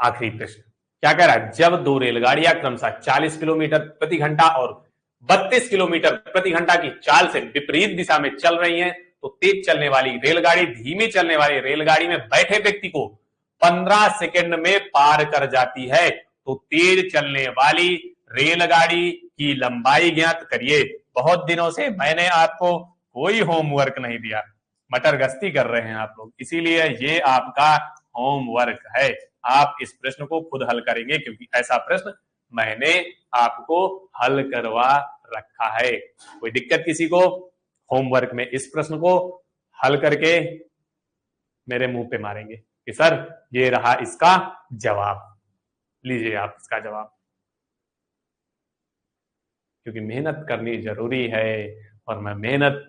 आखिरी प्रश्न। क्या कह रहा है? जब दो रेलगाड़ियां क्रमशः 40 किलोमीटर प्रति घंटा और 32 किलोमीटर प्रति घंटा की चाल से विपरीत दिशा में चल रही हैं, तो तेज चलने वाली रेलगाड़ी धीमी चलने वाली रेलगाड़ी में बैठे व्यक्ति को 15 सेकंड में पार कर जाती है। तो तेज चलने वाली रेलगाड़ी की लंबाई ज्ञात करिए। बहुत दिनों से मैंने आपको कोई होमवर्क नहीं दिया, मटर गश्ती कर रहे हैं आप लोग, इसीलिए ये आपका होमवर्क है। आप इस प्रश्न को खुद हल करेंगे, क्योंकि ऐसा प्रश्न मैंने आपको हल करवा रखा है। कोई दिक्कत किसी को? होमवर्क में इस प्रश्न को हल करके मेरे मुंह पे मारेंगे कि सर ये रहा इसका जवाब। लीजिए आप इसका जवाब, क्योंकि मेहनत करनी जरूरी है और मैं मेहनत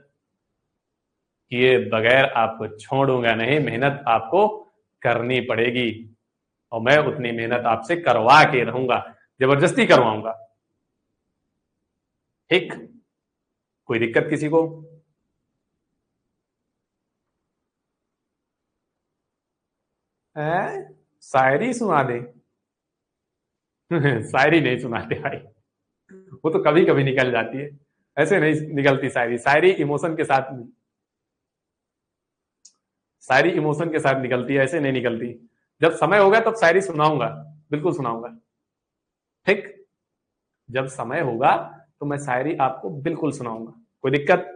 किए बगैर आपको छोड़ूंगा नहीं। मेहनत आपको करनी पड़ेगी और मैं उतनी मेहनत आपसे करवा के रहूंगा, जबरदस्ती करवाऊंगा। ठीक? कोई दिक्कत किसी को? शायरी सुना दे? शायरी नहीं सुनाते भाई, वो तो कभी कभी निकल जाती है, ऐसे नहीं निकलती शायरी। शायरी इमोशन के साथ, शायरी इमोशन के साथ निकलती है, ऐसे नहीं निकलती। जब समय होगा तब शायरी सुनाऊंगा, बिल्कुल सुनाऊंगा। ठीक? जब समय होगा तो मैं शायरी आपको बिल्कुल सुनाऊंगा। कोई दिक्कत?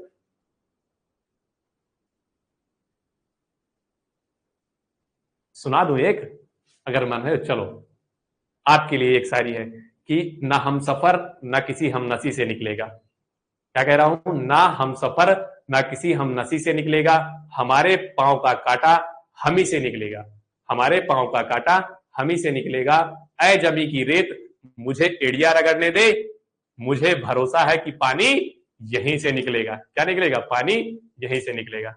सुना दूं एक, अगर मन है? चलो, आपके लिए एक शायरी है कि ना हम सफर ना किसी हम नसी से निकलेगा। क्या कह रहा हूं? ना हम सफर ना किसी हम नसी से निकलेगा, हमारे पांव का कांटा हम ही से निकलेगा। हमारे पांव का कांटा हम ही से निकलेगा। ऐ जमी की रेत मुझे एड़िया रगड़ने दे, मुझे भरोसा है कि पानी यहीं से निकलेगा। क्या निकलेगा? पानी यहीं से निकलेगा।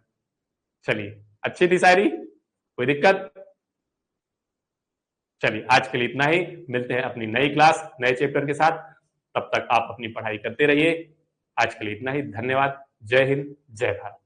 चलिए, अच्छी थी शायरी, कोई दिक्कत? चलिए, आज के लिए इतना ही। मिलते हैं अपनी नई क्लास नए चैप्टर के साथ, तब तक आप अपनी पढ़ाई करते रहिए। आज के लिए इतना ही। धन्यवाद। जय हिंद, जय भारत।